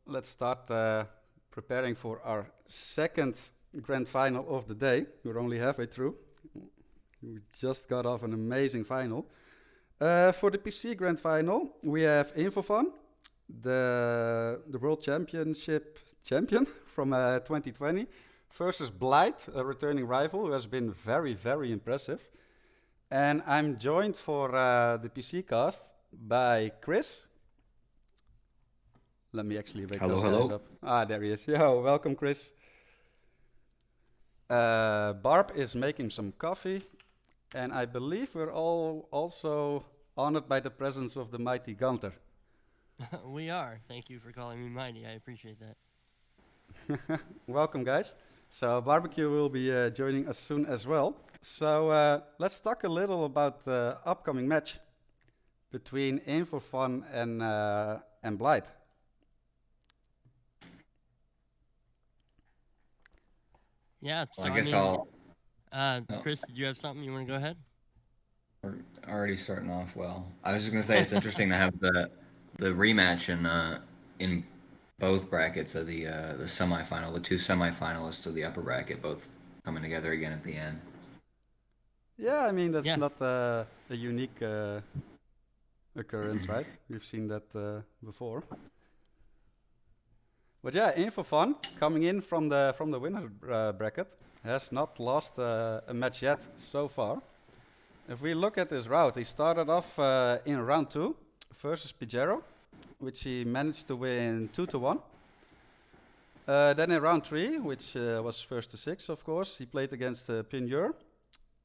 let's start preparing for our second grand final of the day. We're only halfway through. We just got off an amazing final. For the PC grand final, we have In4fun, the World Championship champion from 2020, versus Blithe, a returning rival who has been very, very impressive. And I'm joined for the PC cast by Chris. Let me actually wake Hello, those guys hello. up. Ah, there he is. Yo, welcome, Chris. Barb is making some coffee, and I believe we're all also honored by the presence of the mighty Gunther. We are. Thank you for calling me mighty. I appreciate that. Welcome, guys. So Barbecue will be joining us soon as well. So let's talk a little about the upcoming match between In4fun and Blithe. Yeah, so Well, I guess oh, Chris, did you have something you want to go ahead? we're already starting off well. I was just gonna say it's interesting to have the rematch in both brackets of the semifinal, the two semifinalists of the upper bracket, both coming together again at the end. Yeah, I mean, that's Yeah. not a unique occurrence, right? We've seen that before. But yeah, In4fun, coming in from the winner bracket, has not lost a match yet so far. If we look at his route, he started off in round 2 versus Pajero, which he managed to win 2-1. Then in round 3, which was first to 6, of course, he played against Pinure.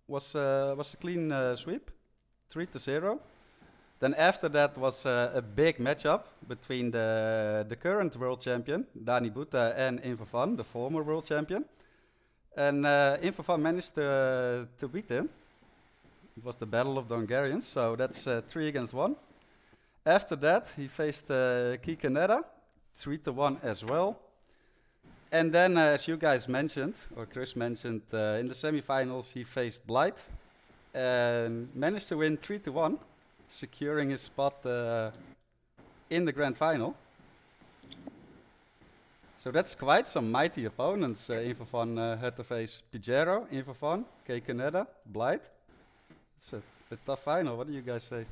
Was a clean sweep, 3-0. Then after that was a big matchup between the current world champion, Dani Buta, and In4fun, the former world champion. And In4fun managed to beat him. It was the Battle of the Hungarians, so that's 3 against 1. After that, he faced Kikaneda, 3-1 as well. And then, as you guys mentioned, or Chris mentioned, in the semifinals, he faced Blithe and managed to win 3-1, securing his spot in the grand final. So that's quite some mighty opponents. In4fun had to face Pajero, In4fun, Kikaneda, Blithe. It's a tough final. What do you guys say?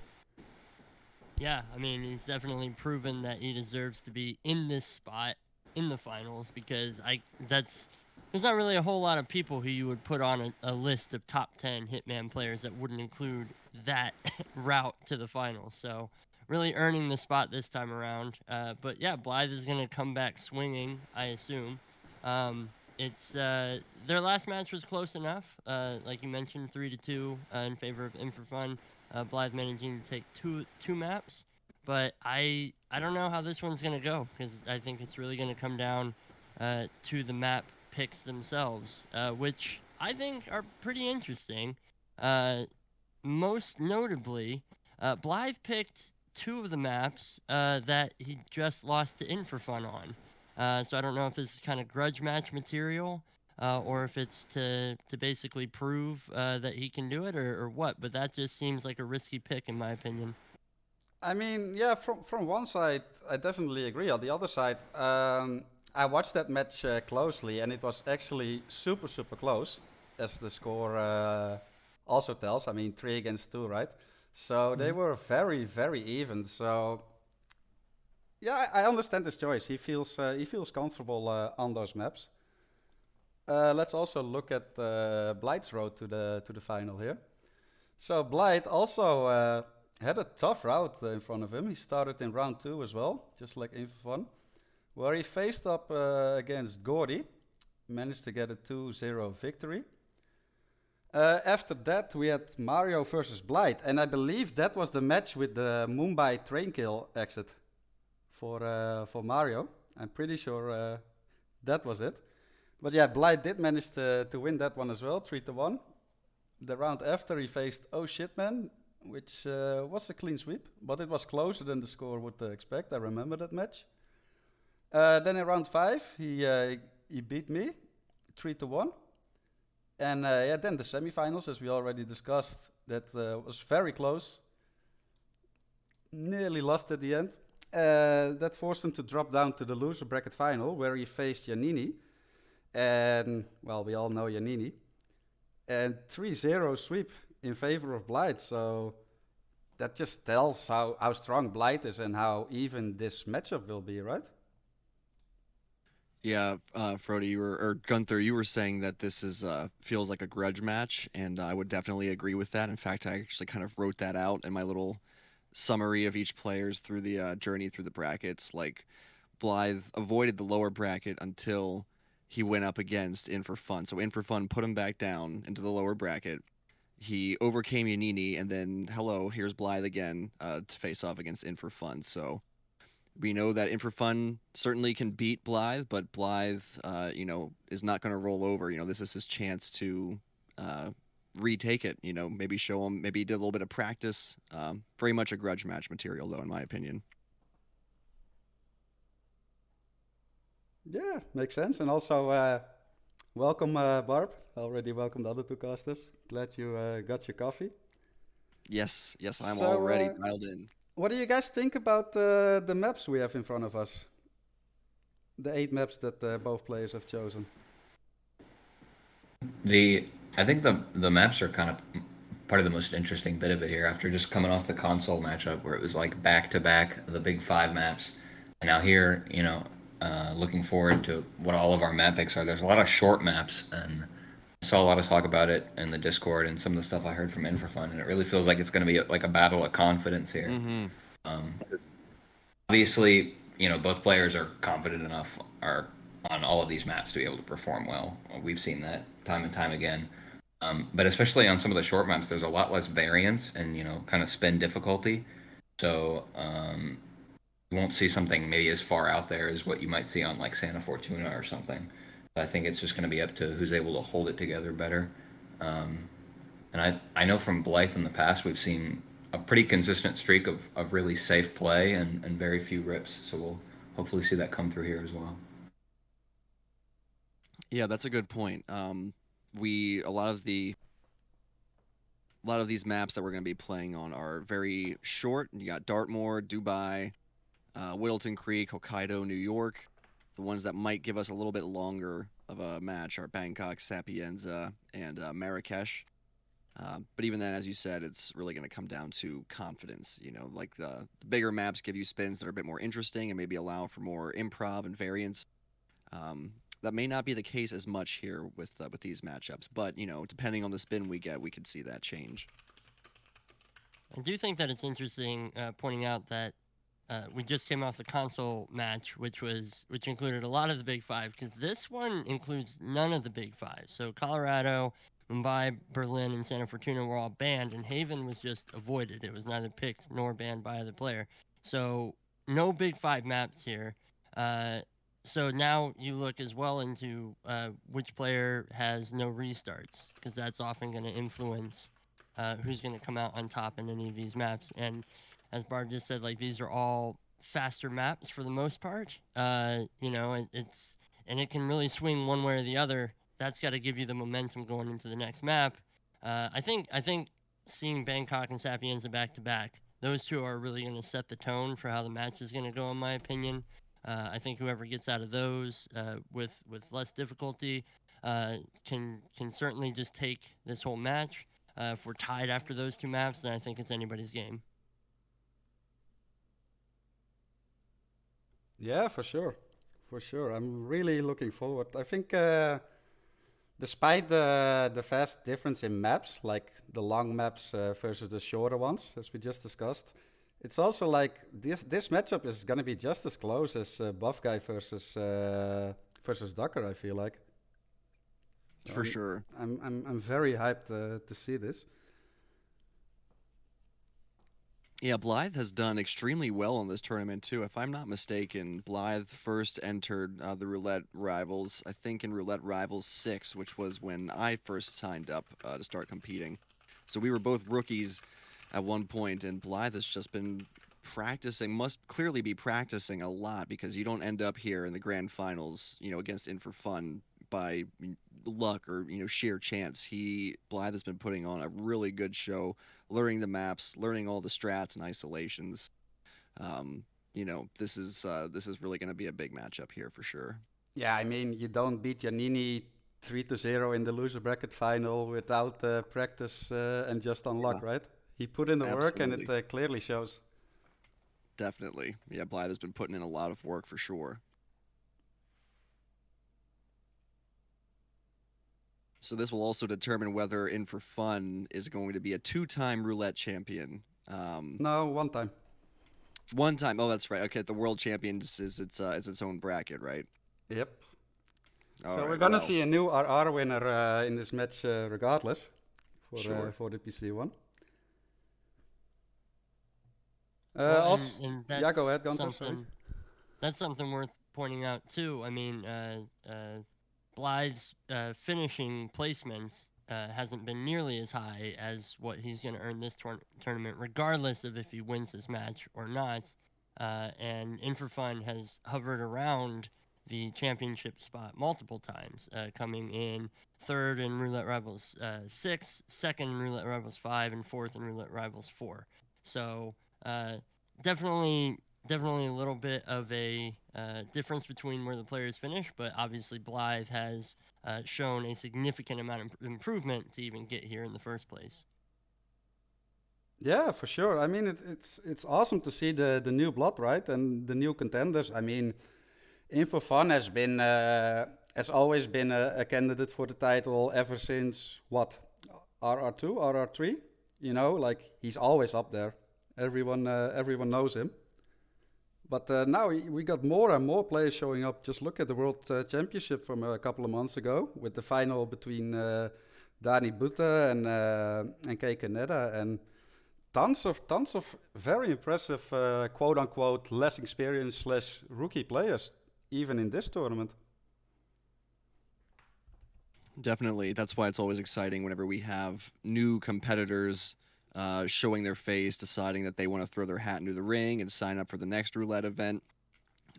Yeah, I mean, he's definitely proven that he deserves to be in this spot in the finals because there's not really a whole lot of people who you would put on a list of top 10 Hitman players that wouldn't include that route to the finals. So really earning the spot this time around. But yeah, Blithe is going to come back swinging, I assume. It's their last match was close enough, like you mentioned, 3-2 in favor of In4fun. Blithe managing to take two maps, but I don't know how this one's gonna go because I think it's really gonna come down to the map picks themselves, which I think are pretty interesting. Most notably, Blithe picked 2 of the maps that he just lost to In4fun on. So I don't know if this is kind of grudge match material, or if it's to basically prove that he can do it, or what. But that just seems like a risky pick, in my opinion. I mean, yeah, from one side, I definitely agree. On the other side, I watched that match closely, and it was actually super, super close, as the score also tells. I mean, 3 against 2, right? So they were very, very even. So yeah, I understand his choice. He feels comfortable on those maps. Let's also look at Blithe's road to the final here. So Blithe also had a tough route in front of him. He started in round 2 as well, just like In4fun, where he faced up against Gordy, managed to get a 2-0 victory. After that, we had Mario versus Blithe, and I believe that was the match with the Mumbai train kill exit for Mario. I'm pretty sure that was it. But yeah, Blithe did manage to win that one as well, 3-1. The round after he faced Oh Shit Man, which was a clean sweep, but it was closer than the score would expect. I remember that match. Then in round 5, he beat me, 3-1. And yeah, then the semifinals, as we already discussed, that was very close. Nearly lost at the end. That forced him to drop down to the loser bracket final, where he faced Giannini. And, well, we all know Giannini. And 3-0 sweep in favor of Blithe. So that just tells how strong Blithe is and how even this matchup will be, right? Yeah, Frody, or Gunther, you were saying that this is feels like a grudge match, and I would definitely agree with that. In fact, I actually kind of wrote that out in my little summary of each player's through the journey through the brackets. Like Blythe avoided the lower bracket until he went up against In4fun. So In4fun put him back down into the lower bracket. He overcame Yanini, and then hello, here's Blythe again to face off against In4fun. So we know that In4fun certainly can beat Blythe, but Blythe, is not going to roll over. This is his chance to retake it. Maybe show him. Maybe he did a little bit of practice. Very much a grudge match material, though, in my opinion. Yeah, makes sense. And also, welcome, Barb. Already welcome the other two casters. Glad you got your coffee. Yes, I'm So, already dialed in. What do you guys think about the maps we have in front of us? The 8 maps that both players have chosen. I think the maps are kind of part of the most interesting bit of it here. After just coming off the console matchup where it was like back to back the big 5 maps, and now here, looking forward to what all of our map picks are. There's a lot of short maps, and I saw a lot of talk about it in the Discord and some of the stuff I heard from In4fun, and it really feels like it's going to be like a battle of confidence here. Mm-hmm. Obviously, both players are confident enough are on all of these maps to be able to perform well. We've seen that time and time again. But especially on some of the short maps, there's a lot less variance and kind of spin difficulty. So you won't see something maybe as far out there as what you might see on like Santa Fortuna or something. I think it's just going to be up to who's able to hold it together better. And I know from Blithe in the past, we've seen a pretty consistent streak of really safe play and very few rips. So we'll hopefully see that come through here as well. Yeah, that's a good point. A lot of these maps that we're going to be playing on are very short. You got Dartmoor, Dubai, Whittleton Creek, Hokkaido, New York. The ones that might give us a little bit longer of a match are Bangkok, Sapienza, and Marrakesh. But even then, as you said, it's really going to come down to confidence. Like the bigger maps give you spins that are a bit more interesting and maybe allow for more improv and variance. That may not be the case as much here with these matchups, but depending on the spin we get, we could see that change. I do think that it's interesting pointing out that we just came off the console match, which included a lot of the big 5, because this one includes none of the big 5. So Colorado, Mumbai, Berlin, and Santa Fortuna were all banned, and Haven was just avoided. It was neither picked nor banned by either player. So no big 5 maps here. So now you look as well into which player has no restarts, because that's often going to influence who's going to come out on top in any of these maps. And as Barb just said, like, these are all faster maps for the most part. And it can really swing one way or the other. That's got to give you the momentum going into the next map. I think seeing Bangkok and Sapienza back to back, those two are really going to set the tone for how the match is going to go, in my opinion. I think whoever gets out of those with less difficulty can certainly just take this whole match. If we're tied after those 2 maps, then I think it's anybody's game. Yeah, for sure. I'm really looking forward. I think despite the vast difference in maps, like the long maps versus the shorter ones, as we just discussed, it's also like this matchup is gonna be just as close as Buff Guy versus Ducker. I feel like. For sure. I'm very hyped to see this. Yeah, Blythe has done extremely well in this tournament too. If I'm not mistaken, Blythe first entered the Roulette Rivals, I think in Roulette Rivals 6, which was when I first signed up to start competing. So we were both rookies at one point, and Blythe has just been practicing, must clearly be practicing a lot, because you don't end up here in the grand finals, against In4fun by luck or sheer chance. Blythe has been putting on a really good show, learning the maps, learning all the strats and isolations. this is really going to be a big matchup here for sure. Yeah, I mean, you don't beat Giannini 3-0 in the loser bracket final without practice and just on luck, right? He put in the work, and Absolutely. it clearly shows. Definitely. Yeah, Blithe has been putting in a lot of work for sure. So this will also determine whether In4fun is going to be a 2-time roulette champion. No, one time. One time. Oh, that's right. Okay, the world champions is its own bracket, right? Yep. All So we're right. gonna Well, see a new RR winner in this match, regardless, sure. for the PC one. Well, Also, and yeah, go that's ahead, Gunther. Sorry. something worth pointing out too. I mean, Blythe's finishing placements hasn't been nearly as high as what he's going to earn this tournament, regardless of if he wins this match or not. And In4fun has hovered around the championship spot multiple times, coming in third in Roulette Rivals 6, second in Roulette Rivals 5, and fourth in Roulette Rivals 4. So definitely a little bit of a difference between where the players finish, but obviously Blithe has shown a significant amount of improvement to even get here in the first place. Yeah, for sure. I mean, it's awesome to see the new blood, right, and the new contenders. I mean, In4fun has always been a candidate for the title ever since what, RR2, RR3. You know, like he's always up there. Everyone knows him. But now we got more and more players showing up. Just look at the World Championship from a couple of months ago with the final between Dani Buta and Kei Kaneda, and tons of very impressive quote unquote less experienced slash rookie players even in this tournament. Definitely. That's why it's always exciting whenever we have new competitors showing their face, deciding that they want to throw their hat into the ring and sign up for the next roulette event.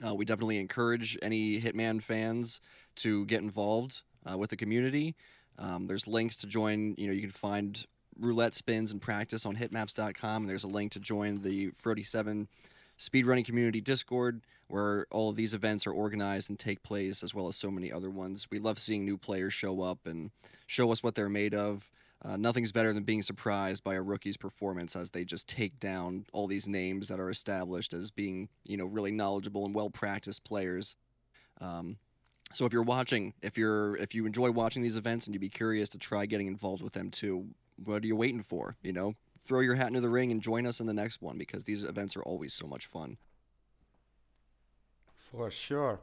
We definitely encourage any Hitman fans to get involved with the community. There's links to join. You can find roulette spins and practice on hitmaps.com. And there's a link to join the RR7 speedrunning community Discord, where all of these events are organized and take place, as well as so many other ones. We love seeing new players show up and show us what they're made of. Nothing's better than being surprised by a rookie's performance as they just take down all these names that are established as being, really knowledgeable and well-practiced players. So if you're watching, if you enjoy watching these events and you'd be curious to try getting involved with them too, what are you waiting for? Throw your hat into the ring and join us in the next one, because these events are always so much fun. For sure.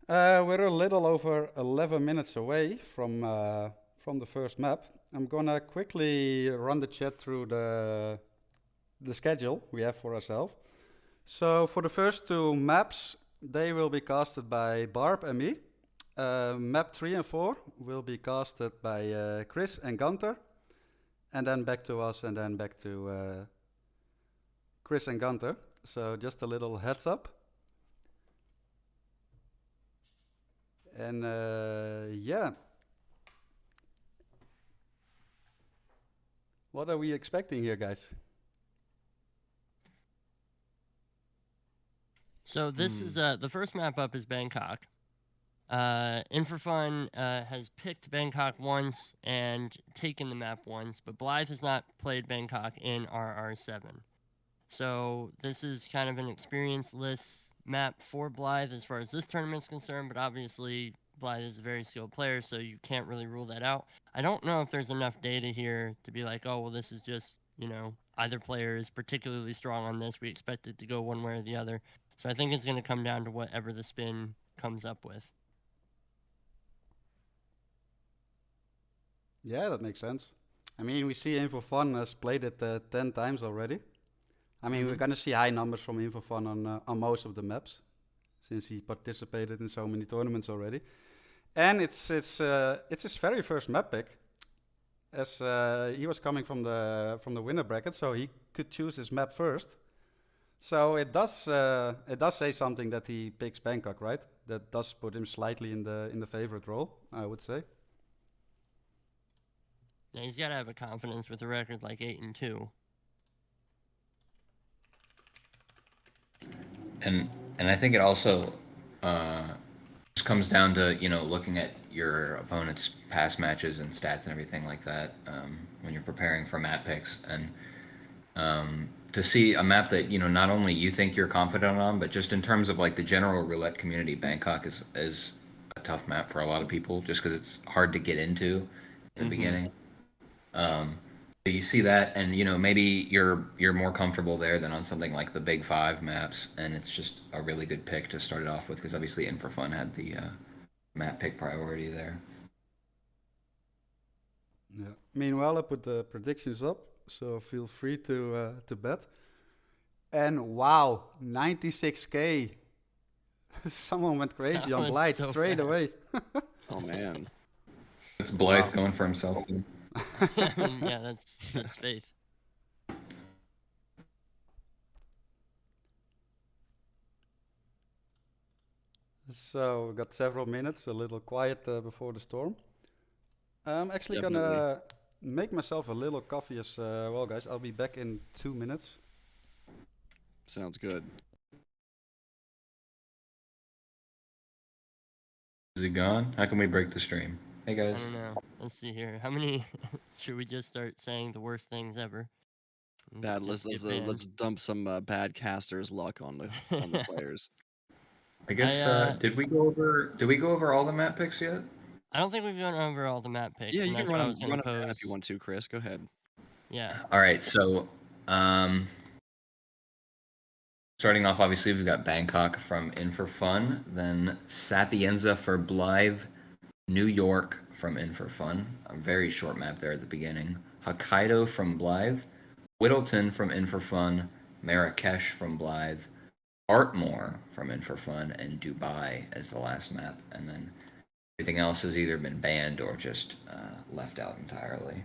We're a little over 11 minutes away from the first map. I'm gonna quickly run the chat through the schedule we have for ourselves. So for the first two maps, they will be casted by Barb and me. Map 3 and 4 will be casted by Chrisx and Gunther, and then back to us, and then back to Chrisx and Gunther. So just a little heads up. And yeah, what are we expecting here, guys? So this is the first map up is Bangkok. In4fun has picked Bangkok once and taken the map once, but Blithe has not played Bangkok in RR7. So this is kind of an experience-less map for Blithe as far as this tournament's concerned, but obviously Blithe is a very skilled player, so you can't really rule that out. I don't know if there's enough data here to be like, oh, well, this is just, either player is particularly strong on this. We expect it to go one way or the other. So I think it's going to come down to whatever the spin comes up with. Yeah, that makes sense. I mean, we see In4fun has played it 10 times already. I mean, we're gonna see high numbers from In4fun on most of the maps, since he participated in so many tournaments already. And it's his very first map pick, as he was coming from the winner bracket, so he could choose his map first. So it does say something that he picks Bangkok, right? That does put him slightly in the favorite role, I would say. Yeah, he's got to have a confidence with a record like 8-2. and I think it also just comes down to looking at your opponent's past matches and stats and everything like that when you're preparing for map picks, and to see a map that not only you think you're confident on, but just in terms of like the general roulette community, Bangkok is a tough map for a lot of people just because it's hard to get into in the beginning. You see that, and maybe you're more comfortable there than on something like the Big Five maps, and it's just a really good pick to start it off with because obviously In4fun had the map pick priority there. Yeah. Meanwhile, I put the predictions up, so feel free to bet. And wow, 96k! Someone went crazy That on was Blithe so straight fast. away. Oh man. It's Blithe Wow. going for himself. I mean, yeah, that's faith. So we got several minutes, a little quiet before the storm. I'm actually Definitely. gonna make myself a little coffee as well, guys. I'll be back in 2 minutes. Sounds good. Is he gone? How can we break the stream? Hey I guys. don't know. Let's see here. How many should we just start saying the worst things ever? And Bad. just Let's get banned? let's dump some bad casters' luck on the players. I guess did we go over all the map picks yet? I don't think we've gone over all the map picks, Yeah, and you can that's what I run was them gonna down if you pose. want to, Chris. Go ahead. Yeah. All right, so starting off, obviously we've got Bangkok from In4fun, then Sapienza for Blithe, New York from In4fun, a very short map there at the beginning, Hokkaido from Blithe, Whittleton from In4fun, Marrakesh from Blithe, Artmore from In4fun, and Dubai as the last map, and then everything else has either been banned or just left out entirely.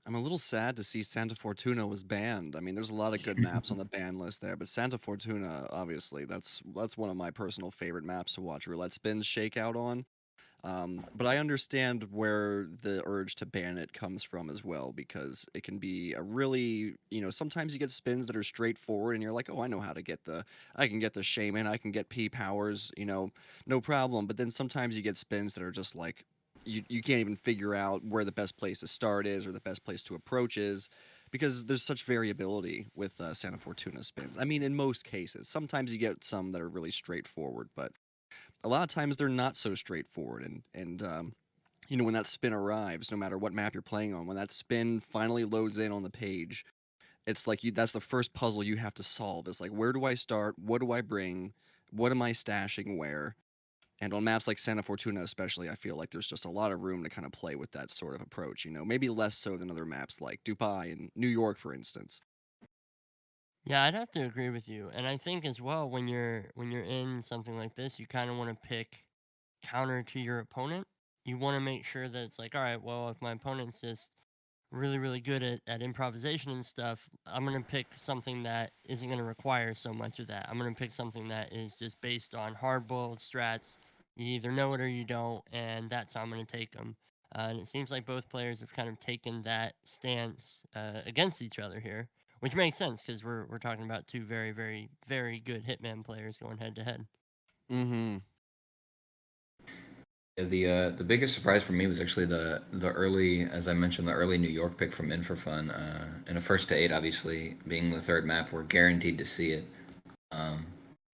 I'm a little sad to see Santa Fortuna was banned. I mean, there's a lot of good maps on the ban list there, but Santa Fortuna, obviously, that's one of my personal favorite maps to watch roulette spins shake out on. But I understand where the urge to ban it comes from as well, because it can be a really, sometimes you get spins that are straightforward and you're like, oh, I can get the shaman, I can get P powers, no problem. But then sometimes you get spins that are just like, you can't even figure out where the best place to start is or the best place to approach is because there's such variability with Santa Fortuna spins. I mean, in most cases, sometimes you get some that are really straightforward, but a lot of times they're not so straightforward. And when that spin arrives, no matter what map you're playing on, when that spin finally loads in on the page, it's like that's the first puzzle you have to solve. It's like, where do I start? What do I bring? What am I stashing where? And on maps like Santa Fortuna especially, I feel like there's just a lot of room to kind of play with that sort of approach, maybe less so than other maps like Dubai and New York, for instance. Yeah, I'd have to agree with you. And I think as well when you're in something like this, you kind of want to pick counter to your opponent. You want to make sure that it's like, all right, well, if my opponent's just really, really good at improvisation and stuff, I'm going to pick something that isn't going to require so much of that. I'm going to pick something that is just based on hard-boiled strats. You either know it or you don't, and that's how I'm going to take them. And it seems like both players have kind of taken that stance against each other here, which makes sense because we're talking about two very, very, very good Hitman players going head to head. Mm-hmm. The biggest surprise for me was actually the early, as I mentioned, the early New York pick from In4fun. In a first to 8, obviously being the third map, we're guaranteed to see it. I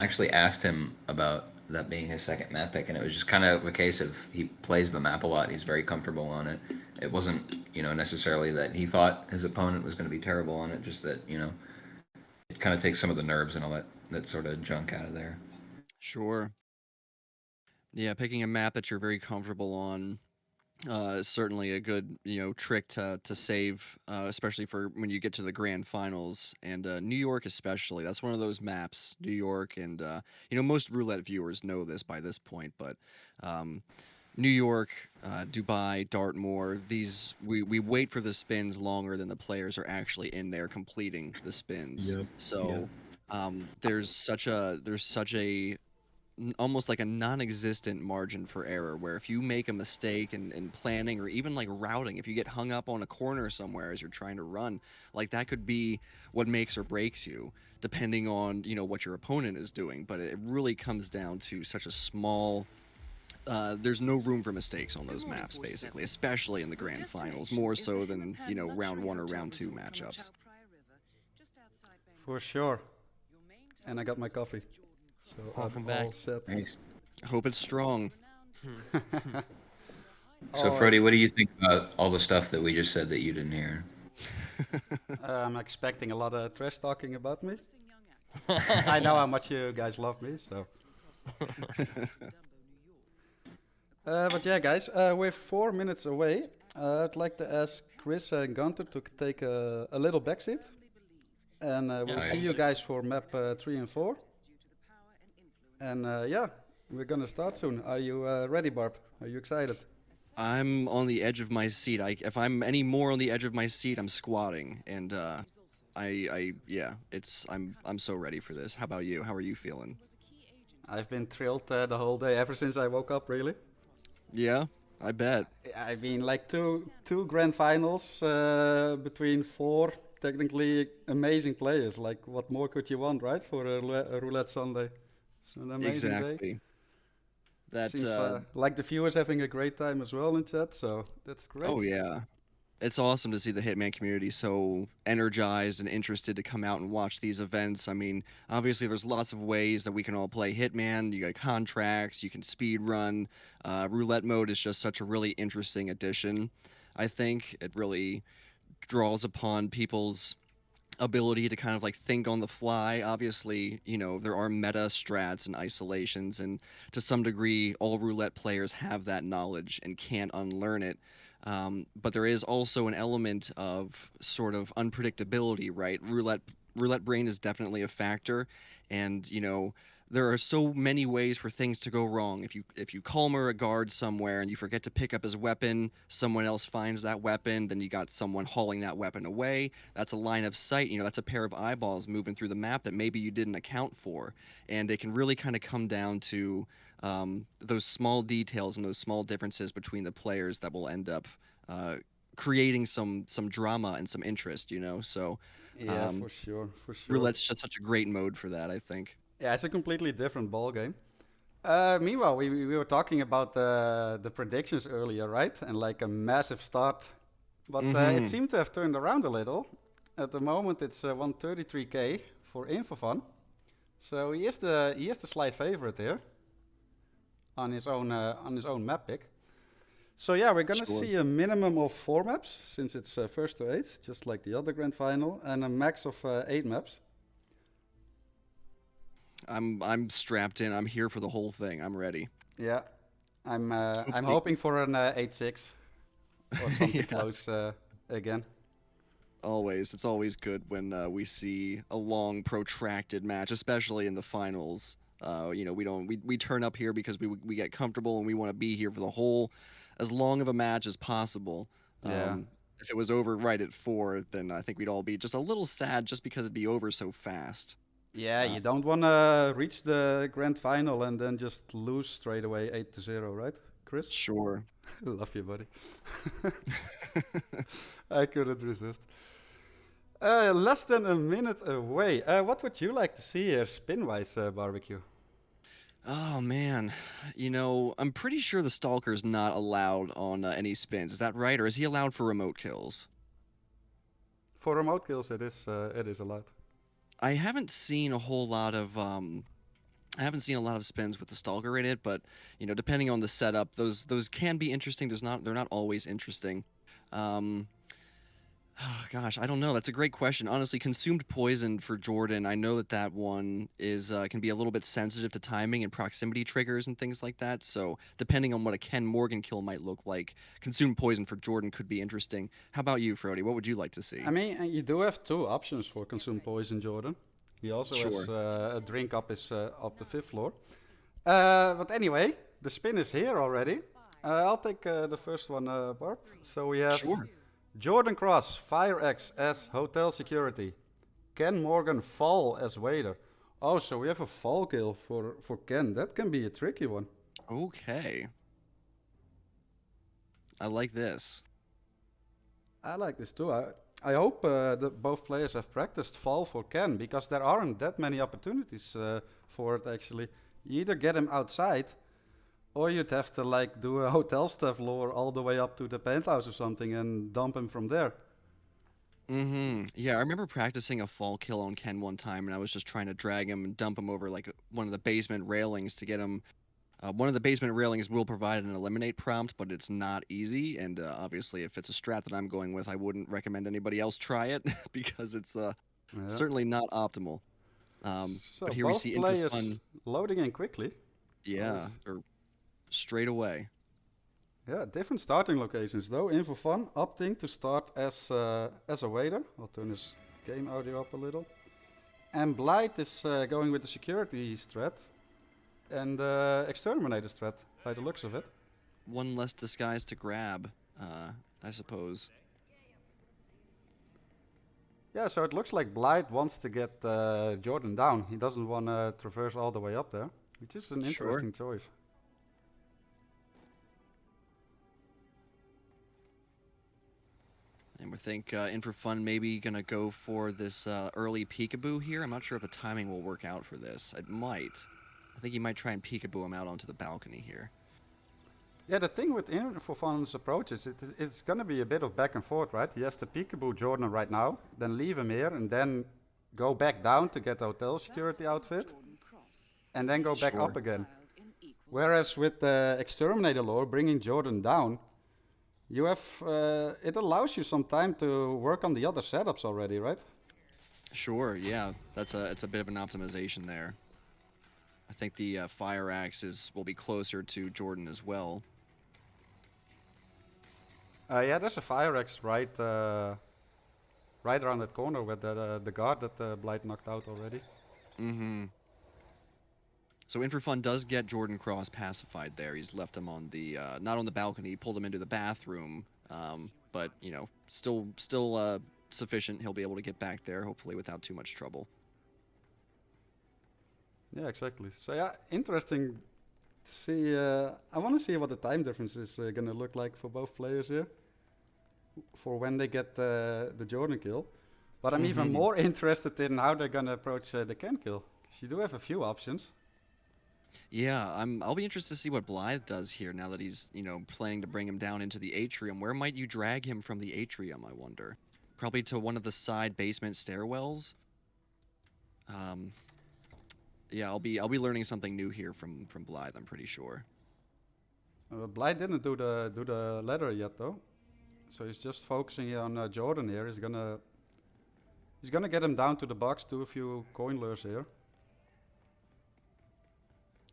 actually asked him about that being his second map pick, and it was just kind of a case of he plays the map a lot. He's very comfortable on it. It wasn't, necessarily that he thought his opponent was going to be terrible on it, just that, it kind of takes some of the nerves and all that sort of junk out of there. Sure. Yeah, picking a map that you're very comfortable on is certainly a good, trick to save, especially for when you get to the grand finals. And New York especially, that's one of those maps, New York, and most roulette viewers know this by this point, but New York, Dubai, Dartmoor, these we wait for the spins longer than the players are actually in there completing the spins. Yep. So there's such a almost like a non-existent margin for error where if you make a mistake in planning or even like routing, if you get hung up on a corner somewhere as you're trying to run, like that could be what makes or breaks you. depending on what your opponent is doing. But it really comes down to such a small. There's no room for mistakes on those maps, basically, especially in the grand finals, more so than round 1 or round 2 matchups. For sure. And I got my coffee. So Welcome I'm back. all set. Thanks. I hope it's strong. So, Freddie, what do you think about all the stuff that we just said that you didn't hear? I'm expecting a lot of trash talking about me. I know how much you guys love me, so. But yeah, guys, we're 4 minutes away. I'd like to ask Chris and Gunther to take a little backseat. And we'll Yeah. see you guys for map 3 and 4. And yeah, we're gonna start soon. Are you ready, Barb? Are you excited? I'm on the edge of my seat. If I'm any more on the edge of my seat, I'm squatting, and I'm so ready for this. How about you? How are you feeling? I've been thrilled the whole day, ever since I woke up, really. Yeah, I bet. I mean, like two grand finals between 4 technically amazing players. Like, what more could you want, right, for a roulette Sunday? It's an amazing day. Exactly. That Seems like the viewers having a great time as well in chat, so that's great. Oh yeah. It's awesome to see the Hitman community so energized and interested to come out and watch these events. I mean, obviously there's lots of ways that we can all play Hitman. You got contracts, you can speed run. Roulette mode is just such a really interesting addition. I think it really draws upon people's ability to kind of like think on the fly. Obviously, there are meta strats and isolations, and to some degree, all roulette players have that knowledge and can't unlearn it. But there is also an element of sort of unpredictability, right? Roulette brain is definitely a factor, and there are so many ways for things to go wrong. If you calmer a guard somewhere and you forget to pick up his weapon, someone else finds that weapon, then you got someone hauling that weapon away. That's a line of sight. That's a pair of eyeballs moving through the map that maybe you didn't account for, and it can really kind of come down to those small details and those small differences between the players that will end up creating some drama and some interest. So Yeah, for sure. roulette's just such a great mode for that, I think. Yeah, it's a completely different ball game. Meanwhile, we were talking about the predictions earlier, right? And like a massive start, but it seemed to have turned around a little. At the moment, it's 133k for In4fun, so he is the slight favorite here on his own map pick. So yeah, we're gonna see a minimum of 4 maps since it's first to 8, just like the other grand final, and a max of 8 maps. I'm strapped in. I'm here for the whole thing. I'm ready. Yeah, I'm hoping for an 8-6 or something close again. Always, it's always good when we see a long, protracted match, especially in the finals. We turn up here because we get comfortable and we want to be here for the whole, as long of a match as possible. Yeah. If it was over right at 4, then I think we'd all be just a little sad just because it'd be over so fast. Yeah, you don't want to reach the grand final and then just lose straight away 8-0, right, Chris? Sure. Love you, buddy. I couldn't resist. Less than a minute away. What would you like to see here, spin-wise, Barbecue? Oh man, I'm pretty sure the Stalker's not allowed on any spins. Is that right, or is he allowed for remote kills? For remote kills, it is allowed. I haven't seen a whole lot of spins with the Stalker in it, but depending on the setup, those can be interesting. They're not always interesting. Oh, gosh, I don't know. That's a great question. Honestly, consumed poison for Jordan, I know that one is can be a little bit sensitive to timing and proximity triggers and things like that. So depending on what a Ken Morgan kill might look like, consumed poison for Jordan could be interesting. How about you, Frody? What would you like to see? I mean, you do have 2 options for consumed poison, Jordan. He also has a drink up the 5th floor. But anyway, the spin is here already. I'll take the first one, Barb. So we have Jordan Cross, FireX as hotel security. Ken Morgan Fall as waiter. Oh, so we have a fall kill for Ken. That can be a tricky one. Okay. I like this. I like this too. I hope that both players have practiced fall for Ken, because there aren't that many opportunities for it actually. You either get him outside, or you'd have to like do a hotel staff lure all the way up to the penthouse or something and dump him from there. Yeah, I remember practicing a fall kill on Ken one time, and I was just trying to drag him and dump him over like one of the basement railings to get him. One of the basement railings will provide an eliminate prompt, but it's not easy. And obviously, if it's a strat that I'm going with, I wouldn't recommend anybody else try it because it's Yeah. certainly not optimal. So But here we both see players In4fun, loading in quickly. yeah, or straight away. Yeah, different starting locations though. In4fun opting to start as a waiter. I'll turn his game audio up a little. And Blithe is going with the security strat and exterminator strat by the looks of it. One less disguise to grab, I suppose. Yeah, so it looks like Blithe wants to get Jordan down. He doesn't want to traverse all the way up there, which is an Sure. interesting choice. And we think In4fun maybe gonna go for this early peekaboo here. I'm not sure if the timing will work out for this. It might. I think he might try and peekaboo him out onto the balcony here. Yeah, the thing with In4fun's approach is it's going to be a bit of back and forth, right? He has to peekaboo Jordan right now, then leave him here, and then go back down to get the hotel security outfit, and then go back up Sure. again. Whereas with the exterminator lore, bringing Jordan down, you have it allows you some time to work on the other setups already, right? Sure, yeah. It's a bit of an optimization there. I think the fire axe will be closer to Jordan as well. Yeah, there's a fire axe right around that corner with the guard that Blight knocked out already. Mm-hmm. So In4fun does get Jordan Cross pacified there. He's left him on the not on the balcony. He pulled him into the bathroom, but still sufficient. He'll be able to get back there hopefully without too much trouble. Yeah, exactly. So yeah, interesting to see. I want to see what the time difference is going to look like for both players here, for when they get the Jordan kill. But I'm even more interested in how they're going to approach the Ken kill. 'Cause you do have a few options. Yeah, I'll be interested to see what Blithe does here now that he's, planning to bring him down into the atrium. Where might you drag him from the atrium, I wonder? Probably to one of the side basement stairwells. Yeah, I'll be learning something new here from Blithe, I'm pretty sure. Blight didn't do the ladder yet though, so he's just focusing on Jordan here. He's gonna get him down to the box, do a few coin lures here,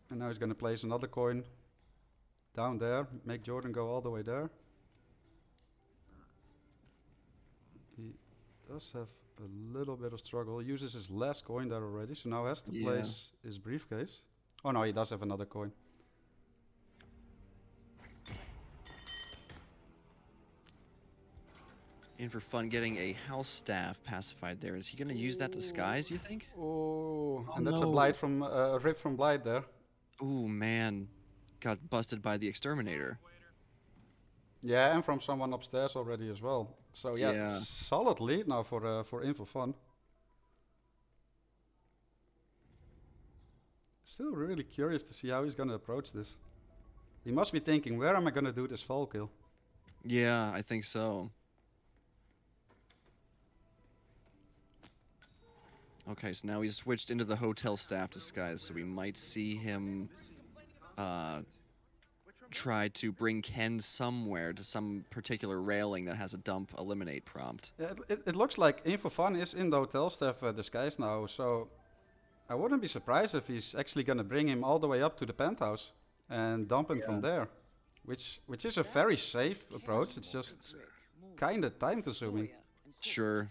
and now he's gonna place another coin down there, make Jordan go all the way there. He does have a little bit of struggle. He uses his last coin there already, so now has to Yeah. place his briefcase. Oh no, he does have another coin. In4fun getting a house staff pacified there. Is he going to use that disguise, you think? Oh, and that's a no. blight from a rip from Blight there. Ooh, man. Got busted by the exterminator. Yeah, and from someone upstairs already as well. So yeah, Yeah. solid lead now for In4fun. Still really curious to see how he's gonna approach this. He must be thinking, where am I gonna do this fall kill? Yeah, I think so. Okay, so now he's switched into the hotel staff disguise, so we might see him try to bring Ken somewhere to some particular railing that has a dump eliminate prompt. Yeah, it looks like In4fun is in the hotel staff disguise now, so I wouldn't be surprised if he's actually gonna bring him all the way up to the penthouse and dump him from there. Which is a very safe approach, it's just kinda time consuming. Sure.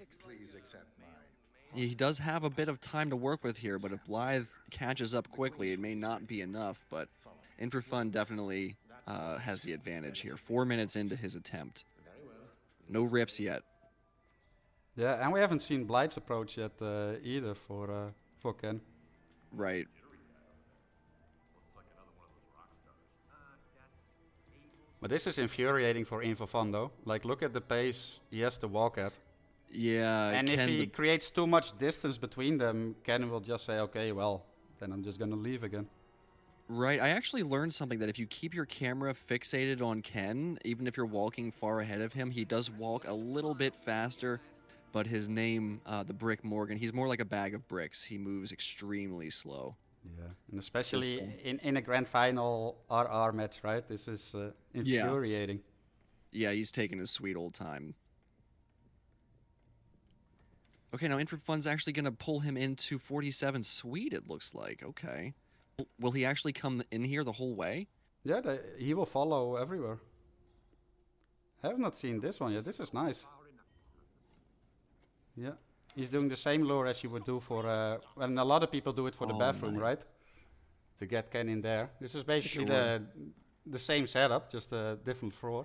He does have a bit of time to work with here, but if Blithe catches up quickly, it may not be enough. But In4fun definitely has the advantage here. 4 minutes into his attempt. No rips yet. Yeah, and we haven't seen Blight's approach yet either for Ken. Right. But this is infuriating for In4fun though. Like, look at the pace he has to walk at. Yeah, And if Ken, he creates too much distance between them, Ken will just say, okay, well, then I'm just gonna leave again. right. I actually learned something that if you keep your camera fixated on Ken, even if you're walking far ahead of him, he does walk a little bit faster. But his name, the Brick Morgan, he's more like a bag of bricks. He moves extremely slow. Yeah, and especially Just, in a grand final RR match, right? This is Yeah. infuriating. Yeah, he's taking his sweet old time. Okay, now In4fun's actually going to pull him into 47 Sweet, it looks like. Okay. Will he actually come in here the whole way? Yeah, he will follow everywhere. I have not seen this one yet. This is nice. Yeah, he's doing the same lure as you would do for when a lot of people do it for the Oh, bathroom, nice. right? To get Ken in there. This is basically Sure. the same setup, just a different floor.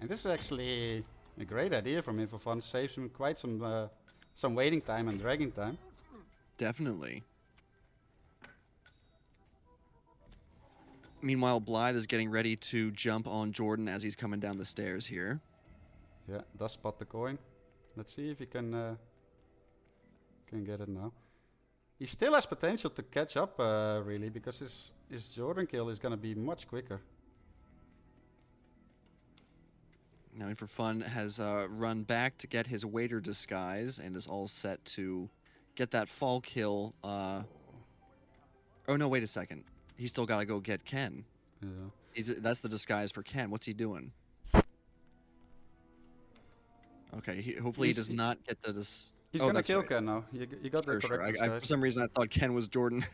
And this is actually a great idea from In4fun. Saves him quite some waiting time and dragging time. Definitely. Meanwhile, Blithe is getting ready to jump on Jordan as he's coming down the stairs here. Yeah, does spot the coin. Let's see if he can get it now. He still has potential to catch up, really, because his Jordan kill is gonna be much quicker. Now, In4fun has run back to get his waiter disguise and is all set to get that fall kill. Oh no, wait a second. He's still got to go get Ken. Yeah. That's the disguise for Ken. What's he doing? Okay, hopefully he does not get the He's oh, gonna that's kill right. Ken now. You got the Sure, correct sure. For disguise. some reason, I thought Ken was Jordan.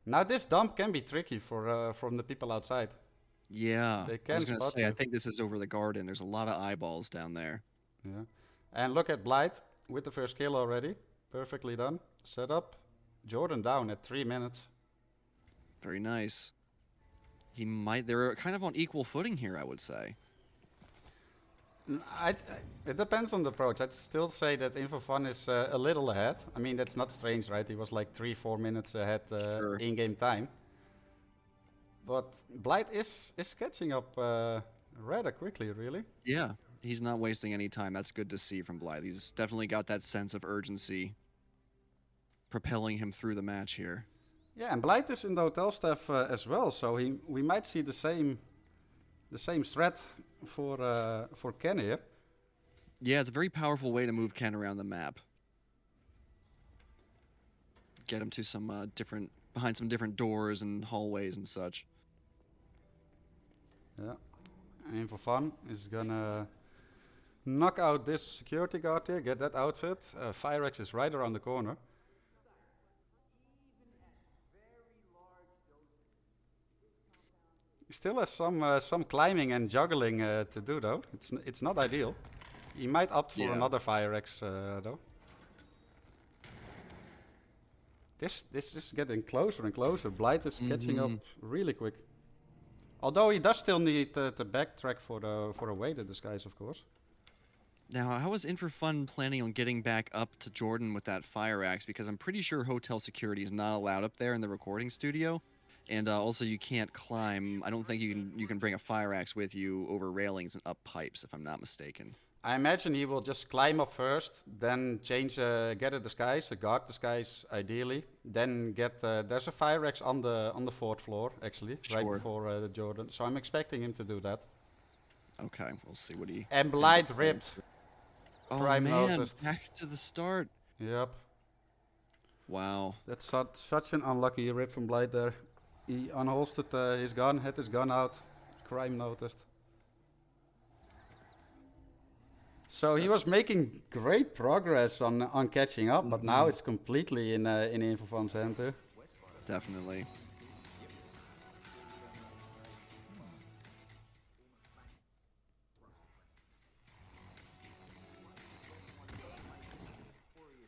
Now this dump can be tricky for from the people outside. Yeah, They I can was gonna spot say, I you. think this is over the garden. There's a lot of eyeballs down there. Yeah. And look at Blithe with the first kill already. Perfectly done. Set up. Jordan down at 3 minutes. Very nice. They're kind of on equal footing here, I would say. It depends on the approach. I'd still say that In4fun is a little ahead. I mean, that's not strange, right? He was like 3-4 minutes ahead Sure. in-game time. But Blithe is catching up rather quickly, really. Yeah, he's not wasting any time. That's good to see from Blithe. He's definitely got that sense of urgency propelling him through the match here. Yeah, and Blithe is in the hotel staff as well, so we might see the same threat for Ken here. Yeah, it's a very powerful way to move Ken around the map. Get him to some behind some different doors and hallways and such. Yeah, and In4fun is gonna knock out this security guard here, get that outfit. Firex is right around the corner. He still has some climbing and juggling to do though. It's not ideal. He might opt for another Firex though. This is getting closer and closer. Blithe is catching up really quick. Although he does still need to backtrack for a weighted disguise, of course. Now, how is In4fun planning on getting back up to Jordan with that fire axe? Because I'm pretty sure hotel security is not allowed up there in the recording studio, and also you can't climb. I don't think you can bring a fire axe with you over railings and up pipes, if I'm not mistaken. I imagine he will just climb up first, then change, get a disguise, a guard disguise ideally. Then get there's a fire axe on the 4th floor actually, right before the Jordan. So I'm expecting him to do that. Okay, we'll see what he. And Blithe ripped. Oh Prime man, noticed. back to the start. Yep. Wow. That's such an unlucky rip from Blithe there. He unholstered his gun, had his gun out. Crime noticed. So he was making great progress on catching up, but now it's completely in In4fun's hand here. Definitely.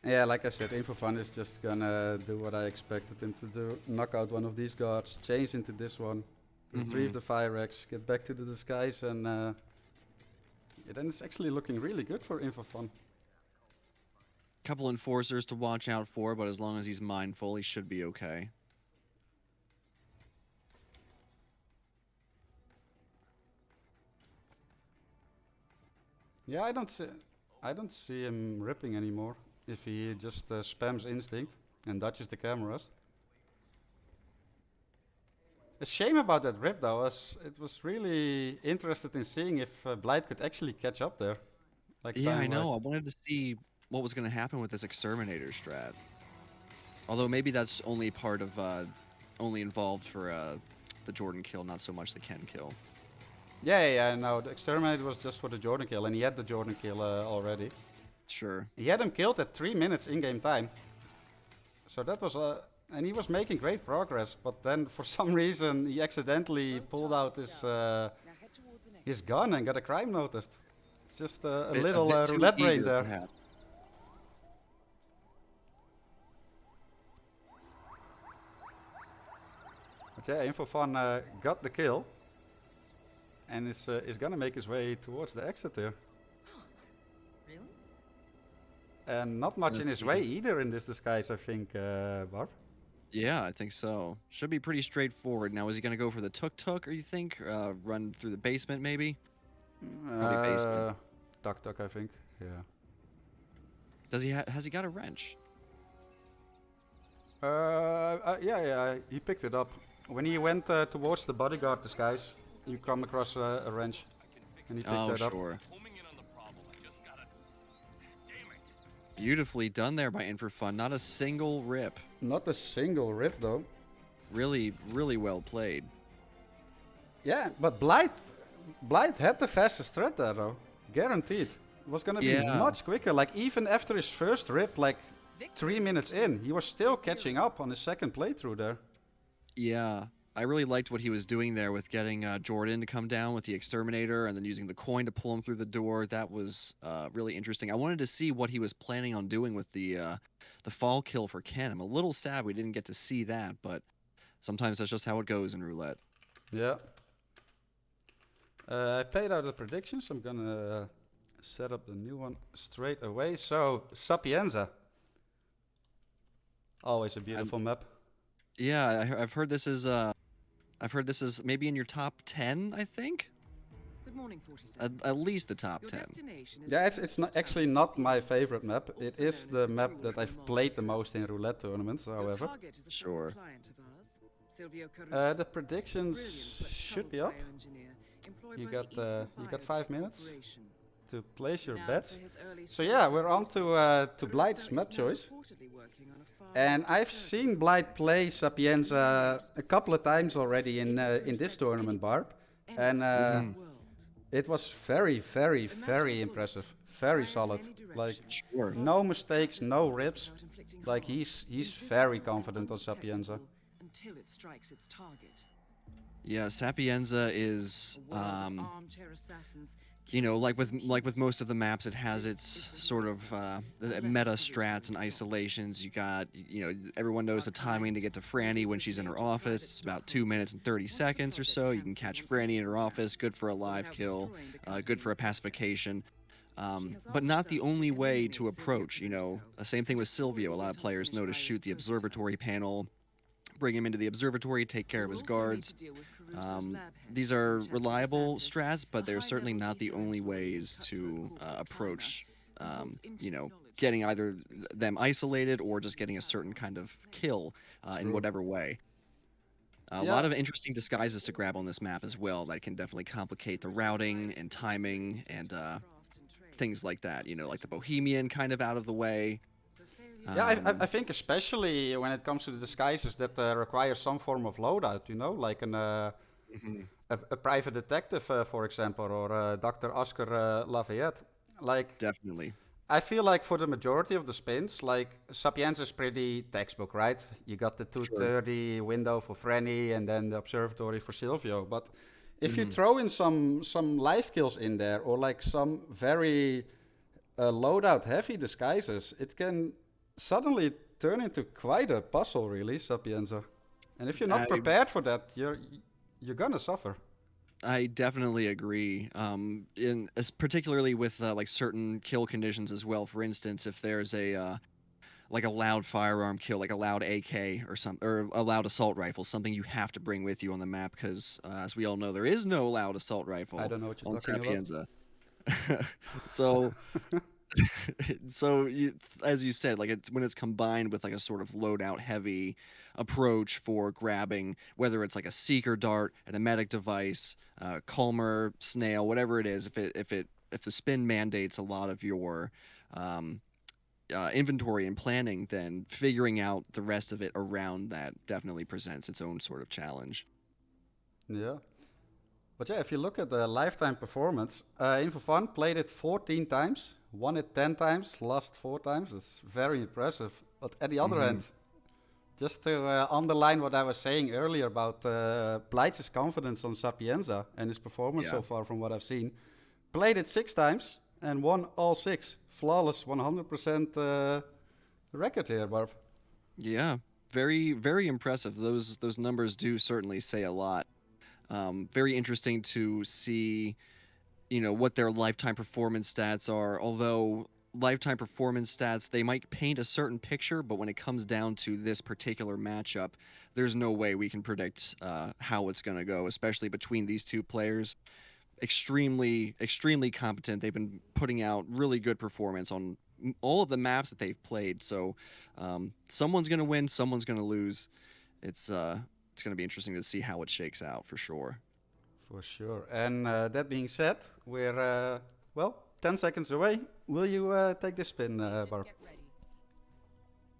Yeah, like I said, In4fun is just gonna do what I expected him to do. Knock out one of these guards, change into this one, retrieve the Firex, get back to the disguise, and then it's actually looking really good for In4fun. Couple enforcers to watch out for, but as long as he's mindful, he should be okay. Yeah, I don't see him ripping anymore. If he just spams instinct and dodges the cameras. A shame about that rip though, as it was really interested in seeing if Blithe could actually catch up there, like Yeah, I time wise. know. I wanted to see what was going to happen with this exterminator strat. Although maybe that's only part of, only involved for the Jordan kill, not so much the Ken kill. Yeah, no, the exterminator was just for the Jordan kill, and he had the Jordan kill already. Sure. He had him killed at 3 minutes in-game time. So that was and he was making great progress, but then for some reason he accidentally pulled out his gun and got a crime noticed. It's just a little bit too roulette brain eager, there. perhaps. But yeah, In4fun got the kill and is gonna make his way towards the exit here. Really? And not much Gonna in his see. way either in this disguise, I think, Barb. Yeah, I think so. Should be pretty straightforward. Now, is he going to go for the tuk-tuk, or you think? Run through the basement, maybe? Probably basement. Tuk, I think. Yeah. Does he has he got a wrench? Yeah, he picked it up. When he went towards the bodyguard disguise, you come across a wrench, and he picked Oh, that up. sure. Beautifully done there by In4fun. Not a single rip. Not a single rip though. Really, really well played. Yeah, but Blithe had the fastest thread there though, guaranteed. It was gonna be Yeah. much quicker. Like even after his first rip, like 3 minutes in, he was still catching up on his second playthrough there. Yeah, I really liked what he was doing there with getting Jordan to come down with the exterminator and then using the coin to pull him through the door. That was really interesting. I wanted to see what he was planning on doing with the fall kill for Ken. I'm a little sad we didn't get to see that, but sometimes that's just how it goes in roulette. Yeah. I paid out the predictions. I'm gonna set up the new one straight away. So Sapienza. Always a beautiful map. Yeah, I've heard this is maybe in your top 10, I think. Good morning, 47. At least the top Your 10. destination is Yeah, the it's not Hotel actually Tower not Station. my favorite map. It Also is known as the the map Jewel that of I've the played the Market most in House. roulette tournaments, Your however. target is a Sure. former client of ours, Silvio Caruso. The predictions Brilliant but should be troubled up bioengineer employed You by got, the you got E4 5 Biotech minutes Corporation. to place your Now bets. for his early So stage yeah, we're on research, to Caruso Blithe's is map now choice. reportedly working on a far And more I've disturbing seen Blithe project. play Sapienza a couple of times Virus already able to in this infect tournament, anyone, Barb. anywhere And in the world. it was very, very, Imagine very bullets impressive. fired Very in solid. any Like, direction, Sure. passing no through mistakes, countless no bodies rips. without inflicting Like, harm, he's invisible very and confident on Sapienza. undetectable until it strikes its target. Yeah, Sapienza is A world of armchair assassins you know, like killing with most of the machines. maps, it has This its is the sort of process. meta Unless strats and Caruso is isolations. You got, you know, everyone knows the Our timing to get to Franny when she's in her office. It's about 2 minutes and 30 seconds or so. You can catch Franny in her office. Good for a live kill. Good for a pacification. But not the only way to approach. You know, same thing with Silvio. A lot of players know to shoot the observatory panel, bring him into the observatory, take care of his guards. These are reliable strats, but they're certainly not the only ways to approach, you know, getting either them isolated or just getting a certain kind of kill in whatever way. A lot of interesting disguises to grab on this map as well that can definitely complicate the routing and timing and things like that. You know, like the Bohemian kind of out of the way. Yeah, I think especially when it comes to the disguises that require some form of loadout, you know, like a private detective, for example, or Dr. Oscar Lafayette. Like, Definitely. I feel like for the majority of the spins, like Sapienza is pretty textbook, right? You got the 230 window for Franny and then the observatory for Silvio. But if you throw in some life kills in there or like some very loadout heavy disguises, it can suddenly turn into quite a puzzle, really, Sapienza. And if you're not prepared for that, you're gonna suffer. I definitely agree. Particularly with like certain kill conditions as well. For instance, if there's a like a loud firearm kill, like a loud AK or a loud assault rifle, something you have to bring with you on the map because, as we all know, there is no loud assault rifle I don't know what you're on talking about. Sapienza. So so as you said, like it's when it's combined with like a sort of loadout heavy approach for grabbing, whether it's like a seeker dart, an emetic device, calmer, snail, whatever it is, if the spin mandates a lot of your um, inventory and planning, then figuring out the rest of it around that definitely presents its own sort of challenge. Yeah. But yeah, if you look at the lifetime performance, In4fun played it 14 times, won it 10 times, lost 4 times. It's very impressive. But at the other Mhm. hand, just to underline what I was saying earlier about Blights' confidence on Sapienza and his performance Yeah. so far from what I've seen, played it 6 times and won all 6. Flawless 100% record here, Barb. Yeah, very very impressive. Those numbers do certainly say a lot. Very interesting to see, what their lifetime performance stats are. Although lifetime performance stats, they might paint a certain picture, but when it comes down to this particular matchup, there's no way we can predict how it's going to go, especially between these two players. Extremely, extremely competent. They've been putting out really good performance on all of the maps that they've played. So someone's going to win, someone's going to lose. It's going to be interesting to see how it shakes out for sure. For sure. And that being said, we're, 10 seconds away. Will you take this spin, Barb? Get ready.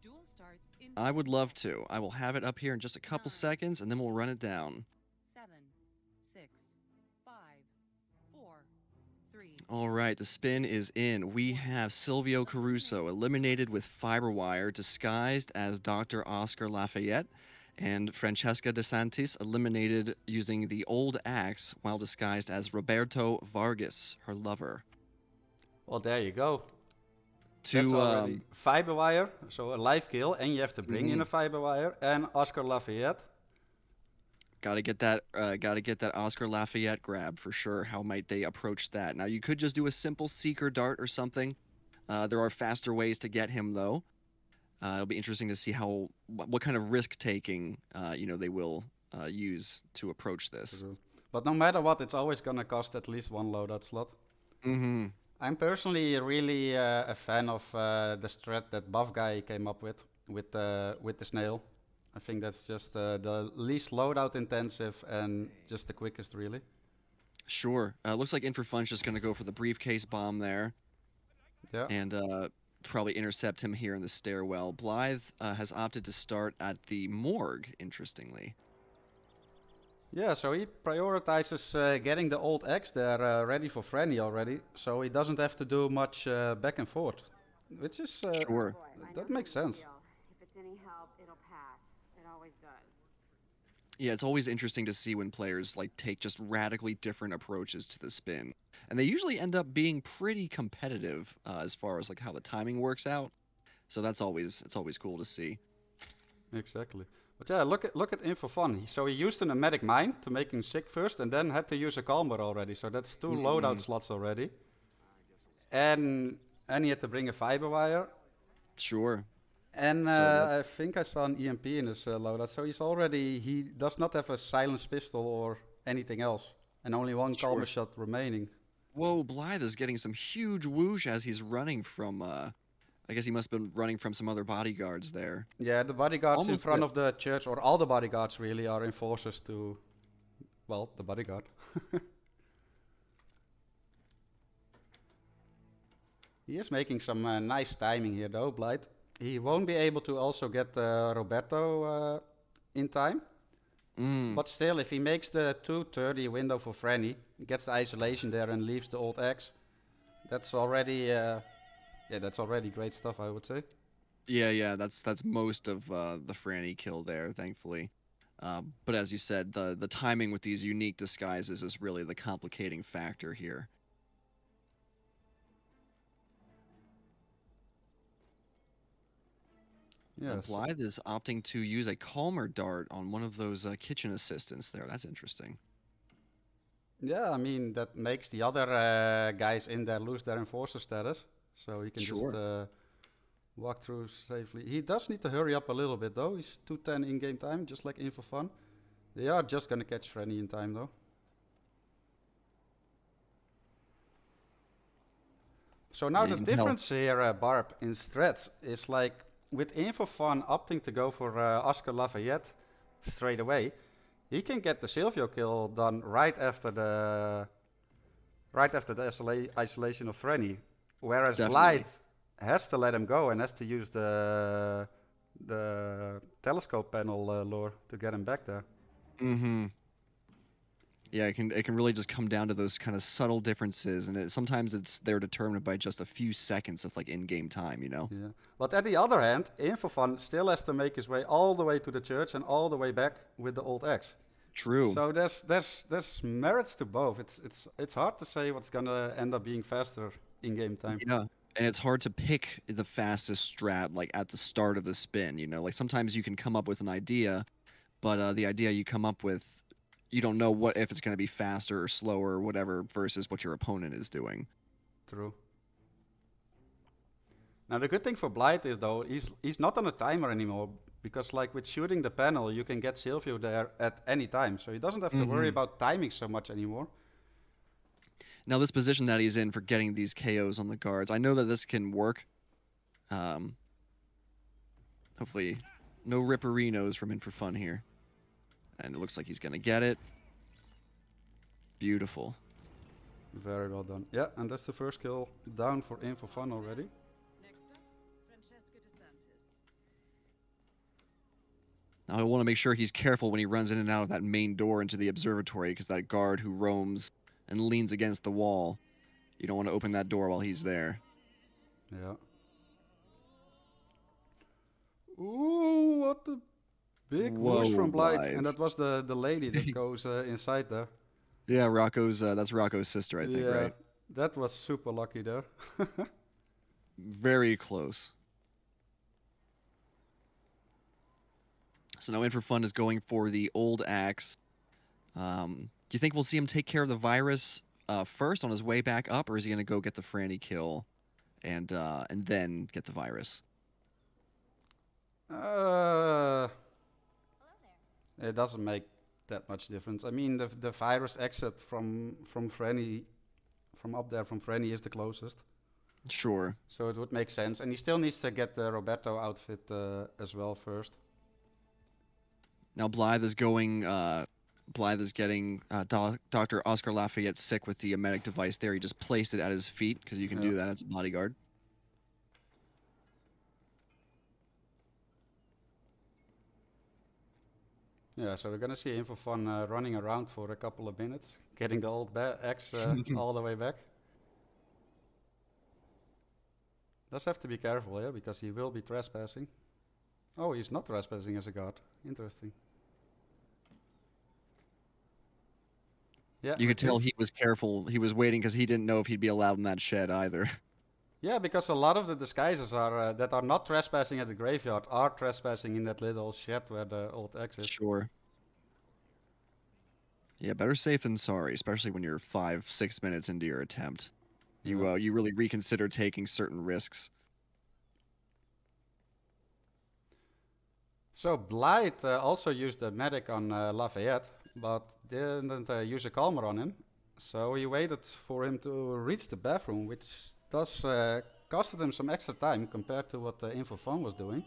Duel starts in I would love to. I will have it up here in just a couple seconds, and then we'll run it down. 7, 6, 5, 4, 3. All right, the spin is in. We have Silvio Caruso eliminated with Fiberwire, disguised as Dr. Oscar Lafayette, and Francesca DeSantis eliminated using the old axe while disguised as Roberto Vargas, her lover. Well, there you go. That's To already Fiberwire, so a live kill, and you have to bring in a Fiberwire, and Oscar Lafayette. Gotta get that Oscar Lafayette grab for sure. How might they approach that? Now you could just do a simple seeker dart or something. There are faster ways to get him though. It'll be interesting to see what kind of risk taking they will use to approach this. True. But no matter what, it's always gonna cost at least one loadout slot. Mm-hmm. I'm personally really a fan of the strat that Buff Guy came up with the snail. I think that's just the least loadout intensive and just the quickest, really. Sure. Looks like In4fun's just gonna go for the briefcase bomb there Yeah. and probably intercept him here in the stairwell. Blithe has opted to start at the morgue, interestingly. Yeah, so he prioritizes getting the old X there ready for Franny already, so he doesn't have to do much back and forth, which is Sure. that makes sense. If it's any help, it'll pass. It always does. Yeah, it's always interesting to see when players like take just radically different approaches to the spin, and they usually end up being pretty competitive as far as like how the timing works out. So it's always cool to see. Exactly. But yeah, look at In4fun. So he used an emetic mine to make him sick first, and then had to use a calmer already. So that's 2 loadout slots already. And he had to bring a fiber wire. Sure. And So I think I saw an EMP in his loadout. So he does not have a silenced pistol or anything else, and only one Sure. calmer shot remaining. Whoa, Blithe is getting some huge whoosh as he's running from. I guess he must have been running from some other bodyguards there. Yeah, the bodyguards in Almost front dead. of the church, or all the bodyguards really, are enforcers to, well, the bodyguard. He is making some nice timing here though, Blithe. He won't be able to also get Roberto in time. But still, if he makes the 2:30 window for Franny, gets the isolation there and leaves the old X, that's already, that's already great stuff, I would say. Yeah, that's most of the Franny kill there, thankfully. But as you said, the timing with these unique disguises is really the complicating factor here. Yes. Blithe is opting to use a calmer dart on one of those kitchen assistants there. That's interesting. Yeah, I mean, that makes the other guys in there lose their enforcer status. So he can Sure. just walk through safely. He does need to hurry up a little bit though. He's 2:10 in-game time, just like In4fun. They are just gonna catch Franny in time though. So now Yeah, the you can tell. difference here, Barb, in strats is like with In4fun opting to go for Oscar Lafayette straight away, he can get the Silvio kill done right after the isolation of Frenny. Whereas Definitely. Blithe has to let him go and has to use the telescope panel lure to get him back there. Mm-hmm. Yeah, it can really just come down to those kind of subtle differences, and sometimes they're determined by just a few seconds of like in-game time, you know. Yeah. But at the other hand, In4fun still has to make his way all the way to the church and all the way back with the old axe. True. So there's merits to both. It's hard to say what's gonna end up being faster in game time. Yeah, and it's hard to pick the fastest strat like at the start of the spin. You know, like sometimes you can come up with an idea, but the idea you come up with, you don't know what if it's going to be faster or slower or whatever versus what your opponent is doing. True. Now the good thing for Blithe is though he's not on a timer anymore because like with shooting the panel you can get Silvio there at any time, so he doesn't have to worry about timing so much anymore. Now this position that he's in for getting these KOs on the guards, I know that this can work. Hopefully, no ripperinos from In4fun here, and it looks like he's gonna get it. Beautiful. Very well done. Yeah, and that's the first kill down for In4fun already. Next up, Francesca DeSantis. Now I want to make sure he's careful when he runs in and out of that main door into the observatory, because that guard who roams and leans against the wall, you don't want to open that door while he's there. Yeah. Ooh, what a big whoosh Whoa, from Blithe. Blithe. And that was the lady that goes inside there. Yeah, that's Rocco's sister, I think, Yeah, right? that was super lucky there. Very close. So now In4fun is going for the old axe. Do you think we'll see him take care of the virus first on his way back up, or is he going to go get the Franny kill and then get the virus? It doesn't make that much difference. I mean, the virus exit from Frenny, from up there from Frenny is the closest. Sure. So it would make sense. And he still needs to get the Roberto outfit as well first. Now Blithe is going. Blithe is getting Dr. Oscar Lafayette sick with the emetic device there. He just placed it at his feet because you can do that as a bodyguard. Yeah, so we're gonna see In4fun running around for a couple of minutes, getting the old axe all the way back. Does have to be careful, yeah, because he will be trespassing. Oh, he's not trespassing as a guard. Interesting. Yeah, You could tell he was careful. He was waiting because he didn't know if he'd be allowed in that shed either. Yeah, because a lot of the disguises are that are not trespassing at the graveyard are trespassing in that little shed where the old axe is. Sure. Yeah, better safe than sorry, especially when you're 5-6 minutes into your attempt. You you really reconsider taking certain risks. So Blithe also used the medic on Lafayette, but didn't use a calmer on him. So he waited for him to reach the bathroom, which does costed him some extra time compared to what In4fun was doing.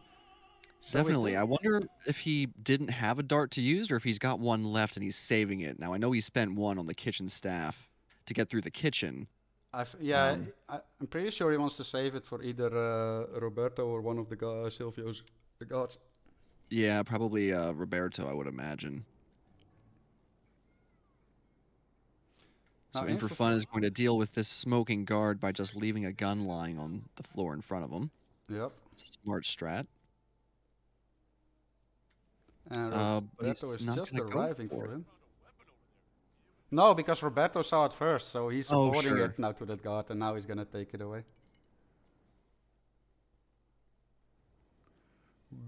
So Definitely. I wonder if he didn't have a dart to use or if he's got one left and he's saving it. Now, I know he spent one on the kitchen staff to get through the kitchen. I'm pretty sure he wants to save it for either Roberto or one of the Silvio's guards. Yeah, probably Roberto, I would imagine. So Now, In4fun is going to deal with this smoking guard by just leaving a gun lying on the floor in front of him. Yep. Smart strat. And Roberto he's is not just gonna go arriving for for it. him. No, because Roberto saw it first, so he's Oh, reporting sure. it now to that guard, and now he's gonna take it away.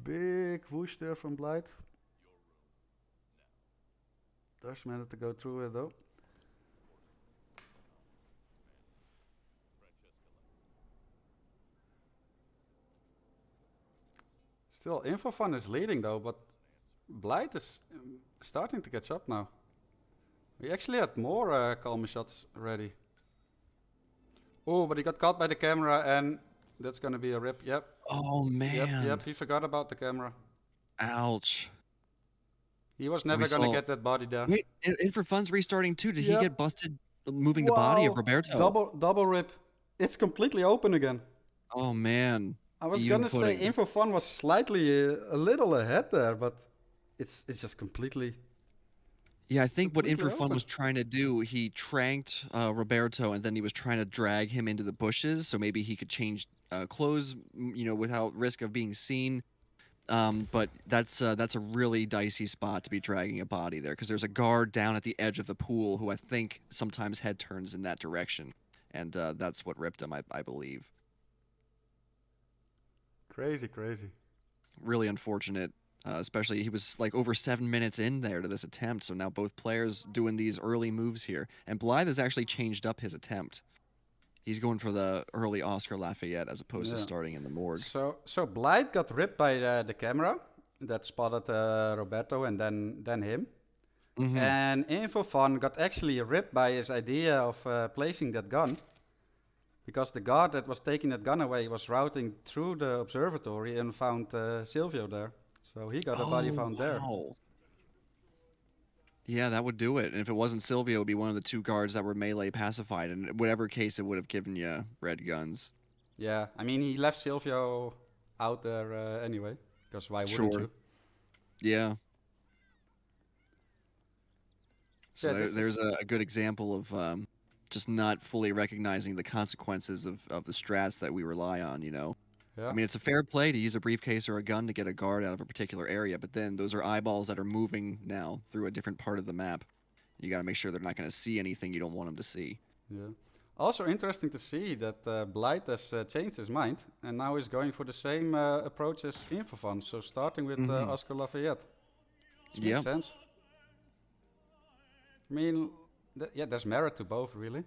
Big whoosh there from Blithe. Does manage to go through it though. Still, In4fun is leading though, but Blithe is starting to catch up now. We actually had more calmer shots ready. Oh, but he got caught by the camera, and that's gonna be a rip. Yep, Oh man. yep. He forgot about the camera. Ouch. He was We never gonna saw. get that body there. Wait, In4fun's restarting too. Did he Yep. get busted moving the body of Roberto? Double rip. It's completely open again. Oh man. I was Even gonna say footing. In4fun was slightly a little ahead there, but it's just completely. Yeah, I think what completely In4fun open. was trying to do, he tranked Roberto, and then he was trying to drag him into the bushes, so maybe he could change clothes, without risk of being seen. But that's a really dicey spot to be dragging a body there, because there's a guard down at the edge of the pool who I think sometimes head turns in that direction, and that's what ripped him, I believe. Crazy. Really unfortunate. Especially he was like over 7 minutes in there to this attempt, so now both players doing these early moves here. And Blithe has actually changed up his attempt. He's going for the early Oscar Lafayette as opposed to Yeah. starting in the morgue. So Blithe got ripped by the camera that spotted Roberto and then him. Mhm. And In4fun got actually ripped by his idea of placing that gun. Because the guard that was taking that gun away was routing through the observatory and found Silvio there. So he got a body found there. Wow. Yeah, that would do it. And if it wasn't Silvio, it would be one of the two guards that were melee pacified. And in whatever case, it would have given you red guns. Yeah, I mean, he left Silvio out there anyway. Because why wouldn't Sure. you? Yeah. So Yeah, this there's is- a good example of just not fully recognizing the consequences of the strats that we rely on, Yeah. I mean, it's a fair play to use a briefcase or a gun to get a guard out of a particular area, but then those are eyeballs that are moving now through a different part of the map. You gotta make sure they're not gonna see anything you don't want them to see. Yeah. Also interesting to see that Blithe has changed his mind and now is going for the same approach as In4fun. So starting with Mhm. Oscar Lafayette. Which Yep. makes sense. I mean, yeah, there's merit to both, really.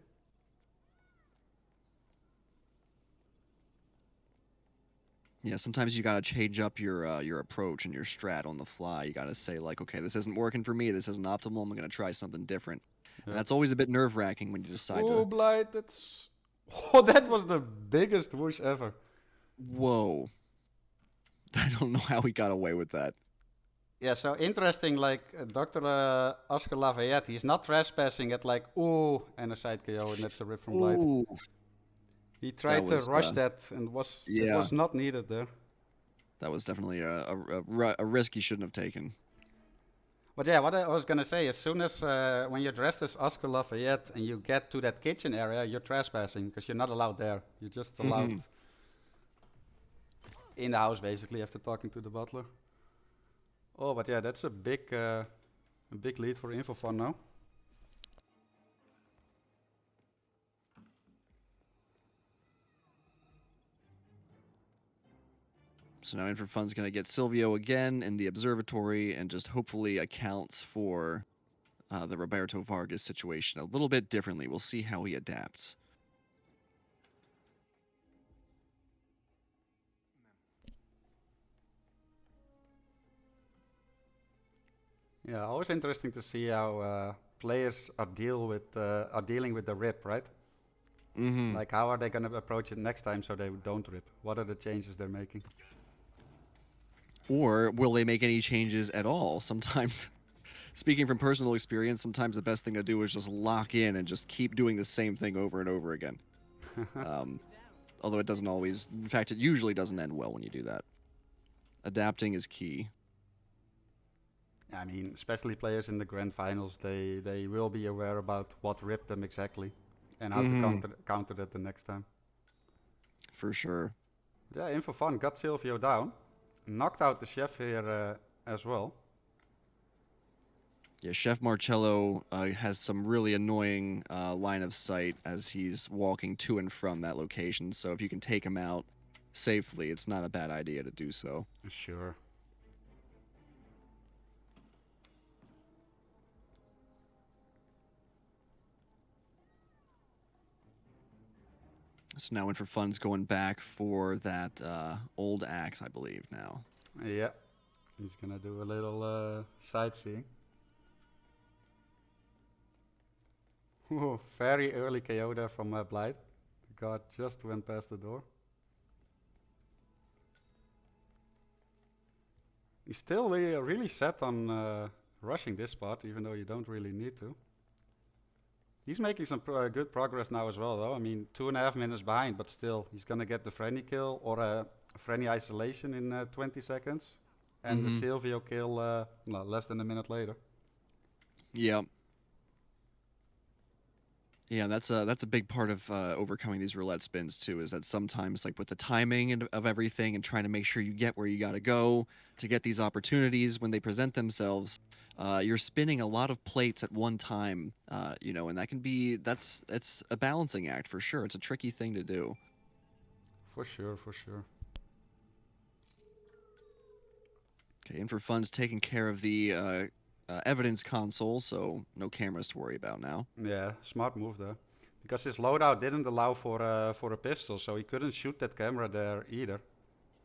Yeah, sometimes you gotta change up your approach and your strat on the fly. You gotta say like, okay, this isn't working for me. This isn't optimal. I'm gonna try something different. And Yeah. that's always a bit nerve-wracking when you decide Oh, to. Blithe, that's... Oh, that was the biggest whoosh ever. Whoa. I don't know how he got away with that. Yeah, so interesting, like Dr. Oscar Lafayette, he's not trespassing at like, ooh, and a side KO, and that's a rip from Blithe. Ooh. He tried was, to rush that, and it yeah. was not needed there. That was definitely a risk he shouldn't have taken. But yeah, what I was gonna say, as soon as when you're dressed as Oscar Lafayette and you get to that kitchen area, you're trespassing because you're not allowed there. You're just allowed Mhm. in the house, basically, after talking to the butler. Oh, but yeah, that's a big lead for In4fun now. So now In4fun's going to get Silvio again in the observatory and just hopefully accounts for the Roberto Vargas situation a little bit differently. We'll see how he adapts. Yeah, always interesting to see how players are dealing with the rip, right? Mm-hmm. Like, how are they gonna approach it next time so they don't rip? What are the changes they're making? Or will they make any changes at all? Sometimes, speaking from personal experience, sometimes the best thing to do is just lock in and just keep doing the same thing over and over again. Although it doesn't always, in fact, it usually doesn't end well when you do that. Adapting is key. I mean, especially players in the grand finals, they will be aware about what ripped them exactly and how Mhm. to counter that the next time. For sure. Yeah, In4fun got Silvio down, knocked out the chef here as well. Yeah, Chef Marcello has some really annoying line of sight as he's walking to and from that location. So if you can take him out safely, it's not a bad idea to do so. Sure. So now In4fun's going back for that old axe, I believe, now. Yeah, he's gonna do a little sightseeing. Ooh, very early KO there from Blithe. god, just went past the door. He's still really set on rushing this spot, even though you don't really need to. He's making some good progress now as well, though. I mean, 2.5 minutes behind, but still, he's gonna get the Frenny kill or a Frenny isolation in 20 seconds. And the Silvio kill less than a minute later. Yeah. Yeah, that's a big part of overcoming these roulette spins too. Is that sometimes like with the timing of everything and trying to make sure you get where you got to go to get these opportunities when they present themselves, you're spinning a lot of plates at one time. And that can be it's a balancing act for sure. It's a tricky thing to do. For sure, for sure. Okay, In4fun's taking care of the evidence console, so no cameras to worry about now. Yeah, smart move there. Because his loadout didn't allow for a pistol, so he couldn't shoot that camera there either.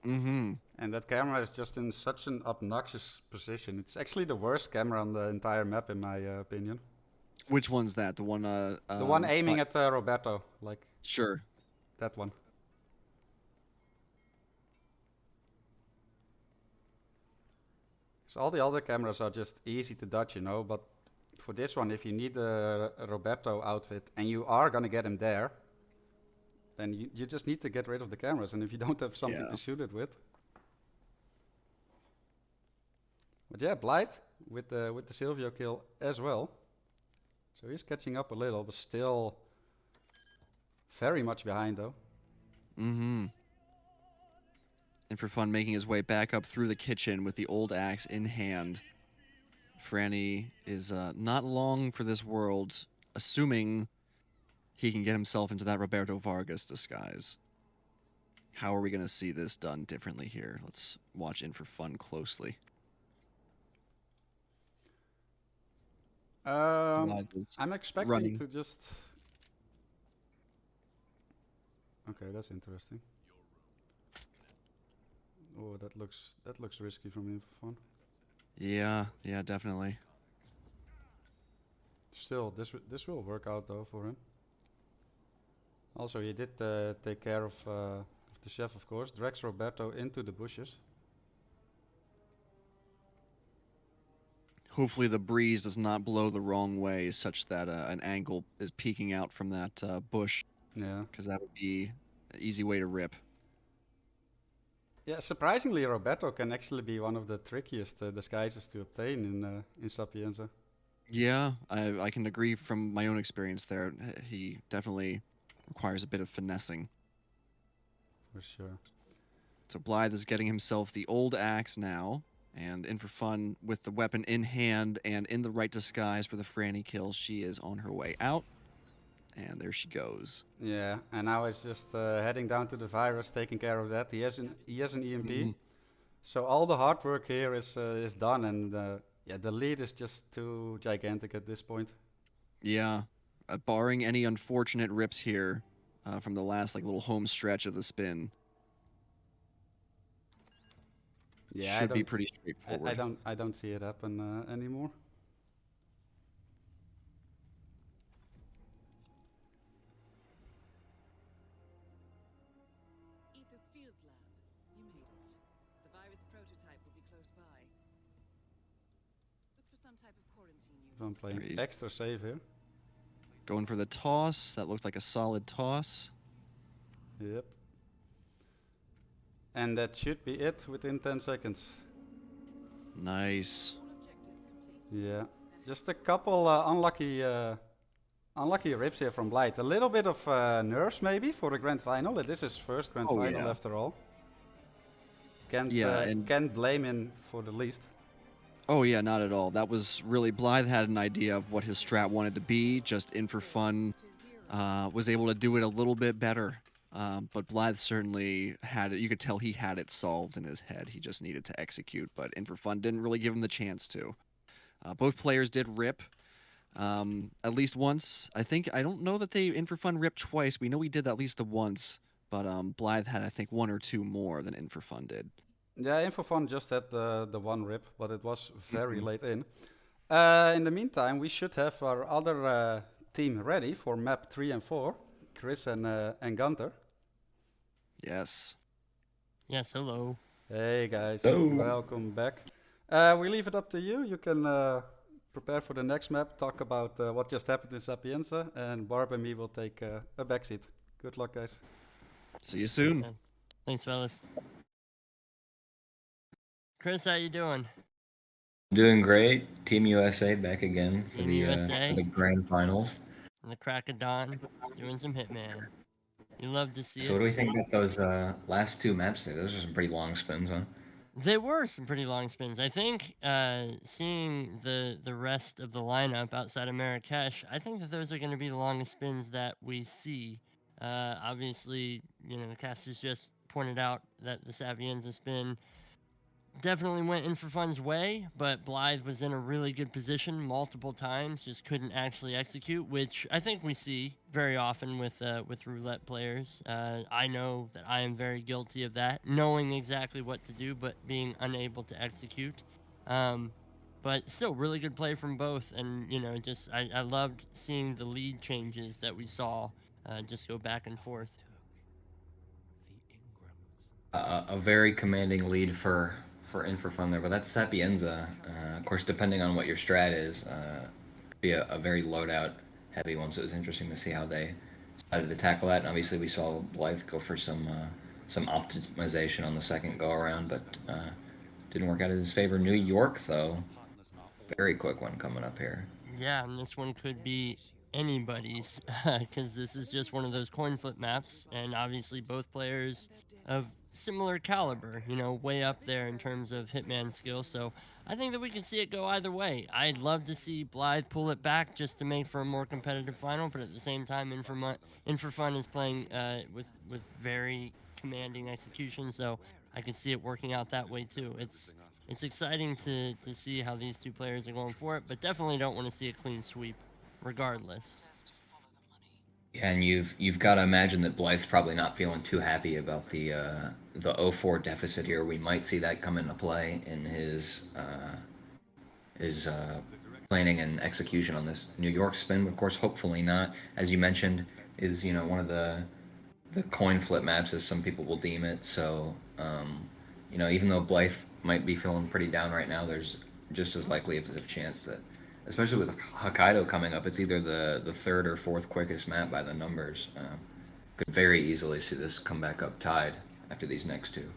Mm-hmm. And that camera is just in such an obnoxious position. It's actually the worst camera on the entire map, in my opinion. Which one's that? The one The one aiming at Roberto, like Sure. that one. So all the other cameras are just easy to dodge, but for this one, if you need a Roberto outfit and you are gonna get him there, then you just need to get rid of the cameras, and if you don't have something to shoot it with. But yeah, Blithe with the Silvio kill as well. So he's catching up a little, but still very much behind though. Mm-hmm. In4fun making his way back up through the kitchen with the old axe in hand. Franny is not long for this world, assuming he can get himself into that Roberto Vargas disguise. How are we going to see this done differently here? Let's watch In4fun closely. I'm expecting running. to just... Okay, that's interesting. Oh, that looks risky from In4fun. Yeah, definitely. Still, this will work out though for him. Also, he did take care of the chef, of course. Drags Roberto into the bushes. Hopefully the breeze does not blow the wrong way such that an angle is peeking out from that bush. Yeah. Because that would be an easy way to rip. Yeah, surprisingly, Roberto can actually be one of the trickiest disguises to obtain in Sapienza. Yeah, I can agree from my own experience there. He definitely requires a bit of finessing. For sure. So Blithe is getting himself the old axe now, and In4fun with the weapon in hand and in the right disguise for the Franny kill, she is on her way out. And there she goes. Yeah, and now he's just heading down to the virus, taking care of that. He has an EMP. So all the hard work here is done, and the lead is just too gigantic at this point. Yeah, barring any unfortunate rips here from the last little home stretch of the spin. Yeah, should be pretty straightforward. I don't see it happen anymore. Field lab. You made it. The virus prototype will be close by. Look for some type of quarantine unit. I'm playing Great. extra safe here. Going for the toss. That looked like a solid toss. Yep. And that should be it within 10 seconds. Nice. All objectives complete. Yeah. Just a couple unlucky rips here from Blithe. A little bit of nerves maybe for the grand final. This is his first grand final yeah. after all. Can't blame him for the least. Oh yeah, not at all. That was really Blithe had an idea of what his strat wanted to be. Just In4fun was able to do it a little bit better. But Blithe certainly had it. You could tell he had it solved in his head. He just needed to execute. But In4fun didn't really give him the chance to. Both players did rip. At least once. I don't know that In4fun ripped twice. We know he did at least the once, but Blithe had I think one or two more than In4fun did. Yeah, In4fun just had the one rip, but it was very late in. In the meantime, we should have our other team ready for map 3 and 4. Chris and Gunther. Yes. Yes, hello. Hey guys, Hello. welcome back. We leave it up to you. You can prepare for the next map, talk about what just happened in Sapienza, and Barb and me will take a backseat. Good luck, guys. See you soon. Yeah. Thanks, fellas. Chris, how you doing? Doing great. Team USA back again for Team the USA. for the grand finals. In the crack of dawn, doing some Hitman. You love to see So what it. do we think about those last two maps there? Those are some pretty long spins, huh? They were some pretty long spins. I think seeing the rest of the lineup outside of Marrakesh, I think that those are going to be the longest spins that we see. Obviously, the cast has just pointed out that the Sapienza spin definitely went In4fun's way, but Blithe was in a really good position multiple times, just couldn't actually execute, which I think we see very often with roulette players. I know that I am very guilty of that, knowing exactly what to do, but being unable to execute. But still, really good play from both, and I loved seeing the lead changes that we saw just go back and forth. A very commanding lead for In4fun there, but that's Sapienza. Of course, depending on what your strat is, could be a very loadout heavy one. So it was interesting to see how they decided to tackle that. And obviously, we saw Blithe go for some optimization on the second go around, but didn't work out in his favor. New York, though, very quick one coming up here. Yeah, and this one could be anybody's, because this is just one of those coin flip maps, and obviously both players of similar caliber, way up there in terms of Hitman skill, so I think that we can see it go either way. I'd love to see Blithe pull it back just to make for a more competitive final, but at the same time, In4fun is playing with very commanding execution, so I could see it working out that way too. It's exciting to see how these two players are going for it, but definitely don't want to see a clean sweep, regardless. Yeah, and you've got to imagine that Blythe's probably not feeling too happy about the 0-4 deficit here. We might see that come into play in his planning and execution on this New York spin. But of course, hopefully not. As you mentioned, is one of the coin flip maps, as some people will deem it. So even though Blythe might be feeling pretty down right now, there's just as likely a chance that, especially with Hokkaido coming up, it's either the third or fourth quickest map by the numbers. Could very easily see this come back up tied after these next two.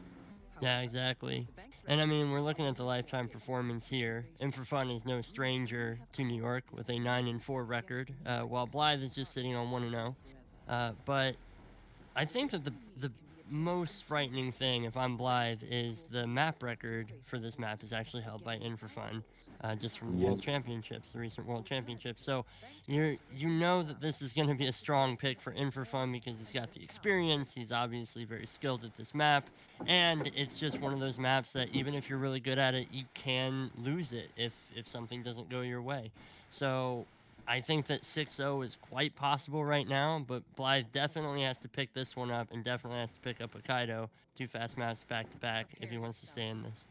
Yeah, exactly. And I mean, we're looking at the lifetime performance here. In4fun is no stranger to New York with a 9-4 record, while Blithe is just sitting on 1-0. But I think that the most frightening thing, if I'm Blithe, is the map record for this map is actually held by In4fun, just from the World Championships, the recent World Championships. So you know that this is going to be a strong pick for In4fun because he's got the experience. He's obviously very skilled at this map, and it's just one of those maps that even if you're really good at it, you can lose it if something doesn't go your way. So I think that 6-0 is quite possible right now, but Blithe definitely has to pick this one up and definitely has to pick up Hokkaido, 2 fast maps back-to-back if he wants to stay in this.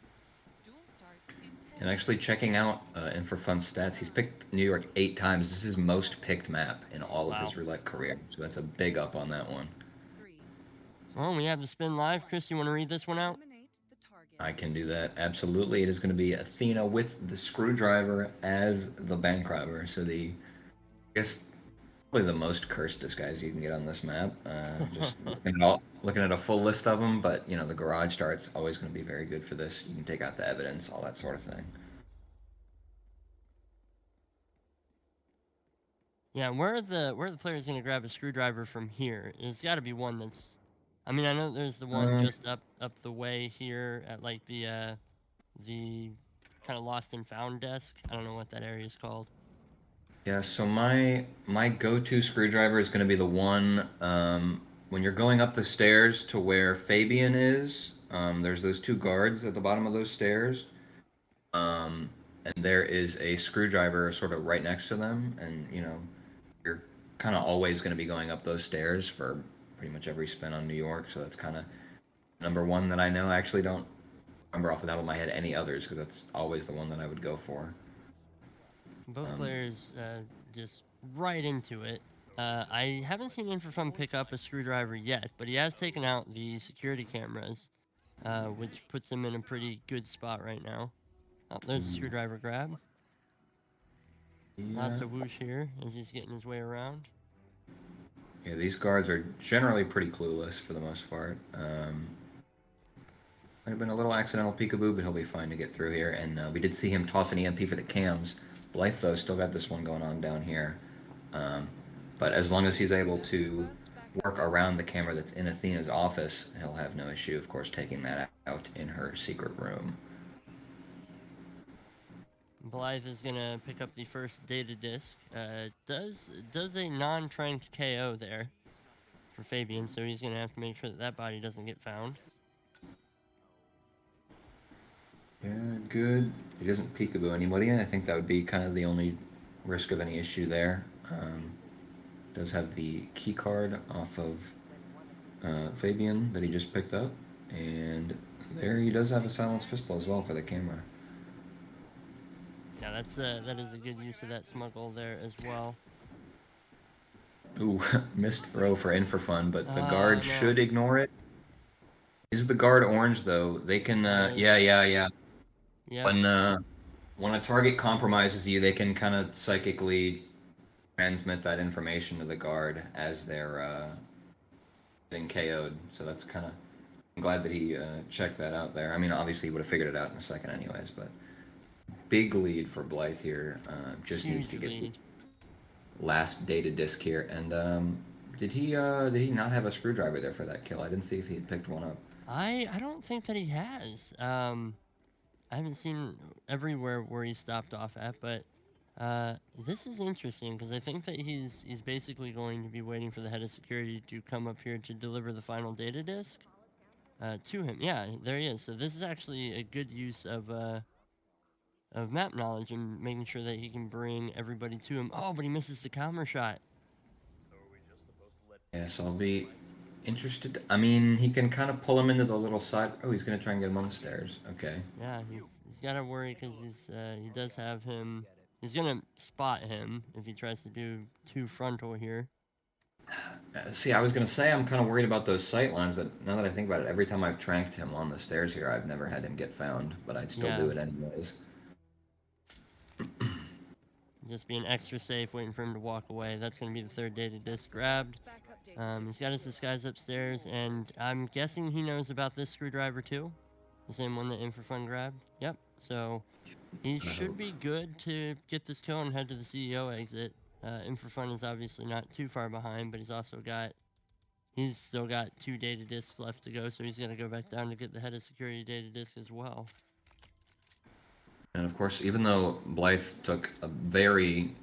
And actually checking out In4fun stats, he's picked New York 8 times. This is his most picked map in all of his roulette career, so that's a big up on that one. Well, we have the spin live. Chris, you want to read this one out? I can do that. Absolutely. It is going to be Athena with the screwdriver as the bank robber. So I guess, probably the most cursed disguise you can get on this map. Just looking at a full list of them, but the garage start's always going to be very good for this. You can take out the evidence, all that sort of thing. Yeah, where are the players going to grab a screwdriver from here? There's got to be one that's... I mean, I know there's the one just up the way here at like the kind of lost and found desk. I don't know what that area is called. Yeah, so my go-to screwdriver is going to be the one when you're going up the stairs to where Fabian is. There's those 2 guards at the bottom of those stairs, and there is a screwdriver sort of right next to them, and you're kind of always going to be going up those stairs for pretty much every spin on New York, so that's kind of number one that I know. I actually don't remember off the top of my head any others, because that's always the one that I would go for. Both players just right into it. I haven't seen In4fun pick up a screwdriver yet, but he has taken out the security cameras, which puts him in a pretty good spot right now. Oh, there's a screwdriver grab. Lots Yeah. of whoosh here as he's getting his way around. Yeah, these guards are generally pretty clueless for the most part. Might have been a little accidental peekaboo, but he'll be fine to get through here. And we did see him toss an EMP for the cams. Blithe, though, still got this one going on down here. But as long as he's able to work around the camera that's in Athena's office, he'll have no issue, of course, taking that out in her secret room. Blithe is gonna pick up the first data disc. Does a non-tranked KO there for Fabian, so he's gonna have to make sure that that body doesn't get found. Yeah, good. He doesn't peekaboo anybody. I think that would be kind of the only risk of any issue there. Does have the key card off of Fabian that he just picked up, and there he does have a silenced pistol as well for the camera. Yeah, that is a good use of that smuggle there as well. Ooh, missed throw for In4fun, but the Oh, guard no. should ignore it. Is the guard orange though? They can yeah. Yeah. When a target compromises you, they can kind of psychically transmit that information to the guard as they're getting KO'd. So that's kind of. I'm glad that he checked that out there. I mean, obviously he would have figured it out in a second, anyways. But big lead for Blithe here. Just Huge needs to get lead. the last data disc here. And did he not have a screwdriver there for that kill? I didn't see if he had picked one up. I don't think that he has. I haven't seen everywhere where he stopped off at, but this is interesting because I think that he's basically going to be waiting for the head of security to come up here to deliver the final data disc to him. Yeah, there he is. So this is actually a good use of map knowledge and making sure that he can bring everybody to him. Oh, but he misses the counter shot. Yeah, so I'll be interested. I mean, he can kind of pull him into the little side. Oh, he's gonna try and get him on the stairs. Okay. Yeah, he's got to worry because he does have him. He's gonna spot him if he tries to do too frontal here. See, I was gonna say I'm kind of worried about those sight lines, but now that I think about it, every time I've tranked him on the stairs here, I've never had him get found, but I'd still do it anyways. Just being extra safe, waiting for him to walk away. That's gonna be the third data disc grabbed. He's got his disguise upstairs, and I'm guessing he knows about this screwdriver too. The same one that In4fun grabbed. Yep. So he should be good to get this kill and head to the CEO exit. In4fun is obviously not too far behind, but he's still got 2 data discs left to go, so he's gonna go back down to get the head of security data disc as well. And of course, even though Blithe took a very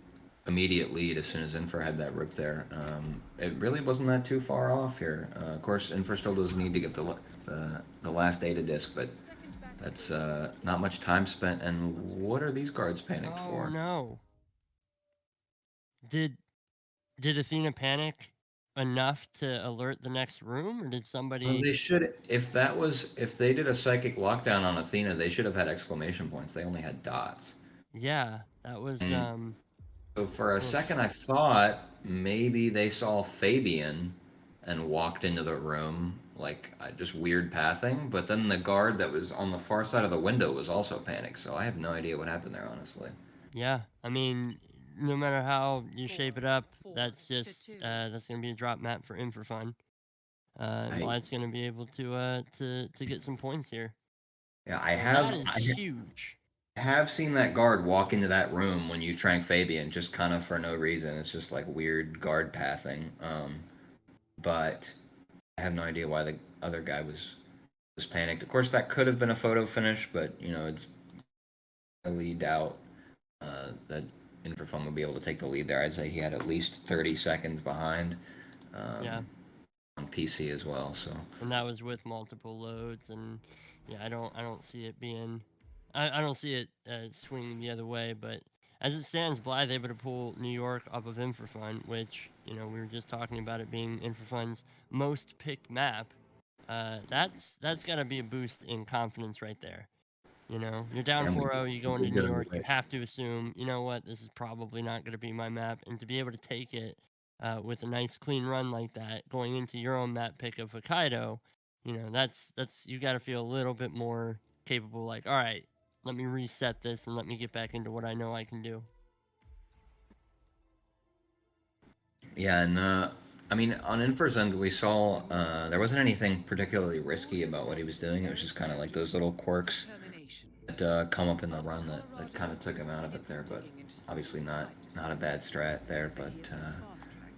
immediate lead as soon as In4 had that rip there, it really wasn't that too far off here. Of course, In4 still does need to get the last data disc, but that's not much time spent. And what are these guards panicked for? Oh no! Did Athena panic enough to alert the next room, or did somebody? Well, they should. If they did a psychic lockdown on Athena, they should have had exclamation points. They only had dots. Yeah, that was So for a second, I thought maybe they saw Fabian and walked into the room, like just weird pathing. But then the guard that was on the far side of the window was also panicked. So I have no idea what happened there, honestly. Yeah, I mean, no matter how you shape it up, that's just that's gonna be a drop map for In4fun. Blithe's gonna be able to get some points here. Yeah, That is huge. I have seen that guard walk into that room when you trank Fabian, just kind of for no reason. It's just like weird guard pathing. But I have no idea why the other guy was panicked. Of course, that could have been a photo finish, but it's really doubt that In4fun would be able to take the lead there. I'd say he had at least 30 seconds behind. Yeah. On PC as well. So. And that was with multiple loads, and yeah, I don't see it being. I don't see it swinging the other way, but as it stands, Blithe able to pull New York off of In4fun, which, we were just talking about it being In4fun's most picked map. That's got to be a boost in confidence right there. You're down 4-0, you go into New York, you have to assume, you know what, this is probably not going to be my map, and to be able to take it with a nice clean run like that, going into your own map pick of Hokkaido, that's you got to feel a little bit more capable. Like, all right, let me reset this and let me get back into what I know I can do. Yeah, and I mean, on In4's end, we saw there wasn't anything particularly risky about what he was doing. It was just kind of like those little quirks that come up in the run that kind of took him out of it there. But obviously not a bad strat there. But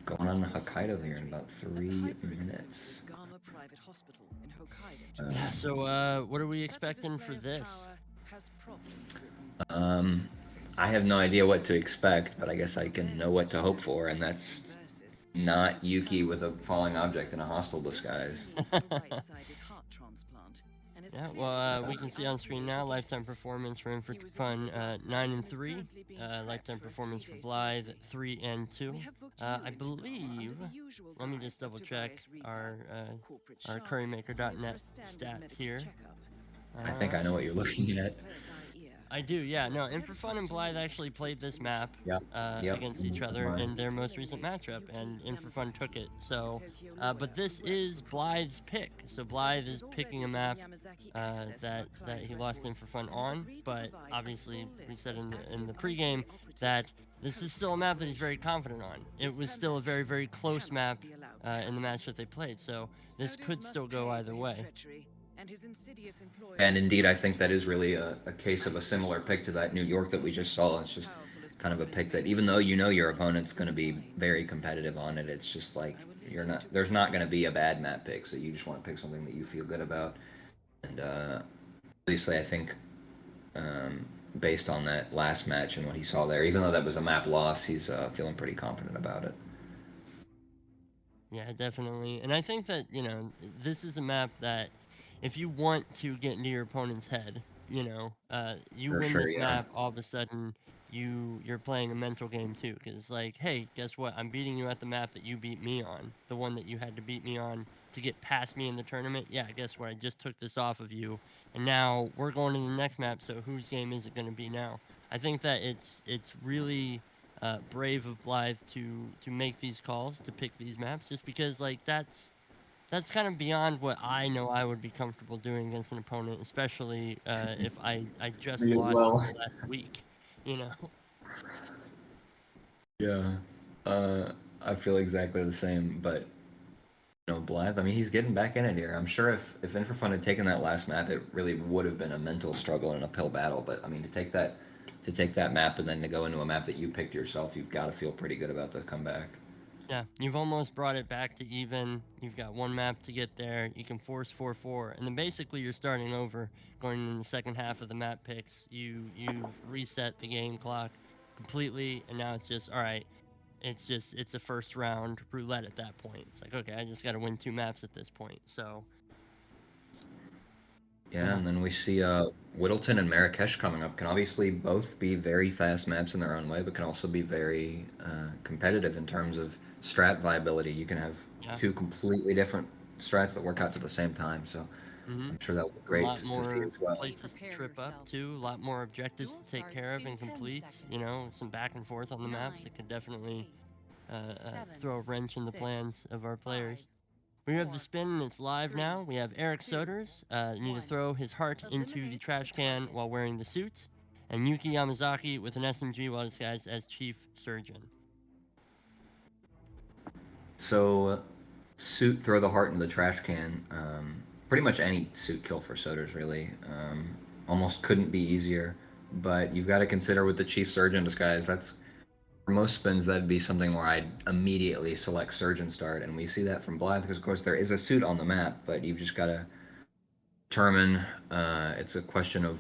going on to Hokkaido here in about 3 minutes. Yeah. So, what are we expecting for this? I have no idea what to expect, but I guess I can know what to hope for, and that's not Yuki with a falling object in a hostile disguise. Yeah, well, we can see on screen now lifetime performance for In4fun 9 and 3, lifetime performance for Blithe 3 and 2. I believe. Let me just double check our currymaker.net stats here. I think I know what you're looking at. I do, yeah. No, In4fun and Blithe actually played this map Yep. against each other in their most recent matchup, and In4fun took it. So, but this is Blythe's pick. So Blithe is picking a map that he lost In4fun on. But obviously, we said in the pregame that this is still a map that he's very confident on. It was still a very, very close map in the match that they played. So this could still go either way. And indeed, I think that is really a case of a similar pick to that New York that we just saw. It's just kind of a pick that, even though you know your opponent's going to be very competitive on it, it's just like there's not going to be a bad map pick, so you just want to pick something that you feel good about. And obviously, I think based on that last match and what he saw there, even though that was a map loss, he's feeling pretty confident about it. Yeah, definitely. And I think that, this is a map that if you want to get into your opponent's head, you win this map, all of a sudden you're playing a mental game too. Because, like, hey, guess what? I'm beating you at the map that you beat me on. The one that you had to beat me on to get past me in the tournament. Yeah, guess what? I just took this off of you. And now we're going to the next map, so whose game is it going to be now? I think that it's really brave of Blithe to make these calls, to pick these maps, just because, like, that's kind of beyond what I know I would be comfortable doing against an opponent, especially if I just lost last week, Yeah, I feel exactly the same, but Blithe, I mean, he's getting back in it here. I'm sure if In4fun had taken that last map, it really would have been a mental struggle and an uphill battle. But I mean, to take that map and then to go into a map that you picked yourself, you've got to feel pretty good about the comeback. Yeah, you've almost brought it back to even. You've got one map to get there. You can force 4-4, and then basically you're starting over, going in the second half of the map picks. You've reset the game clock completely, and now it's just, all right, it's a first round roulette at that point. It's like, okay, I just got to win 2 maps at this point. So. Yeah, and then we see Whittleton and Marrakesh coming up. Can obviously both be very fast maps in their own way, but can also be very competitive in terms of strat viability. You can have 2 completely different strats that work out to the same time, so I'm sure that would be great to see as well. A lot more places to trip up to, a lot more objectives to take care of and complete, some back and forth on the maps. It could definitely throw a wrench in the plans of our players. We have the spin, and it's live now. We have Eric Soders, need to throw his heart into the trash can while wearing the suit, and Yuki Yamazaki with an SMG while disguised as Chief Surgeon. So, suit, throw the heart in the trash can. Pretty much any suit kill for Soders, really. Almost couldn't be easier, but you've got to consider with the Chief Surgeon disguise, that's, for most spins, that'd be something where I'd immediately select Surgeon start, and we see that from Blithe, because of course there is a suit on the map, but you've just got to determine, it's a question of,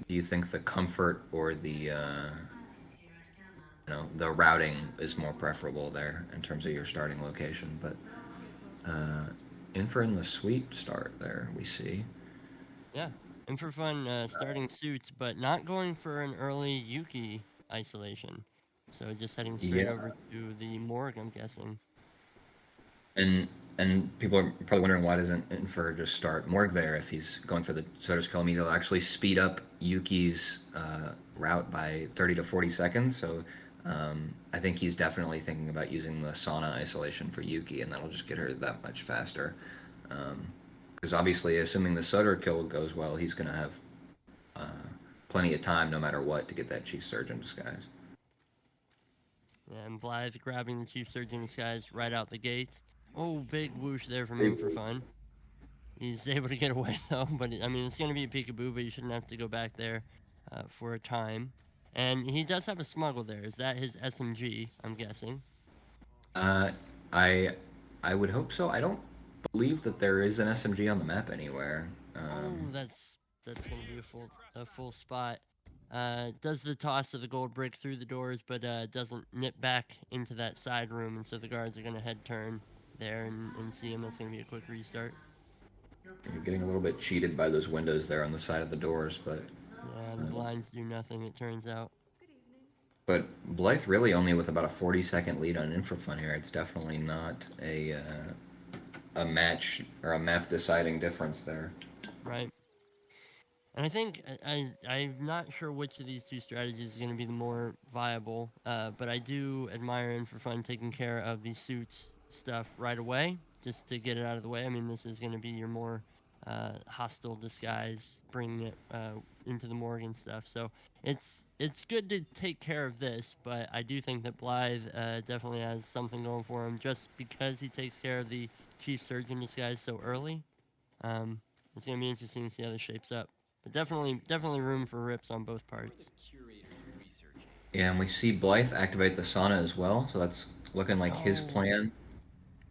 do you think the comfort or the the routing is more preferable there in terms of your starting location. But In4 in the sweet start there, we see. Yeah, In4fun starting suits, but not going for an early Yuki isolation. So just heading straight over to the morgue, I'm guessing. And people are probably wondering, why doesn't In4 just start morgue there if he's going for the Soders kill? I mean, it'll actually speed up Yuki's route by 30 to 40 seconds, so I think he's definitely thinking about using the sauna isolation for Yuki, and that'll just get her that much faster. Because obviously, assuming the Sutter kill goes well, he's going to have plenty of time, no matter what, to get that Chief Surgeon disguise. And Blithe grabbing the Chief Surgeon disguise right out the gate. Oh, big whoosh there from In4fun. He's able to get away though, but I mean, it's going to be a peekaboo, but you shouldn't have to go back there for a time. And he does have a smuggle there. Is that his SMG, I'm guessing? I would hope so. I don't believe that there is an SMG on the map anywhere. Oh, that's going to be a full spot. Does the toss of the gold brick through the doors, but doesn't nip back into that side room, and so the guards are going to head turn there and see him. That's going to be a quick restart. You're getting a little bit cheated by those windows there on the side of the doors, but... Yeah, the blinds do nothing, it turns out. But Blithe really only with about a 40-second lead on In4fun here. It's definitely not a match or a map deciding difference there. Right. And I think I'm not sure which of these two strategies is going to be the more viable, but I do admire In4fun taking care of the suit stuff right away, just to get it out of the way. I mean, this is going to be your more hostile disguise, bringing it into the Morgan stuff. So it's good to take care of this, but I do think that Blithe definitely has something going for him, just because he takes care of the Chief Surgeon disguise so early. It's going to be interesting to see how this shapes up. But definitely room for rips on both parts. Yeah, and we see Blithe activate the sauna as well, so that's looking like his plan.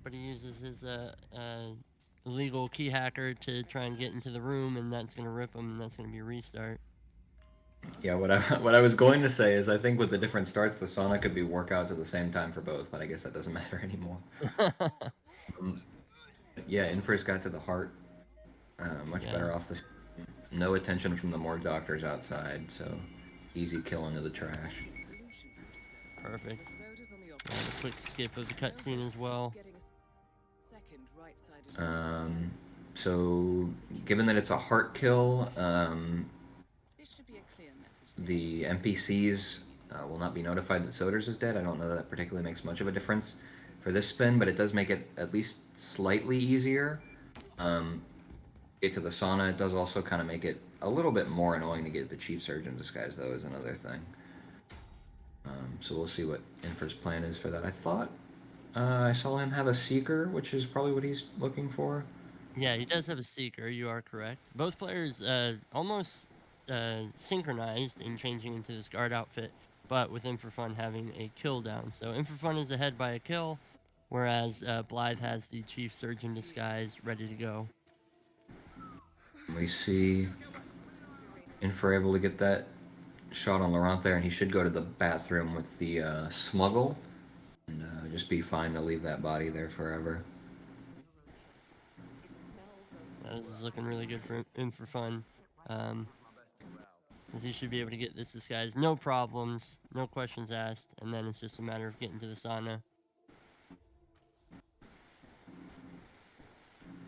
But he uses his illegal key hacker to try and get into the room, and that's going to rip him, and that's going to be a restart. Yeah, what I was going to say is I think with the different starts, the sauna could be workout at the same time for both, but I guess that doesn't matter anymore. Yeah, In4's got to the heart. Much better off the... No attention from the morgue doctors outside, so easy kill into the trash. Perfect. And a quick skip of the cutscene as well. So given that it's a heart kill, the NPCs will not be notified that Soders is dead. I don't know that particularly makes much of a difference for this spin, but it does make it at least slightly easier. Get to the sauna. It does also kind of make it a little bit more annoying to get the Chief Surgeon disguise, though, is another thing. So we'll see what In4's plan is for that. I thought I saw him have a Seeker, which is probably what he's looking for. Yeah, he does have a Seeker, you are correct. Both players almost synchronized in changing into this guard outfit, but with In4fun having a kill down. So In4fun is ahead by a kill, whereas Blithe has the Chief Surgeon disguise ready to go. We see In4 able to get that shot on Laurent there, and he should go to the bathroom with the smuggle, and just be fine to leave that body there forever. This is looking really good for In4fun, because he should be able to get this disguise, no problems, no questions asked, and then it's just a matter of getting to the sauna.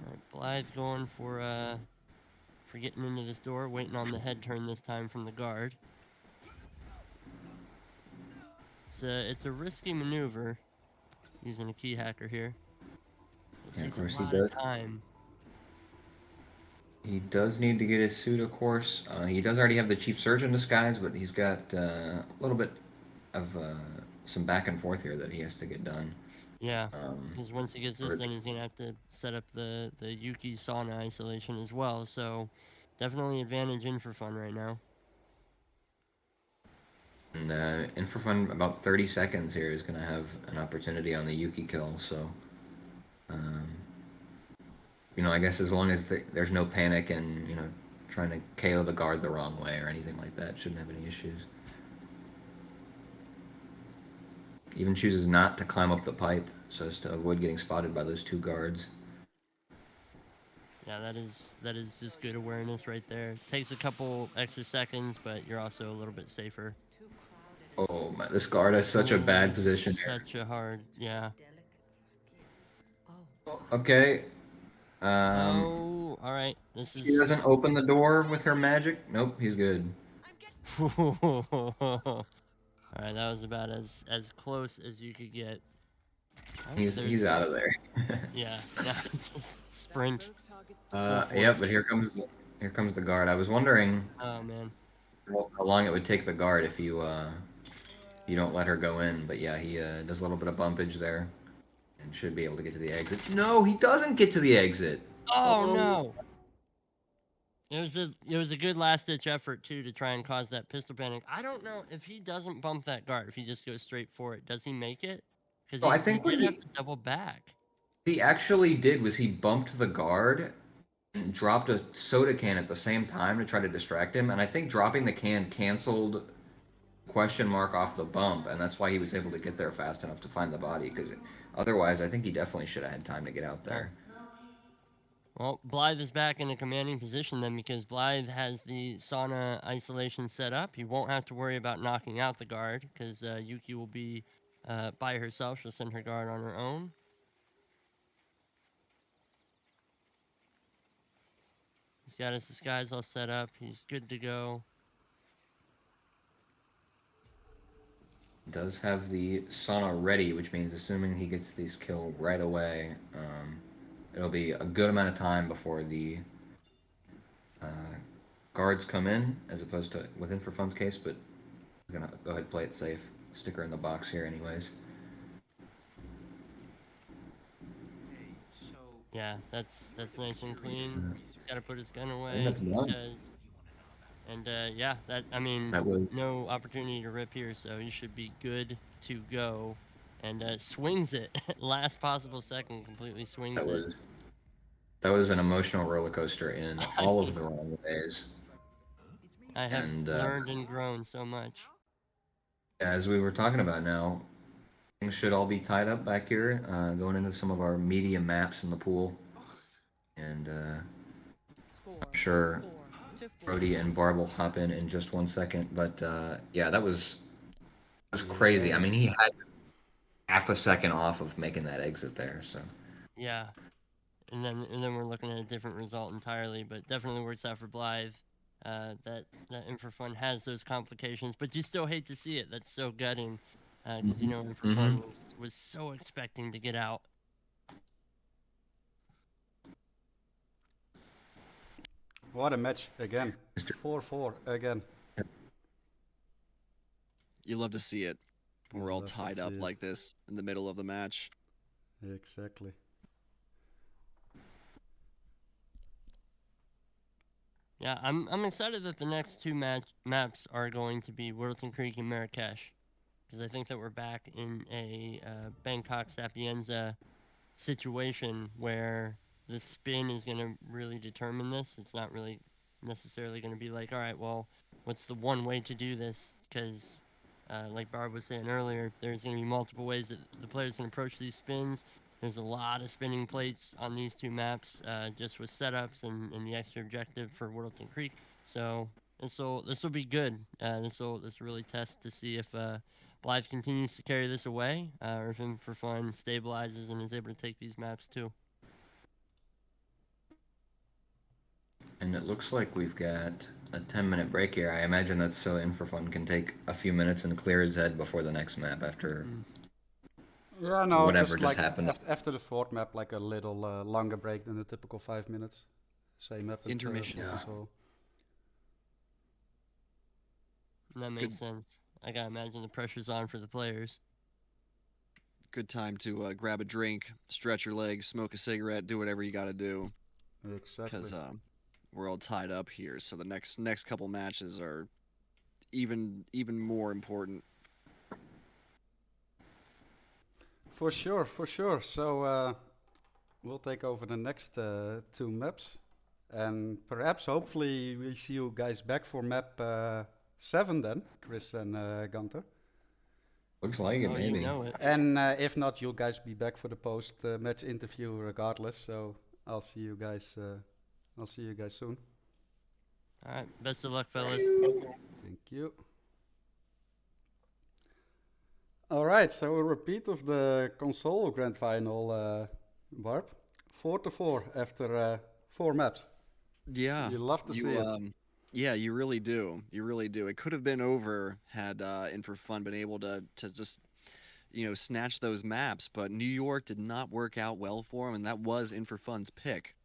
Alright, Blithe going for getting into this door, waiting on the head turn this time from the guard. It's a risky maneuver, using a key hacker here. It takes a lot of time. He does need to get his suit, of course. He does already have the Chief Surgeon disguise, but he's got a little bit of some back and forth here that he has to get done. Yeah, because once he gets this, then he's going to have to set up the Yuki sauna isolation as well, so definitely advantage In4fun right now. And In4fun, about 30 seconds here, is going to have an opportunity on the Yuki kill, so... you know, I guess as long as there's no panic and, you know, trying to KO the guard the wrong way or anything like that, shouldn't have any issues. Even chooses not to climb up the pipe so as to avoid getting spotted by those two guards. Yeah, that is just good awareness right there. Takes a couple extra seconds, but you're also a little bit safer. Oh my, this guard has such a bad position here. Such a hard, yeah. Okay. Oh, alright. This is... She doesn't open the door with her magic. Nope, he's good. Alright, All right, that was about as close as you could get. Oh, He's there's- out of there. Yeah, just sprint. Yeah, but here comes the guard. I was wondering Oh man. how long it would take the guard if you don't let her go in. But yeah, he does a little bit of bumpage there, and should be able to get to the exit. No, he doesn't get to the exit. Oh no. It was a good last ditch effort too to try and cause that pistol panic. I don't know if he doesn't bump that guard, if he just goes straight for it, does he make it? Because So I think he what did have to double back. he actually did was he bumped the guard and dropped a soda can at the same time to try to distract him, and I think dropping the can canceled question mark off the bump, and that's why he was able to get there fast enough to find the body, because otherwise I think he definitely should have had time to get out there. Well, Blithe is back in a commanding position then, because Blithe has the sauna isolation set up. He won't have to worry about knocking out the guard, because Yuki will be by herself. She'll send her guard on her own. He's got his disguise all set up. He's good to go. Does have the sauna ready, which means assuming he gets these killed right away, it'll be a good amount of time before the guards come in, as opposed to with In4fun's case, but I'm gonna go ahead and play it safe. Stick her in the box here anyways. Yeah, that's nice and clean. He's got to put his gun away. that's He done. does. And yeah, That was no opportunity to rip here, so he should be good to go. And swings it last possible second, completely swings it. That was an emotional roller coaster in all of the wrong ways. I have and, learned and grown so much. As we were talking about now, things should all be tied up back here, going into some of our medium maps in the pool. And I'm sure Brody and Barb will hop in just 1 second. But yeah, that was crazy. I mean, he had half a second off of making that exit there. So Yeah. And then we're looking at a different result entirely, but definitely works out for Blithe. That In4fun has those complications, but you still hate to see it. That's so gutting, because you know In4fun was so expecting to get out. What a match again. 4-4 again. You love to see it when we're all Love to tied up see it. like this in the middle of the match. Exactly. Yeah, I'm excited that the next two maps are going to be Whittleton Creek and Marrakesh, because I think that we're back in a Bangkok Sapienza situation where the spin is going to really determine this. It's not really necessarily going to be like, all right, well, what's the one way to do this? Because, like Barb was saying earlier, there's going to be multiple ways that the players can approach these spins. There's a lot of spinning plates on these two maps, just with setups and the extra objective for Whittleton Creek. So this will be good. This will really test to see if Blithe continues to carry this away, or if In4fun stabilizes and is able to take these maps too. And it looks like we've got a 10-minute break here. I imagine that's so In4fun can take a few minutes and clear his head before the next map after Yeah, no, whatever just just like happened. after the fourth map, like a little longer break than the typical 5 minutes. Same map. Intermission. Yeah. So That makes sense. I gotta imagine the pressure's on for the players. Good time to grab a drink, stretch your legs, smoke a cigarette, do whatever you got to do, exactly. because we're all tied up here. So the next couple matches are even more important. For sure. So we'll take over the next two maps, and perhaps, hopefully, we see you guys back for map 7 then, Chris and Gunther. Looks like it, Oh, maybe. you know it. And if not, you'll guys be back for the post-match interview regardless. So I'll see you guys. I'll see you guys soon. All right, best of luck, fellas. Thank you. All right, so a repeat of the console grand final, Barb. 4-4 after 4 maps. Yeah, You love to see it. Yeah, you really do. You really do. It could have been over had In4fun been able to just snatch those maps, but New York did not work out well for him, and that was In4fun's pick.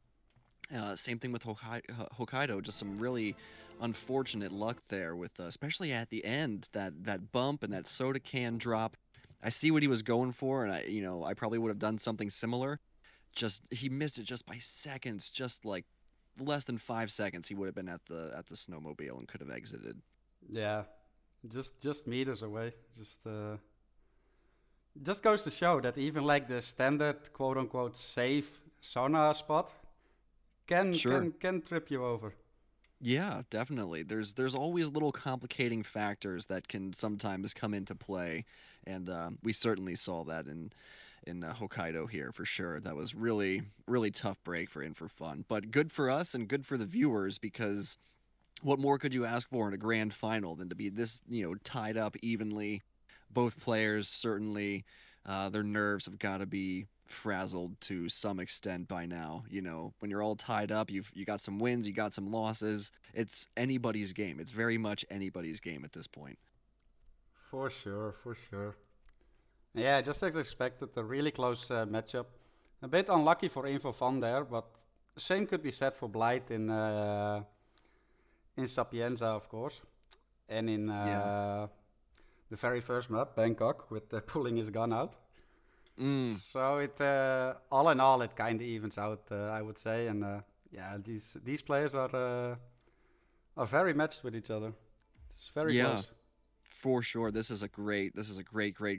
Same thing with Hokkaido. Just some really unfortunate luck there with, especially at the end, that bump and that soda can drop. I see what he was going for, and I probably would have done something similar. Just he missed it just by seconds, just like less than 5 seconds. He would have been at the snowmobile and could have exited. Yeah, just meters away. Just goes to show that even like the standard quote unquote safe sauna spot can Sure. can trip you over. Yeah, definitely. There's always little complicating factors that can sometimes come into play, and we certainly saw that in Hokkaido here for sure. That was really tough break for In4fun, but good for us and good for the viewers because what more could you ask for in a grand final than to be this tied up evenly? Both players certainly their nerves have got to be frazzled to some extent by now. When you're all tied up, you got some wins, you got some losses. It's anybody's game. It's very much anybody's game at this point. For sure, for sure. Yeah, just as expected, a really close matchup. A bit unlucky for In4fun there, but same could be said for Blithe in Sapienza, of course, and in Yeah. the very first map, Bangkok, with pulling his gun out. Mm, So it all in all, it kind of evens out, I would say, and yeah, these players are very matched with each other. It's very yeah, close. for sure. This is a great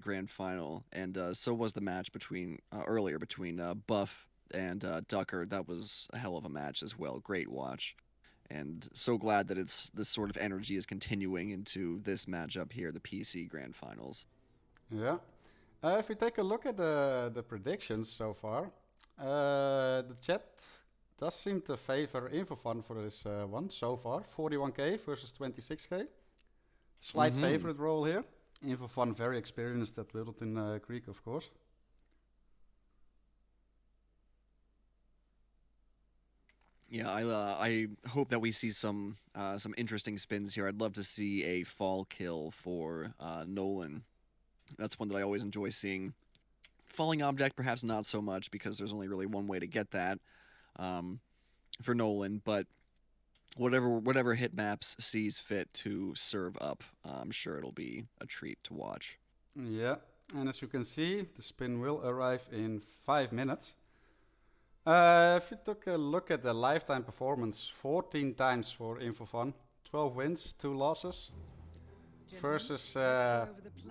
grand final, and so was the match between earlier between Buff and Ducker. That was a hell of a match as well. Great watch. And so glad that it's this sort of energy is continuing into this matchup here, the PC Grand Finals. Yeah. If we take a look at the predictions so far, the chat does seem to favor In4fun for this one so far. 41k versus 26k. Slight Mhm. favorite role here. In4fun very experienced at Littleton Creek, of course. Yeah, I hope that we see some interesting spins here. I'd love to see a fall kill for Nolan. That's one that I always enjoy seeing. Falling object, perhaps not so much because there's only really one way to get that um, for Nolan. But whatever hit maps sees fit to serve up, I'm sure it'll be a treat to watch. Yeah, and as you can see, the spin will arrive in 5 minutes. If you took a look at the lifetime performance, 14 times for In4fun, 12 wins, 2 losses, versus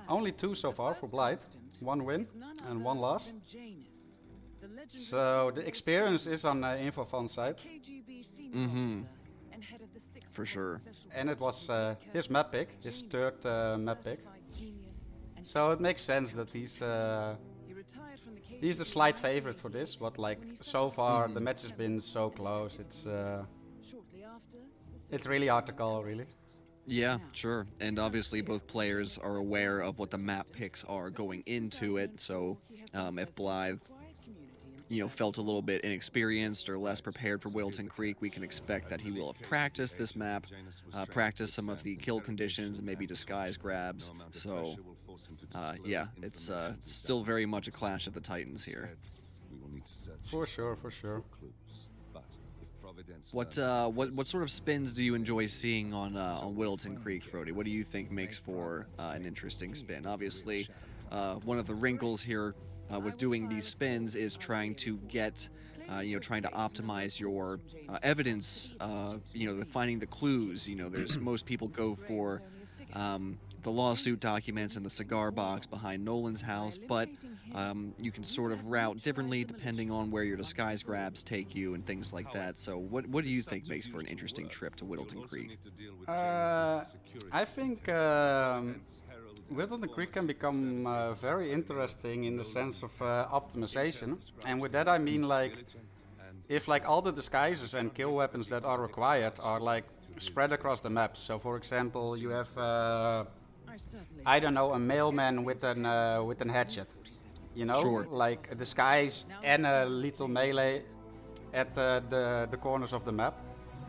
only 2 so far for Blithe, 1 win and 1 loss. So the experience is on In4fun's side, Mhm. For sure. and it was his map pick, his third map pick. So it makes sense that he's the slight favorite for this, but like so far the match has been so close. It's really hard to call, really. Yeah, sure. And obviously, both players are aware of what the map picks are going into it. So, if Blythe, felt a little bit inexperienced or less prepared for Wilton Creek, we can expect that he will have practiced this map, practiced some of the kill conditions, and maybe disguise grabs. So, yeah, it's still very much a clash of the titans here. For sure, for sure. What sort of spins do you enjoy seeing on Wilton Creek, Frody? What do you think makes for an interesting spin? Obviously, one of the wrinkles here with doing these spins is trying to get, trying to optimize your evidence. Finding the clues. There's most people go for the lawsuit documents in the cigar box behind Nolan's house, but you can sort of route differently depending on where your disguise grabs take you and things like that. So what do you think makes for an interesting trip to Whittleton Creek? I think Whittleton Creek can become very interesting in the sense of optimization, and with that I mean like if like all the disguises and kill weapons that are required are like spread across the map. So for example, you have I don't know, a mailman with an hatchet, Sure. like a disguise and a lethal melee at the corners of the map.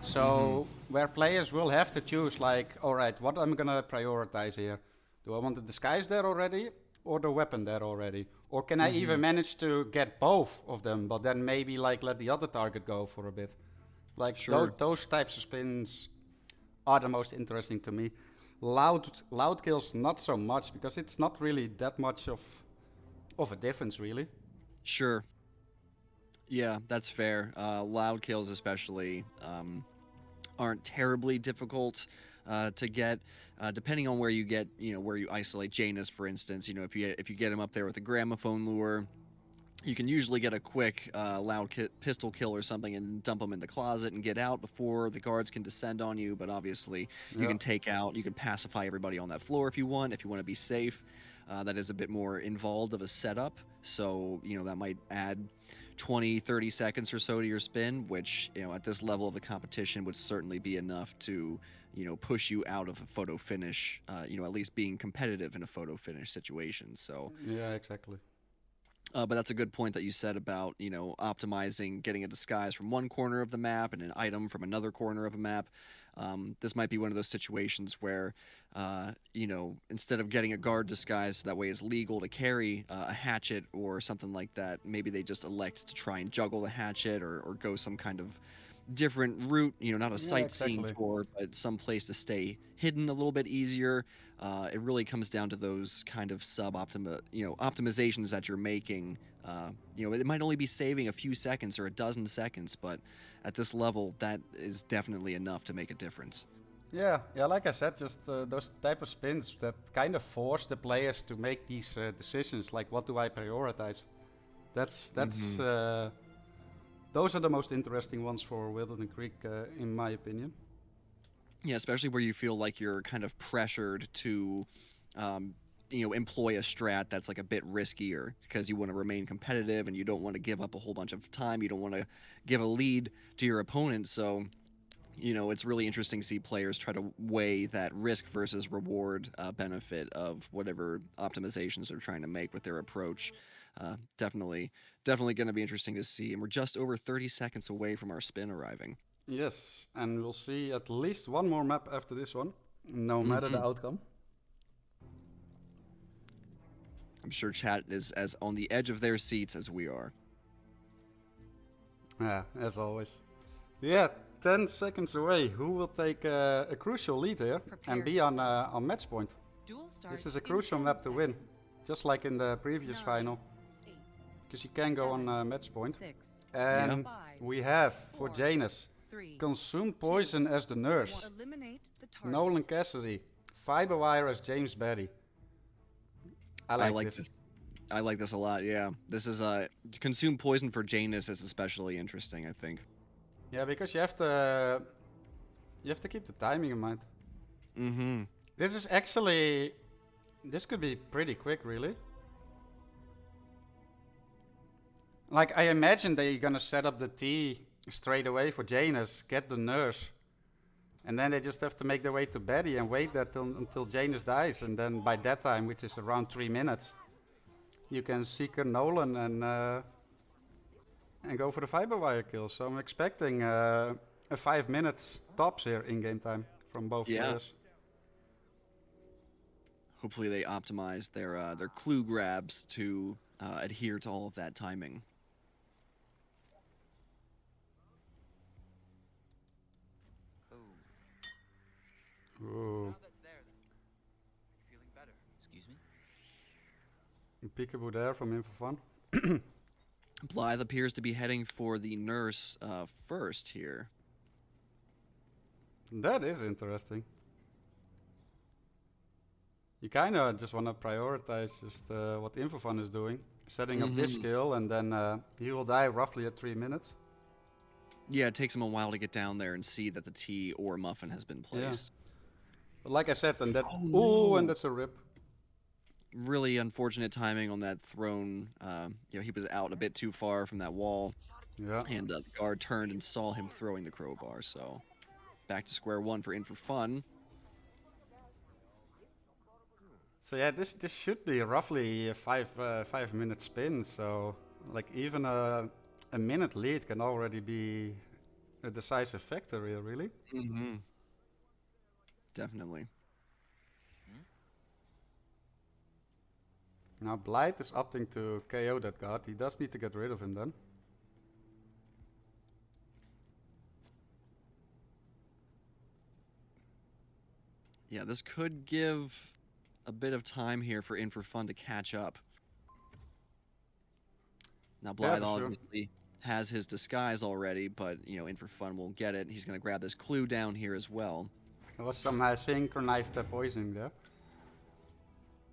So where players will have to choose, like, all right, what I'm gonna prioritize here? Do I want the disguise there already, or the weapon there already? Or can I even manage to get both of them, but then maybe like let the other target go for a bit? Like Sure. those types of spins are the most interesting to me. Loud kills not so much, because it's not really that much of a difference really. Sure. Yeah, that's fair. Loud kills especially aren't terribly difficult to get, depending on where you get, where you isolate Janus, for instance. If you get him up there with a gramophone lure, you can usually get a quick pistol kill or something and dump him in the closet and get out before the guards can descend on you. But obviously, you can you can pacify everybody on that floor if you want to be safe. That is a bit more involved of a setup, so that might add 20-30 seconds or so to your spin, which at this level of the competition would certainly be enough to push you out of a photo finish, at least being competitive in a photo finish situation. So Yeah, exactly. but that's a good point that you said about optimizing getting a disguise from one corner of the map and an item from another corner of a map. This might be one of those situations where instead of getting a guard disguise so that way it's legal to carry a hatchet or something like that, maybe they just elect to try and juggle the hatchet or go some kind of different route, not a sightseeing exactly. tour, but some place to stay hidden a little bit easier. It really comes down to those kind of optimizations that you're making. It might only be saving a few seconds or a dozen seconds, but at this level, that is definitely enough to make a difference. Yeah, like I said, just those type of spins that kind of force the players to make these decisions, like what do I prioritize? That's those are the most interesting ones for Wilderton Creek, in my opinion. Yeah, especially where you feel like you're kind of pressured to, employ a strat that's like a bit riskier because you want to remain competitive and you don't want to give up a whole bunch of time. You don't want to give a lead to your opponent. So, it's really interesting to see players try to weigh that risk versus reward benefit of whatever optimizations they're trying to make with their approach. Definitely going to be interesting to see. And we're just over 30 seconds away from our spin arriving. Yes, and we'll see at least one more map after this one, no matter the outcome. I'm sure chat is as on the edge of their seats as we are. Yeah, as always. Yeah, 10 seconds away. Who will take a crucial lead here and be on match point? This is a crucial map to win, just like in the previous final, because you can go on match point. And we have for Janus, Consume Poison as the nurse, Nolan Cassidy, Fiberwire as James Barry. I like this. I like this a lot. Yeah, this is Consume Poison for Janus is especially interesting, I think. Yeah, because you have to keep the timing in mind. This is actually, this could be pretty quick, really. Like, I imagine they're gonna set up the T straight away for Janus, get the nurse, and then they just have to make their way to Betty and wait there until Janus dies, and then by that time, which is around 3 minutes, you can Seeker Nolan and go for the Fiberwire kill. So I'm expecting a 5 minutes tops here in game time from both players. Hopefully they optimize their clue grabs to adhere to all of that timing. Ooh. Excuse me? Peekaboo there from In4fun. Blithe appears to be heading for the nurse first here. That is interesting. You kind of just want to prioritize just what In4fun is doing, setting up this kill, and then he will die roughly at 3 minutes. Yeah, it takes him a while to get down there and see that the T or muffin has been placed. But like I said, and that and that's a rip. Really unfortunate timing on that thrown. He was out a bit too far from that wall. Yeah. And the guard turned and saw him throwing the crowbar. So back to square one for In4fun. So yeah, this should be roughly a 5 minute spin. So like even a minute lead can already be a decisive factor here, really. Mm-hmm. Definitely. Now Blithe is opting to KO that guard. He does need to get rid of him then. Yeah, this could give a bit of time here for In4fun to catch up. Now Blithe for sure. obviously has his disguise already, but In4fun will get it. He's gonna grab this clue down here as well. There was some synchronized poisoning there.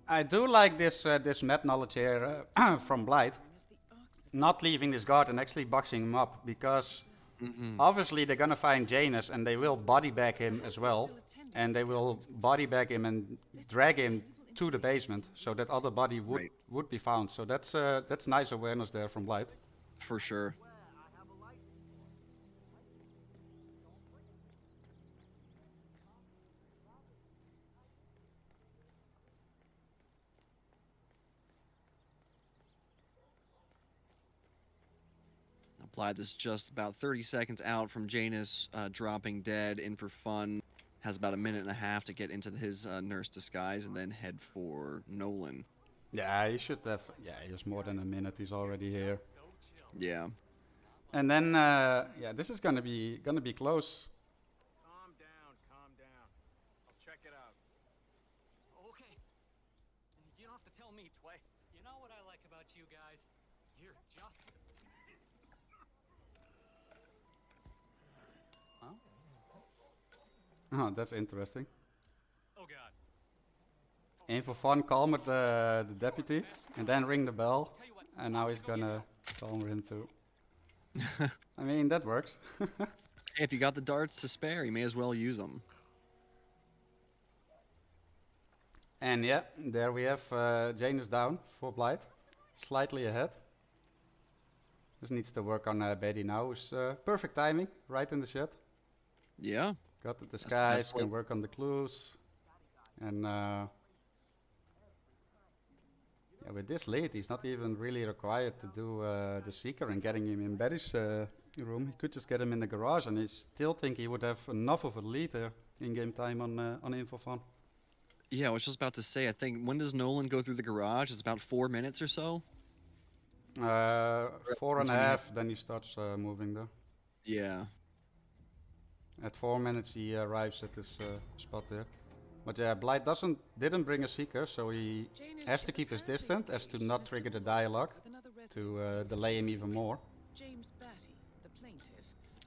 I do like this this map knowledge here from Blithe. Not leaving this guard and actually boxing him up, because obviously they're gonna find Janus and they will body bag him as well. And they will body bag him and drag him to the basement so that other body would be found. So that's nice awareness there from Blithe. For sure. Blithe is just about 30 seconds out from Janus dropping dead. In4fun has about a minute and a half to get into his nurse disguise and then head for Nolan. Yeah, he should have. Yeah, he has more than a minute. He's already here. Yeah. And then yeah, this is gonna be close. Calm down. I'll check it out. Okay. You don't have to tell me twice. You know what I like about you guys? You're just... Oh, that's interesting. Oh god. In4fun calmed the deputy and then ring the bell, and now he's gonna calm him too. I mean, that works. If you got the darts to spare, you may as well use them. And yeah, there we have Janus down for Blithe, slightly ahead. Just needs to work on Betty now, who's perfect timing, right in the shed. Yeah. Got the disguise, can work on the clues. And yeah, with this lead, he's not even really required to do the Seeker and getting him in Betty's room. He could just get him in the garage, and I still think he would have enough of a lead there in game time on In4fun. Yeah, I was just about to say, I think, when does Nolan go through the garage? It's about 4 minutes or so? 4.5, then he starts moving there. Yeah. At 4 minutes he arrives at this spot there. But yeah, Blithe didn't bring a Seeker, so he has to keep his distance as to not trigger the dialogue to delay him even more.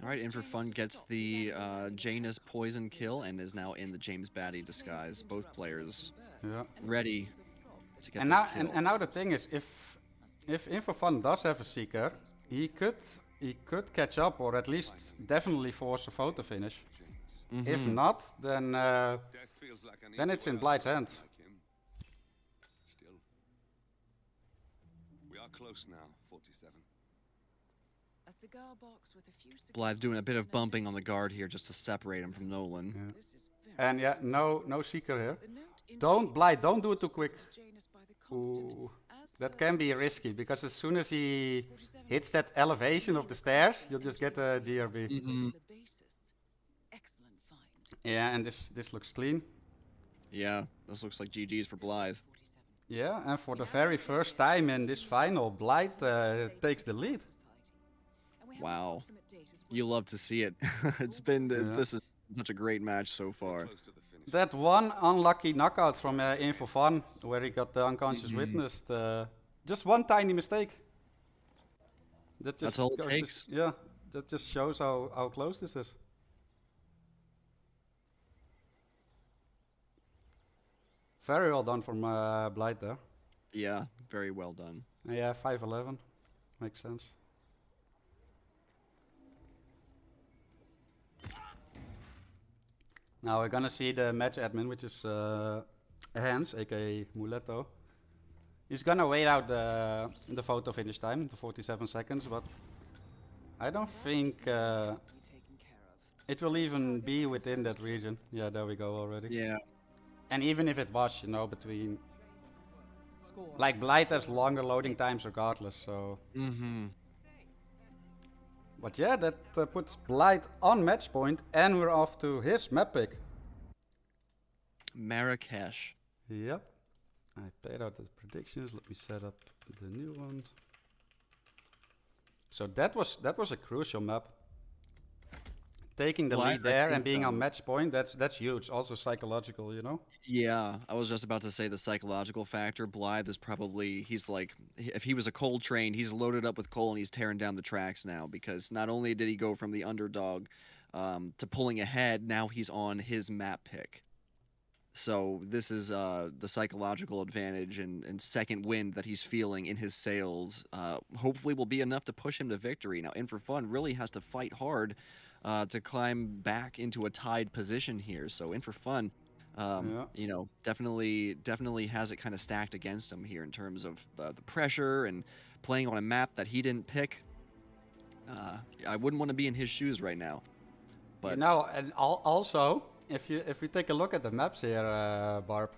Alright, In4fun gets the Janus poison kill and is now in the James Batty disguise. Both players ready to get this kill. And now the thing is, if In4fun does have a Seeker, he could catch up, or at least definitely force a photo finish. If not, then it's in Blithe's hand. Still. We are close now, 47. A cigar box with a few Blithe doing a bit of bumping on the guard here just to separate him from Nolan. Yeah. And yeah, no Seeker here. Blithe, don't do it too quick. Ooh. That can be risky, because as soon as he hits that elevation of the stairs, you'll just get a GRB. Yeah, and this looks clean. Yeah, this looks like GG's for Blithe. Yeah, and for the very first time in this final, Blithe takes the lead. Wow. You love to see it. It's been, this is such a great match so far. That one unlucky knockout from In4fun, where he got the unconscious witness, just one tiny mistake. That's all it takes. Yeah, that just shows how close this is. Very well done from Blithe there. Yeah, very well done. Yeah, 5-11. Makes sense. Now we're gonna see the match admin, which is Hans, aka Muletto. He's gonna wait out the photo finish time, the 47 seconds, but I don't think it will even be within that region. Yeah, there we go already. Yeah. And even if it was, between... Like, Blithe has longer loading times regardless, so... But yeah, that puts Blithe on match point, and we're off to his map pick. Marrakesh. Yep. I paid out the predictions. Let me set up the new ones. So that was a crucial map. Taking the Well, lead I there think, and being on match point, that's huge. Also psychological, you know? Yeah, I was just about to say the psychological factor. Blythe is probably, he's like, if he was a coal train, he's loaded up with coal and he's tearing down the tracks now, because not only did he go from the underdog to pulling ahead, now he's on his map pick. So this is the psychological advantage and second wind that he's feeling in his sails. Hopefully will be enough to push him to victory. Now, In4fun really has to fight hard to climb back into a tied position here. So In4fun, you know, definitely has it kind of stacked against him here in terms of the pressure and playing on a map that he didn't pick. I wouldn't want to be in his shoes right now. But You know, and also, if we take a look at the maps here, Barb,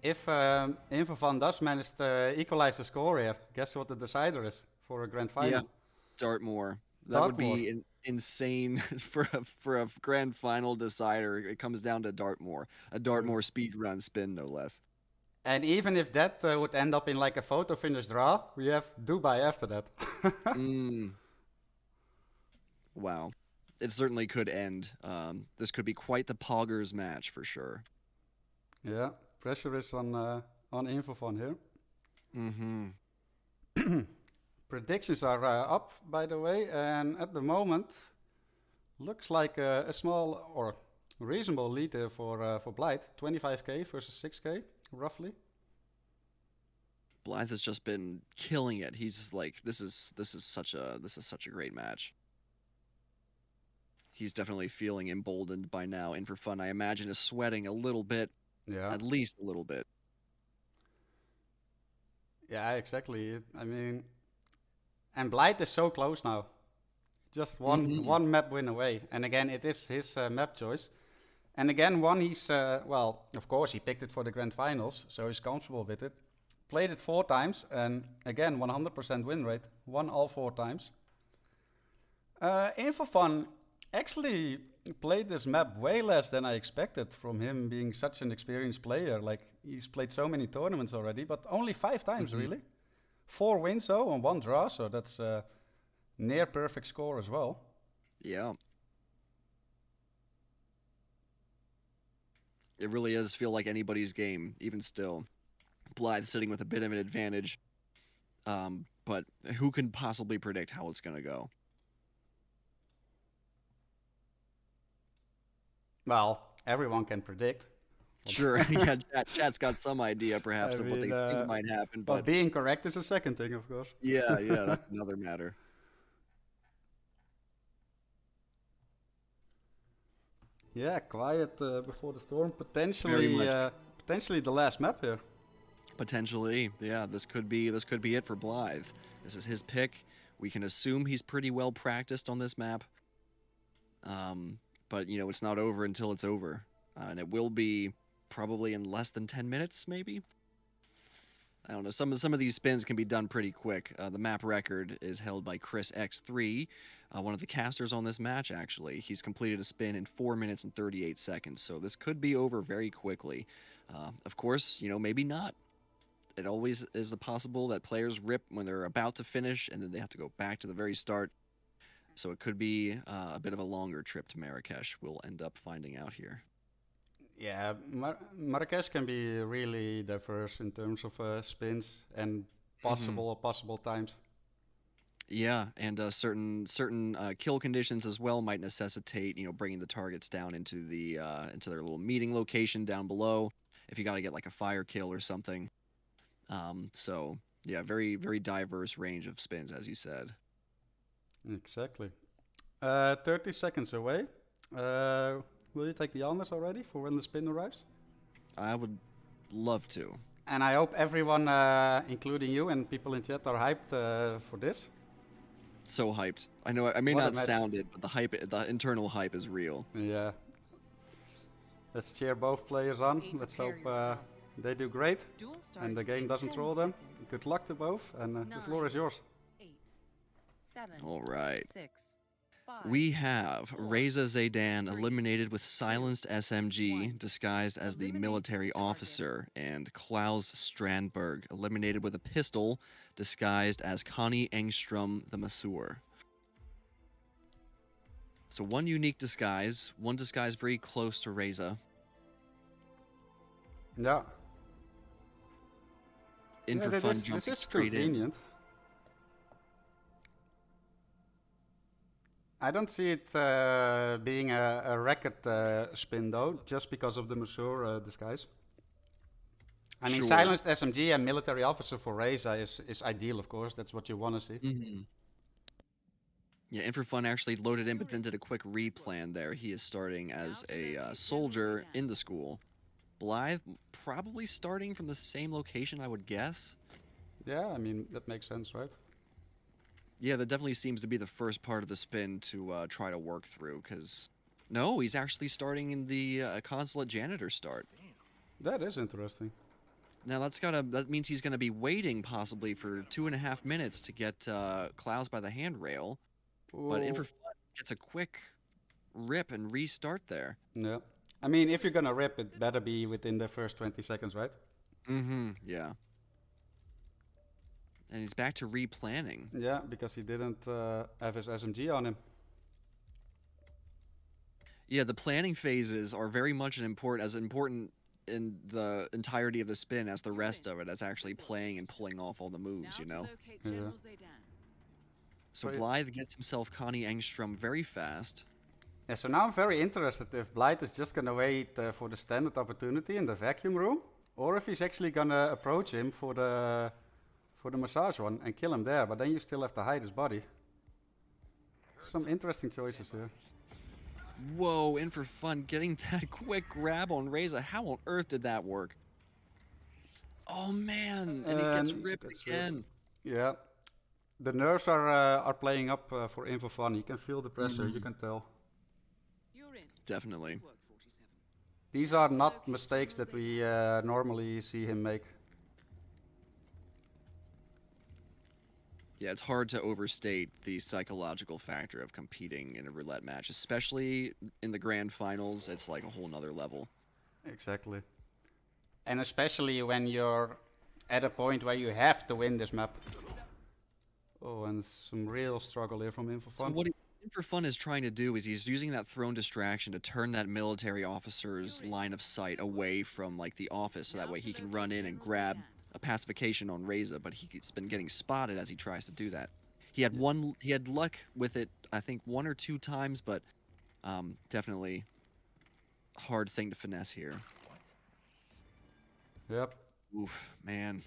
if In4fun does manage to equalize the score here, guess what the decider is for a grand final? Yeah, Dartmoor. That would be insane for a grand final decider. It comes down to Dartmoor, a Dartmoor speed run spin, no less. And even if that would end up in like a photo finish draw, we have Dubai after that. Wow. It certainly could end. This could be quite the poggers match for sure. Yeah, pressure is on In4fun here. Mm-hmm. Predictions are up, by the way, and at the moment, looks like a small or reasonable lead here for Blithe. 25k versus 6k, roughly. Blythe has just been killing it. He's like, this is such a great match. He's definitely feeling emboldened by now. In4fun, I imagine, is sweating a little bit. Yeah. At least a little bit. Yeah, exactly. I mean, and Blithe is so close now. Just one map win away. And again, it is his map choice. And again, he's, well, of course, he picked it for the grand finals, so he's comfortable with it. Played it 4 times, and again, 100% win rate. Won all 4 times. In4fun actually played this map way less than I expected from him being such an experienced player. Like, he's played so many tournaments already, but only 5 times, really. 4 wins, though, and 1 draw, so that's a near perfect score as well. Yeah. It really does feel like anybody's game, even still. Blythe sitting with a bit of an advantage, but who can possibly predict how it's going to go? Well, everyone can predict. Sure, yeah, chat's got some idea perhaps of what they think might happen, but being correct is a second thing, of course. Yeah, that's another matter. Yeah, quiet before the storm. Potentially the last map here. Potentially, yeah. This could be it for Blythe. This is his pick. We can assume he's pretty well practiced on this map. But you know, it's not over until it's over, and it will be probably in less than 10 minutes, maybe. I don't know. Some of these spins can be done pretty quick. The map record is held by Chrisx3, one of the casters on this match. Actually, he's completed a spin in 4 minutes and 38 seconds. So this could be over very quickly. Of course, you know, maybe not. It always is the possible that players rip when they're about to finish, and then they have to go back to the very start. So it could be a bit of a longer trip to Marrakesh. We'll end up finding out here. Yeah, Marrakesh can be really diverse in terms of spins and possible times. Yeah, and certain kill conditions as well might necessitate, you know, bringing the targets down into their little meeting location down below. If you got to get like a fire kill or something. So yeah, very very diverse range of spins, as you said. Exactly. 30 seconds away. Will you take the honors already for when the spin arrives? I would love to. And I hope everyone, including you and people in chat, are hyped for this. So hyped. I know I may not sound it, but the internal hype is real. Yeah. Let's cheer both players on. Let's hope they do great and the game doesn't troll them. Good luck to both, and the floor is yours. 8, 7. All right. 6, We have Reza Zaydan eliminated with silenced SMG, disguised as the military officer, and Klaus Strandberg eliminated with a pistol, disguised as Connie Engstrom, the masseur. So one unique disguise, one disguise very close to Reza. Yeah. In Yeah, for this fun, is jumping straight in. convenient. I don't see it being a record spin though, just because of the masseur disguise. I mean, Sure. silenced SMG and military officer for Reza is ideal, of course. That's what you want to see. Mm-hmm. Yeah, In for fun actually loaded in, but then did a quick replan there. He is starting as a soldier in the school. Blithe probably starting from the same location, I would guess. Yeah, I mean, that makes sense, right? Yeah, that definitely seems to be the first part of the spin to try to work through, because... No, he's actually starting in the consulate janitor start. That is interesting. Now that means he's gonna be waiting possibly for 2.5 minutes to get Klaus by the handrail. But In for Ooh. fun gets a quick rip and restart there. Yeah. I mean, if you're gonna rip, it better be within the first 20 seconds, right? Mm-hmm, yeah. And he's back to replanning. Yeah, because he didn't have his SMG on him. Yeah, the planning phases are very much as important in the entirety of the spin as the rest of it, as actually playing and pulling off all the moves, you know? Yeah. So Right. Blithe gets himself Connie Engstrom very fast. Yeah, so now I'm very interested if Blithe is just gonna wait for the standard opportunity in the vacuum room, or if he's actually gonna approach him for the massage one and kill him there, but then you still have to hide his body. Some interesting choices here. Whoa, In for fun, getting that quick grab on Reza. How on earth did that work? Oh man, and he gets ripped again. Yeah. The nerves are playing up for In4fun. You can feel the pressure, you can tell. Definitely. These are not mistakes that we normally see him make. Yeah, it's hard to overstate the psychological factor of competing in a roulette match, especially in the grand finals. It's like a whole nother level. Exactly. And especially when you're at a point where you have to win this map. Oh, and some real struggle here from In4fun. So what In for fun is trying to do is he's using that thrown distraction to turn that military officer's line of sight away from like the office, so that way he can run in and grab a pacification on Reza, but he's been getting spotted as he tries to do that. He had luck with it, I think 1 or 2 times, but definitely hard thing to finesse here. Yep. Oof, man.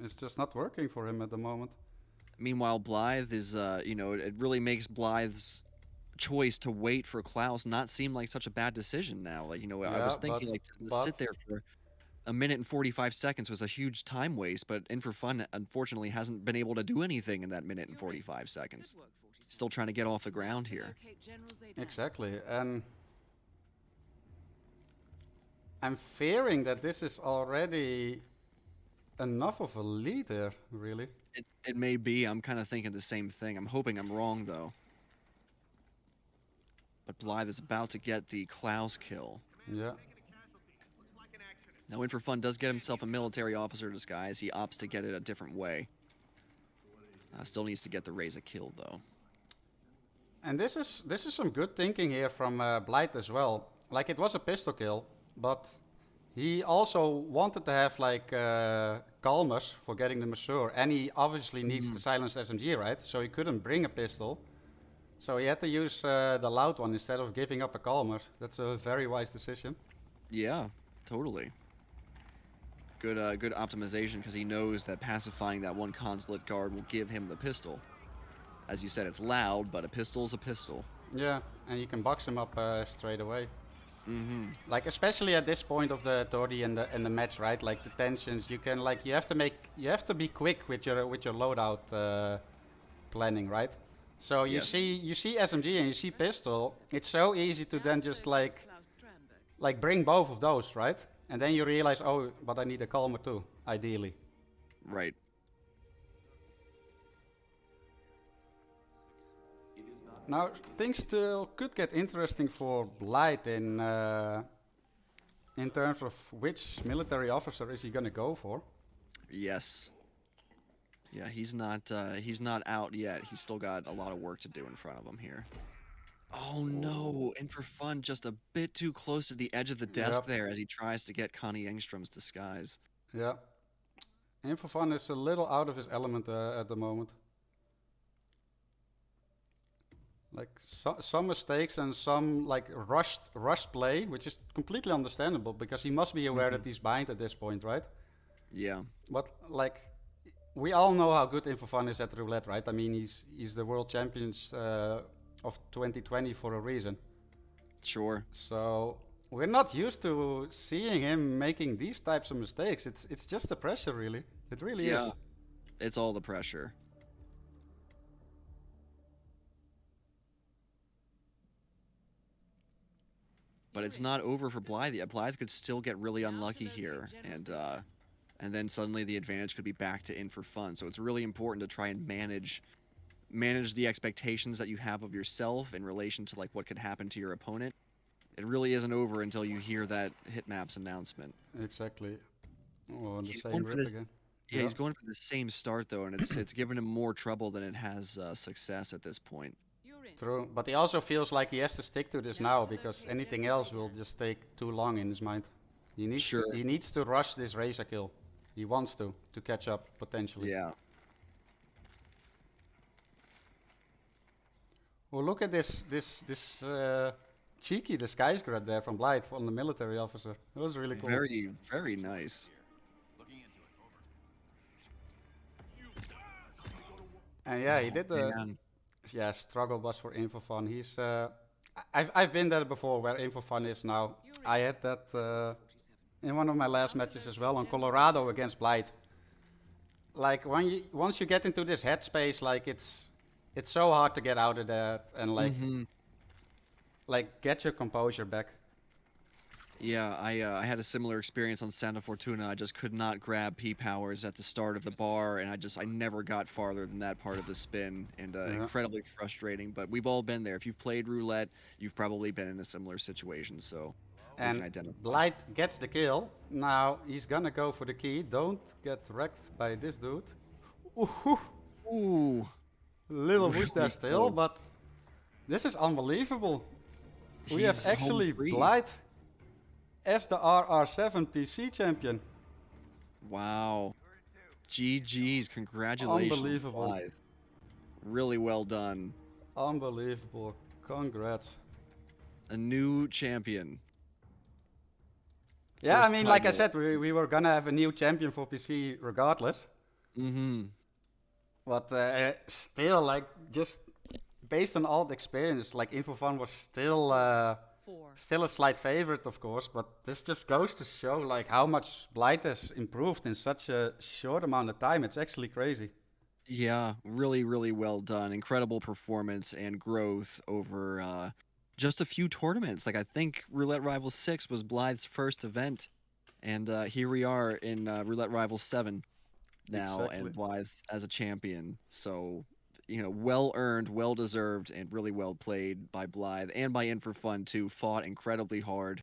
It's just not working for him at the moment. Meanwhile, Blithe is, it really makes Blithe's choice to wait for Klaus not seem like such a bad decision now. Like, I was thinking to sit there for a minute and 45 seconds was a huge time waste, but In for fun unfortunately hasn't been able to do anything in that minute and 45 seconds. Still trying to get off the ground here. Exactly, and I'm fearing that this is already enough of a lead here, really. It may be. I'm kind of thinking the same thing. I'm hoping I'm wrong, though. But Blithe is about to get the Klaus kill. Yeah. Now, In for fun does get himself a military officer disguise. He opts to get it a different way. Still needs to get the Reza kill, though. And this is some good thinking here from Blithe as well. Like, it was a pistol kill, but he also wanted to have like calmers for getting the masseur, and he obviously needs the silenced SMG, right? So he couldn't bring a pistol, so he had to use the loud one instead of giving up a calmer. That's a very wise decision. Yeah, totally. Good optimization, because he knows that pacifying that one consulate guard will give him the pistol. As you said, it's loud, but a pistol's a pistol. Yeah, and you can box him up straight away. Mm-hmm. Like, especially at this point of the Tori and the match, right? Like the tensions, you can you have to be quick with your loadout planning, right? So you see SMG and you see pistol. It's so easy to then just like bring both of those, right? And then you realize, oh, but I need a calmer too, ideally. Right. Now things still could get interesting for Blithe in terms of which military officer is he gonna go for. Yes. Yeah, he's not out yet. He's still got a lot of work to do in front of him here. Oh no, In4fun just a bit too close to the edge of the desk Yep. there as he tries to get Connie Engstrom's disguise. Yeah. In4fun is a little out of his element at the moment. Like some mistakes and some like rushed play, which is completely understandable because he must be aware that he's behind at this point, right? Yeah. But like we all know how good In4fun is at roulette, right? I mean, he's the world champions of 2020 for a reason. Sure. So we're not used to seeing him making these types of mistakes. It's just the pressure, really. It really is. It's all the pressure. But it's not over for Blithe yet. Blithe could still get really unlucky here, and then suddenly the advantage could be back to In4fun. So it's really important to try and manage the expectations that you have of yourself in relation to like what could happen to your opponent. It really isn't over until you hear that hitmaps announcement. Exactly. Oh, and the He's same going for rip this- again. Yeah, he's going for the same start though, and it's given him more trouble than it has success at this point. True, but he also feels like he has to stick to this now because anything else will just take too long in his mind. He needs to rush this razor kill. He wants to catch up potentially. Yeah. Well, look at this cheeky disguise grab there from Blithe on the military officer. It was really cool. Very, very nice. And yeah, he did the struggle bus for In4fun. He's I've been there before where In4fun is now. I had that in one of my last matches as well on Colorado against Blithe. Like once you get into this headspace, like it's so hard to get out of that and like get your composure back. Yeah, I had a similar experience on Santa Fortuna. I just could not grab P powers at the start of the bar, and I never got farther than that part of the spin, and incredibly frustrating. But we've all been there. If you've played roulette, you've probably been in a similar situation. So we can identify. Blithe gets the kill. Now he's gonna go for the key. Don't get wrecked by this dude. Ooh. Little whoosh there still, but this is unbelievable. We have actually Blithe as the RR7 PC champion. Wow. GG's, congratulations. Unbelievable. Blithe. Really well done. Unbelievable. Congrats. A new champion. Yeah, First I mean, like I title. said, we were gonna have a new champion for PC regardless. But still, like, just based on all the experience, like, In4fun was still a slight favorite, of course, but this just goes to show, like, how much Blithe has improved in such a short amount of time. It's actually crazy. Yeah, really, really well done. Incredible performance and growth over just a few tournaments. Like, I think Roulette Rivals 6 was Blythe's first event, and here we are in Roulette Rivals 7 now, Exactly. and Blythe as a champion. So, you know, well earned, well deserved, and really well played by Blithe and by In4fun too. Fought incredibly hard.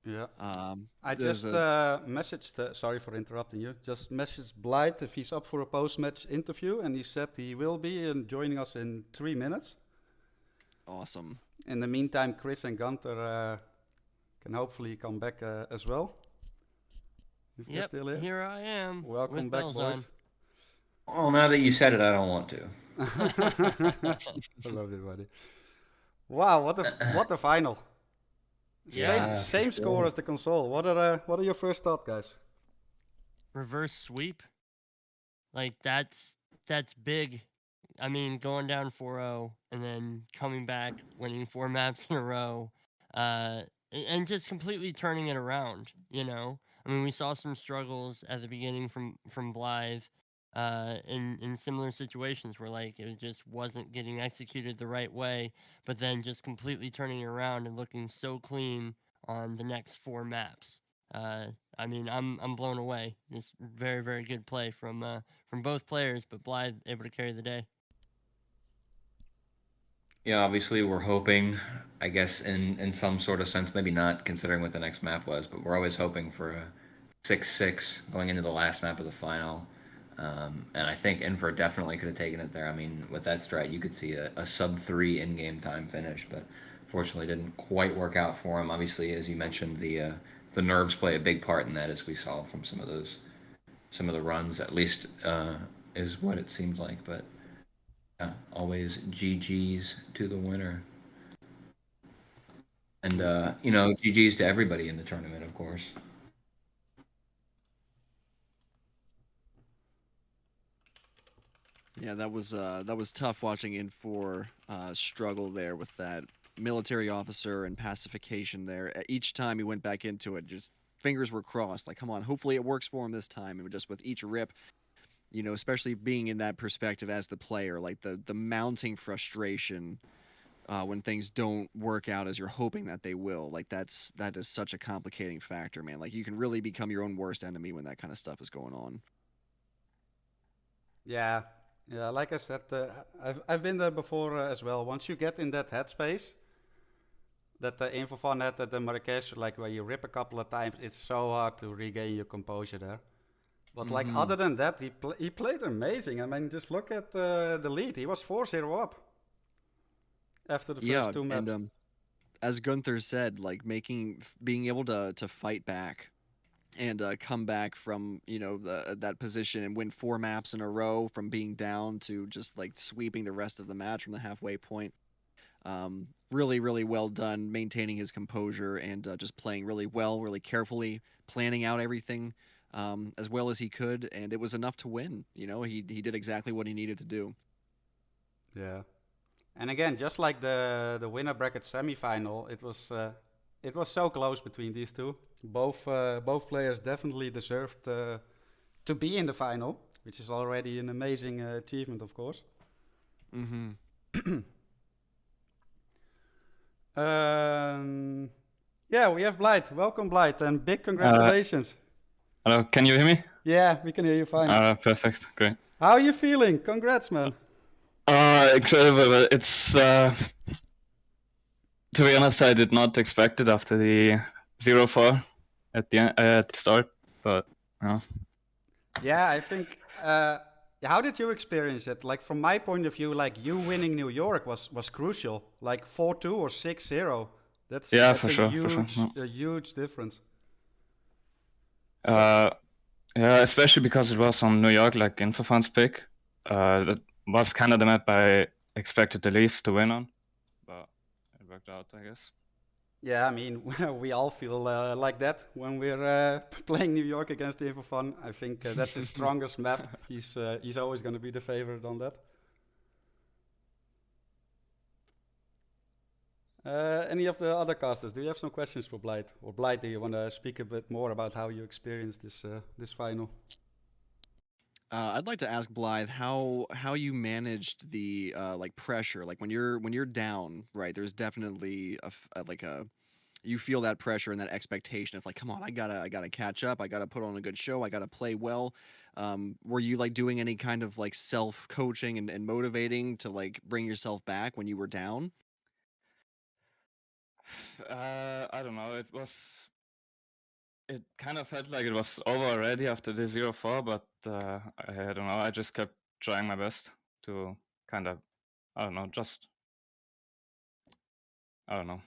Yeah. I there's just messaged, sorry for interrupting you, just messaged Blithe if he's up for a post-match interview, and he said he will be and joining us in 3 minutes. Awesome. In the meantime, Chris and Gunther can hopefully come back as well. If they're Yep, still here. here I am. Welcome with back, bells boys. on. Well, now that you said it, I don't want to. I love it, buddy. Wow, what a final! Yeah. Same score as the console. What are your first thoughts, guys? Reverse sweep. Like that's big. I mean, going down 4-0 and then coming back, winning 4 maps in a row, and just completely turning it around. You know, I mean, we saw some struggles at the beginning from Blithe, in similar situations where like it just wasn't getting executed the right way, but then just completely turning it around and looking so clean on the next 4 maps. I mean, I'm blown away. It's very, very good play from both players, but Blithe able to carry the day. Yeah, obviously we're hoping, I guess in some sort of sense, maybe not considering what the next map was, but we're always hoping for a 6-6 going into the last map of the final. And I think In4 definitely could have taken it there. I mean, with that strat, you could see a sub-3 in-game time finish, but fortunately didn't quite work out for him. Obviously, as you mentioned, the nerves play a big part in that, as we saw from some of the runs, at least is what it seemed like. But yeah, always GG's to the winner. And, GG's to everybody in the tournament, of course. Yeah, that was tough watching In4 struggle there with that military officer and pacification there. Each time he went back into it, just fingers were crossed. Like, come on, hopefully it works for him this time. And just with each rip, especially being in that perspective as the player, like the mounting frustration when things don't work out as you're hoping that they will. Like that is such a complicating factor, man. Like you can really become your own worst enemy when that kind of stuff is going on. Yeah, yeah. Like I said, I've been there before as well. Once you get in that headspace, that the In4fun had at the Marrakesh, like where you rip a couple of times, it's so hard to regain your composure there. But like other than that, he played amazing. I mean, just look at the lead. He was 4-0 up after the first two maps. And as Gunther said, like being able to fight back and come back from that position and win 4 maps in a row from being down to just like sweeping the rest of the match from the halfway point. Really, really well done, maintaining his composure and just playing really well, really carefully, planning out everything as well as he could, and it was enough to win. He did exactly what he needed to do. Yeah. And again, just like the winner bracket semifinal, it was so close between these two. Both players definitely deserved to be in the final, which is already an amazing achievement, of course. Yeah, we have Blithe. Welcome, Blithe, and big congratulations. Hello, can you hear me? Yeah, we can hear you fine. Perfect, great. How are you feeling? Congrats, man. Incredible, but it's to be honest, I did not expect it after the 0-4 at the start, but yeah, I think. How did you experience it? Like from my point of view, like you winning New York was crucial. Like 4-2 or 6-0. That's for sure. A huge difference. Yeah, especially because it was on New York, like In4fun's pick. That was kind of the map I expected the least to win on, but it worked out, I guess. Yeah, I mean, we all feel like that when we're playing New York against In4fun. I think that's his strongest map. He's always going to be the favorite on that. Any of the other casters, do you have some questions for Blithe? Or Blithe, do you want to speak a bit more about how you experienced this final? I'd like to ask Blithe how you managed the like pressure, like when you're down, right? There's definitely you feel that pressure and that expectation of like, come on, I gotta catch up, I gotta put on a good show, I gotta play well. Were you like doing any kind of like self coaching and motivating to like bring yourself back when you were down? I don't know. It kind of felt like it was over already after the 0-4, but I don't know. I just kept trying my best to kind of, I don't know, I don't know.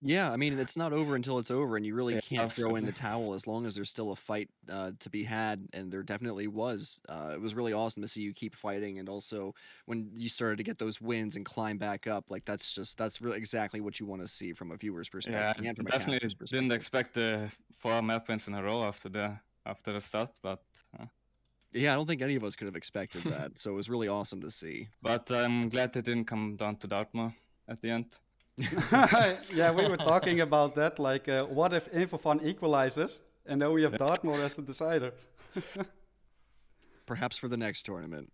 Yeah, I mean, it's not over until it's over, and you really Yeah, can't throw in the absolutely. towel as long as there's still a fight to be had, and there definitely was. It was really awesome to see you keep fighting, and also when you started to get those wins and climb back up, like that's really exactly what you want to see from a viewer's Yeah, perspective and I from a definitely caster's didn't perspective. expect the 4 map wins in a row after the start, but Yeah, I don't think any of us could have expected that, so it was really awesome to see. but I'm glad it didn't come down to Dartmoor at the end. Yeah, we were talking about that. Like, what if In4fun equalizes and then we have Dartmoor as the decider? Perhaps for the next tournament.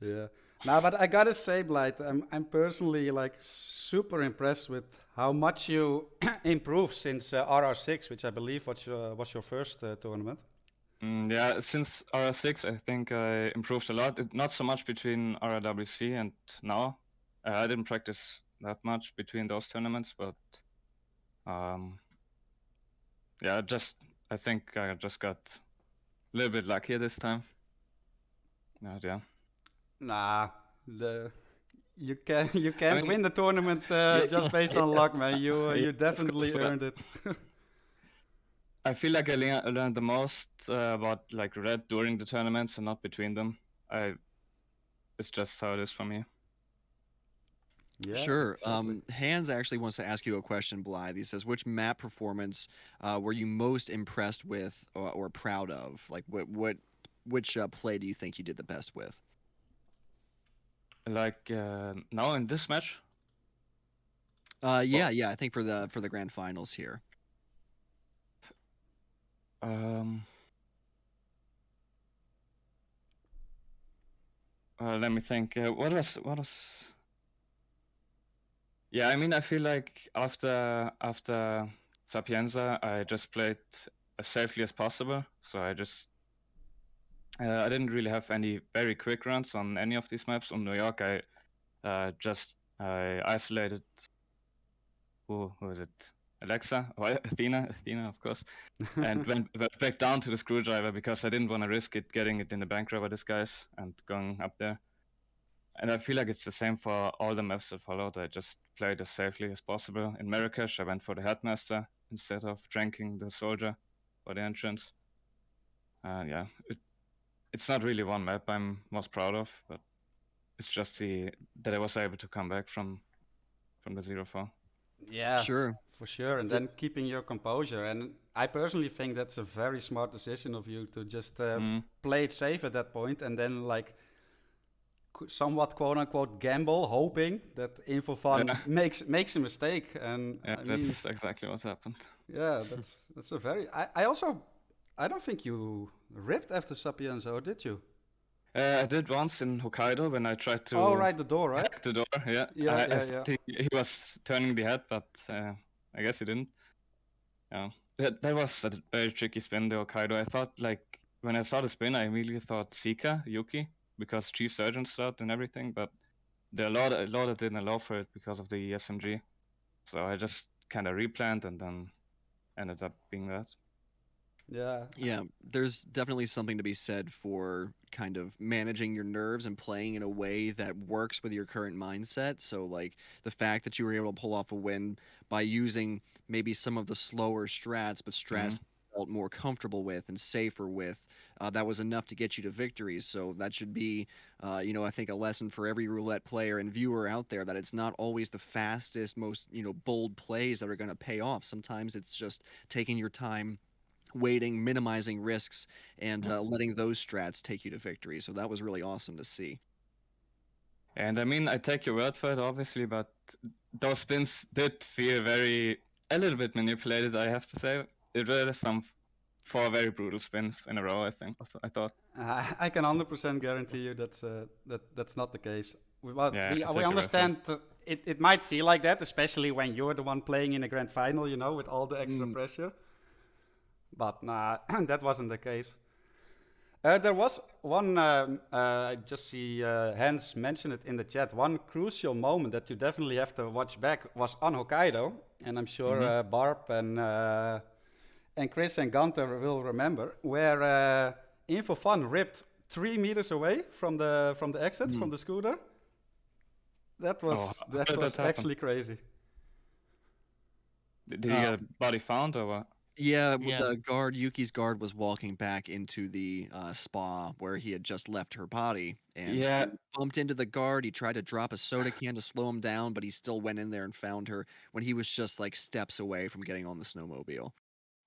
Yeah. Now, but I gotta say, Blithe, I'm personally like super impressed with how much you improved since RR6, which I believe was your first tournament. Yeah, since RR6, I think I improved a lot. Not so much between RRWC and now. I didn't practice that much between those tournaments, but yeah, I think I just got a little bit luckier this time. Yeah. Nah, you can't mean, win the tournament just based on luck, man. You definitely earned it. I feel like I learned the most about like red during the tournaments and not between them. It's just how it is for me. Yeah, Sure. exactly. Hans actually wants to ask you a question, Blythe. He says, which map performance were you most impressed with or proud of? Like, which play do you think you did the best with? Like now in this match. Yeah. I think for the grand finals here. Let me think. What was? Yeah, I mean, I feel like after Sapienza, I just played as safely as possible. So I I didn't really have any very quick runs on any of these maps. On New York, I isolated. Who is it? Alexa? Oh, Athena, of course. And went back down to the screwdriver because I didn't want to risk it getting it in the bank robber disguise and going up there. And I feel like it's the same for all the maps that followed. I just played as safely as possible. In Marrakesh, I went for the headmaster instead of dranking the soldier for the entrance. Yeah, it's not really one map I'm most proud of, but it's just that I was able to come back from the 0-4. Yeah, Sure. for sure. And then keeping your composure. And I personally think that's a very smart decision of you to just play it safe at that point and then like somewhat quote unquote gamble, hoping that In4fun makes a mistake. And yeah, I mean, that's exactly what happened. Yeah, that's a very. I don't think you ripped after Sapienza, or did you? I did once in Hokkaido when I tried to. Oh, right, the door, right? Hack the door, yeah. Yeah, I think he was turning the head, but I guess he didn't. Yeah, that was a very tricky spin, the Hokkaido. I thought, like, when I saw the spin, I immediately thought Sika, Yuki, because Chief Surgeon slot and everything, but the Lorda didn't allow for it because of the SMG. So I just kind of replanned and then ended up being that. Yeah, there's definitely something to be said for kind of managing your nerves and playing in a way that works with your current mindset. So, like, the fact that you were able to pull off a win by using maybe some of the slower strats, but strats you felt more comfortable with and safer with, that was enough to get you to victories. So that should be, I think a lesson for every roulette player and viewer out there that it's not always the fastest, most, bold plays that are going to pay off. Sometimes it's just taking your time, waiting, minimizing risks, and letting those strats take you to victory. So that was really awesome to see. And I mean, I take your word for it, obviously, but those spins did feel a little bit manipulated, I have to say. It were some 4 very brutal spins in a row, I think. I thought. I can 100% guarantee you that's not the case. Well, Yeah, we understand it might feel like that, especially when you're the one playing in a grand final, with all the extra pressure. But nah, that wasn't the case. There was one, I just see Hans mentioned it in the chat, one crucial moment that you definitely have to watch back was on Hokkaido. And I'm sure Barb and Chris and Gunther will remember, where In4fun ripped 3 meters away from the exit, from the scooter. That was actually crazy. Did he get a body found or what? Yeah, the guard, Yuki's guard, was walking back into the spa where he had just left her body, and he bumped into the guard. He tried to drop a soda can to slow him down, but he still went in there and found her when he was just like steps away from getting on the snowmobile.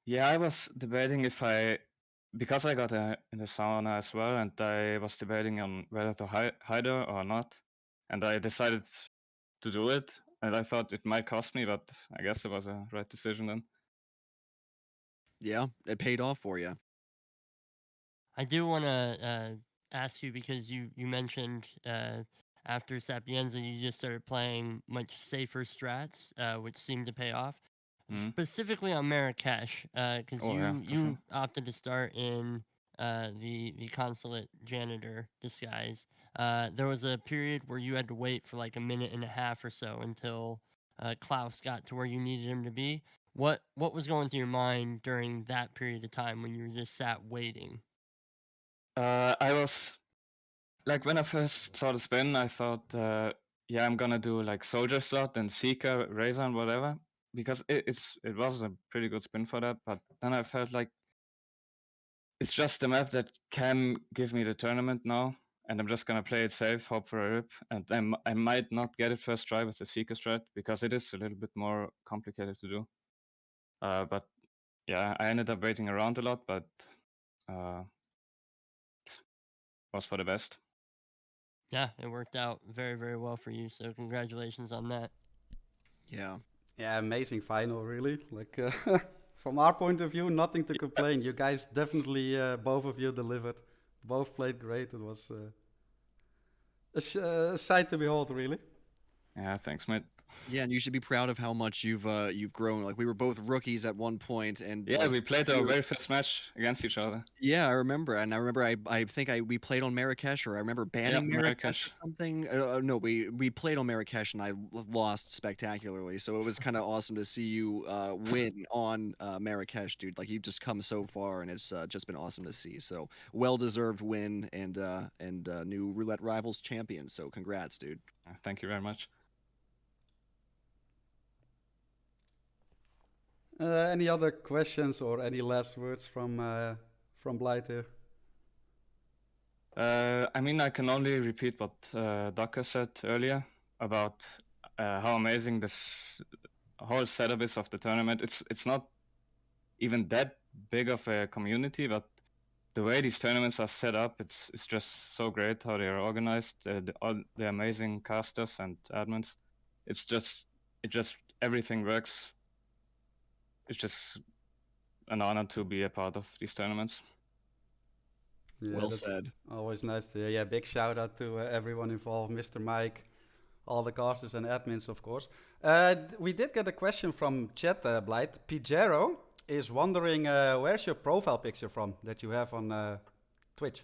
Yeah, I was debating because I got in the sauna as well, and I was debating on whether to hide her or not, and I decided to do it, and I thought it might cost me, but I guess it was a right decision then. Yeah, it paid off for you. I do want to ask you, because you mentioned after Sapienza you just started playing much safer strats, which seemed to pay off. Specifically on Marrakesh, because you opted to start in the consulate janitor disguise. there was a period where you had to wait for like a minute and a half or so until Klaus got to where you needed him to be. What was going through your mind during that period of time when you were just sat waiting? I was like, when I first saw the spin, I thought, yeah, I'm gonna do like Soldier Slot and Seeker, Razor, and whatever, because it was a pretty good spin for that. But then I felt like it's just a map that can give me the tournament now, and I'm just gonna play it safe, hope for a rip, and I might not get it first try with the Seeker strat because it is a little bit more complicated to do. But yeah, I ended up waiting around a lot, but it was for the best. Yeah, it worked out very, very well for you. So congratulations on that. Yeah. Yeah, amazing final, really. Like, from our point of view, nothing to complain. You guys definitely, both of you delivered. Both played great. It was a sight to behold, really. Yeah, thanks, mate. Yeah, and you should be proud of how much you've grown. Like we were both rookies at one point, and Yeah, like, we played our very first match against each other. Yeah, I remember, and I remember I think we played on Marrakesh, or I remember banning Marrakesh or something. No, we played on Marrakesh, and I lost spectacularly. So it was kind of awesome to see you win on Marrakesh, dude. Like you've just come so far, and it's just been awesome to see. So well deserved win, and new Roulette Rivals champion. So congrats, dude. Thank you very much. Any other questions or any last words from Blithe here? I mean, I can only repeat what Docker said earlier about how amazing this whole setup is of the tournament. It's not even that big of a community, but the way these tournaments are set up, it's just so great how they are organized. All the amazing casters and admins. It just everything works. It's just an honor to be a part of these tournaments. Yeah, well that's said. Always nice to hear. Yeah, big shout out to everyone involved, Mr. Mike, all the casters and admins, of course. We did get a question from chat, Blithe. Pijero is wondering where's your profile picture from that you have on Twitch?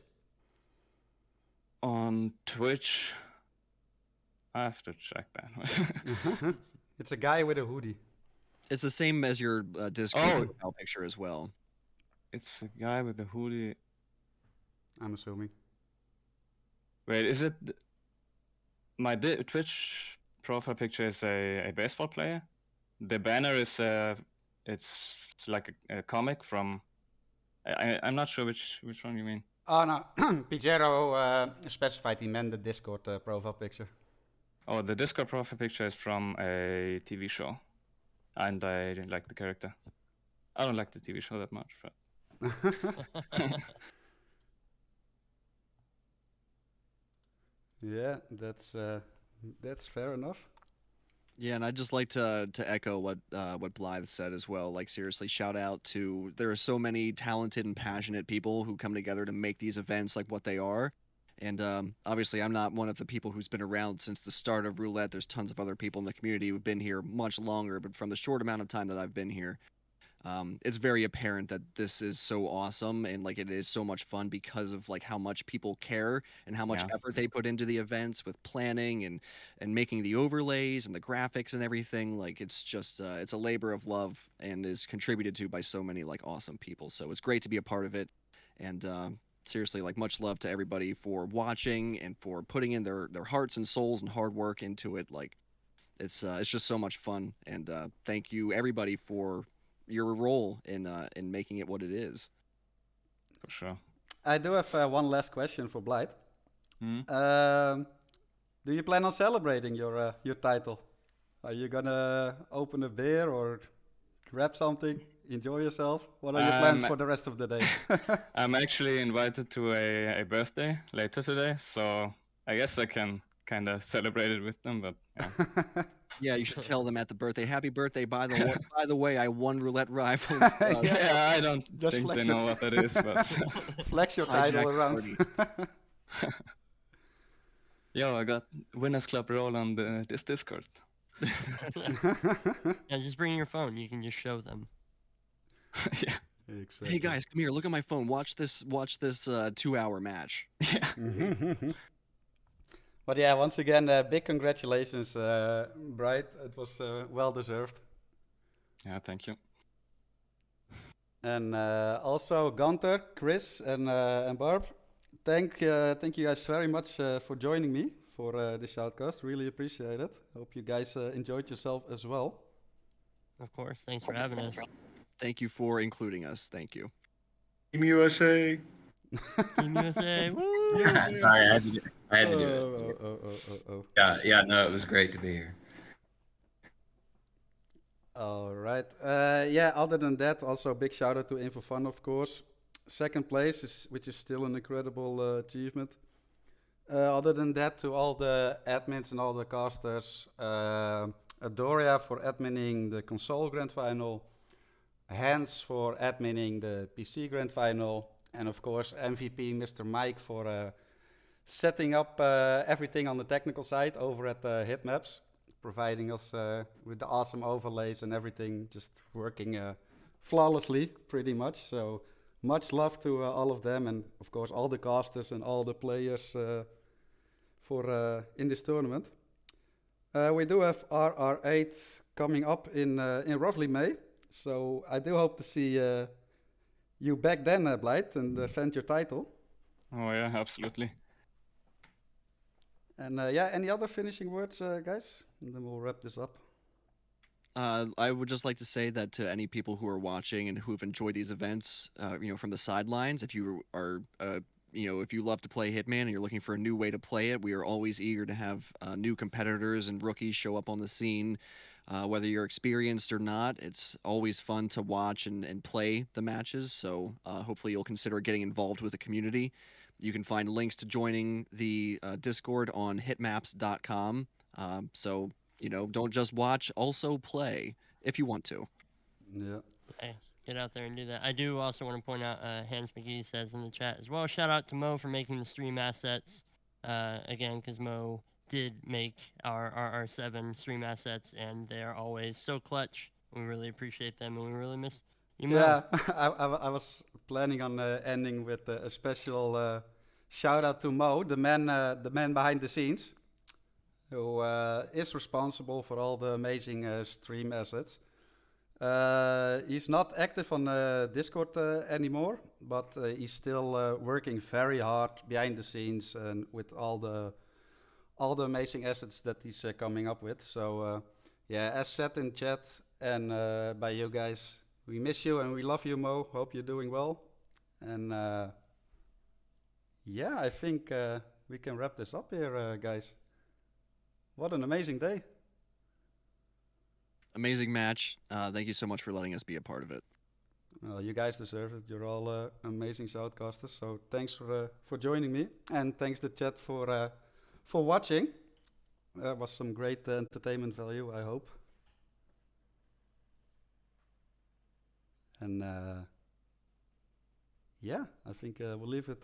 On Twitch, I have to check that. It's a guy with a hoodie. It's the same as your Discord profile picture as well. It's a guy with a hoodie. I'm assuming. Wait, is it my Twitch profile picture is a baseball player? The banner is it's like a comic from. I'm not sure which one you mean. Oh no, Pijero specified he meant the Discord profile picture. Oh, the Discord profile picture is from a TV show, and I didn't like the character. I don't like the TV show that much, but. Yeah, that's fair enough. Yeah, and I'd just like to echo what Blithe said as well. Like seriously, shout out to there are so many talented and passionate people who come together to make these events like what they are. And obviously, I'm not one of the people who's been around since the start of Roulette. There's tons of other people in the community who've been here much longer, but from the short amount of time that I've been here, it's very apparent that this is so awesome and like it is so much fun because of like how much people care and how much effort they put into the events with planning and making the overlays and the graphics and everything. Like it's just it's a labor of love and is contributed to by so many like awesome people. So it's great to be a part of it. And seriously, like much love to everybody for watching and for putting in their hearts and souls and hard work into it. Like it's just so much fun. And thank you everybody for your role in making it what it is. For sure. I do have one last question for Blithe. Do you plan on celebrating your title? Are you gonna open a beer or grab something, enjoy yourself? What are your plans for the rest of the day? I'm actually invited to a birthday later today, so I guess I can kind of celebrate it with them. But yeah. Yeah, you should tell them at the birthday, happy birthday, by the way, I won Roulette Rivals. Yeah, I don't think they know what that is, but flex your title around. Yo, I got Winners Club role on this Discord. Yeah, just bring your phone. You can just show them. Yeah. Exactly. Hey guys, come here. Look at my phone. Watch this 2-hour match. Yeah. But yeah, once again, big congratulations, Bright. It was well deserved. Yeah, thank you. And also Gunther, Chris, and Barb. Thank you guys very much for joining me for this Shoutcast. Really appreciate it. Hope you guys enjoyed yourself as well. Of course. Thanks for having us. Thank you for including us. Thank you. Team USA. Team USA. Woo! Sorry, I had to do it. Oh. Yeah, no, it was great to be here. All right. Yeah, other than that, also a big shout out to In4fun, of course. Second place, which is still an incredible achievement. Other than that, to all the admins and all the casters, Adoria for adminning the console grand final, Hans for adminning the PC grand final, and of course MVP Mr. Mike for setting up everything on the technical side over at Hitmaps, providing us with the awesome overlays and everything just working flawlessly pretty much. So much love to all of them, and of course all the casters and all the players for in this tournament. We do have RR8 coming up in roughly May, so I do hope to see you back then, Blithe, and defend your title. Oh yeah, absolutely. And yeah, any other finishing words, guys? And then we'll wrap this up. I would just like to say that to any people who are watching and who have enjoyed these events, from the sidelines, if you are, if you love to play Hitman and you're looking for a new way to play it, we are always eager to have new competitors and rookies show up on the scene. Whether you're experienced or not, it's always fun to watch and play the matches. So hopefully you'll consider getting involved with the community. You can find links to joining the Discord on hitmaps.com. So, don't just watch, also play if you want to. Yeah. Hey, get out there and do that. I do also want to point out, Hans McGee says in the chat as well, shout out to Mo for making the stream assets. Again, because Mo did make our RR7 stream assets, and they're always so clutch. We really appreciate them, and we really miss you, Mo. Yeah, I was planning on ending with a special shout out to Mo, the man behind the scenes, who is responsible for all the amazing stream assets. He's not active on Discord anymore, but he's still working very hard behind the scenes and with all the amazing assets that he's coming up with. So yeah, as said in chat and by you guys, we miss you and we love you, Mo. Hope you're doing well. And yeah, I think we can wrap this up here, guys. What an amazing day. Amazing match. Thank you so much for letting us be a part of it. Well, you guys deserve it. You're all amazing shoutcasters. So thanks for joining me, and thanks to chat for watching. That was some great entertainment value, I hope. And yeah, I think we'll leave it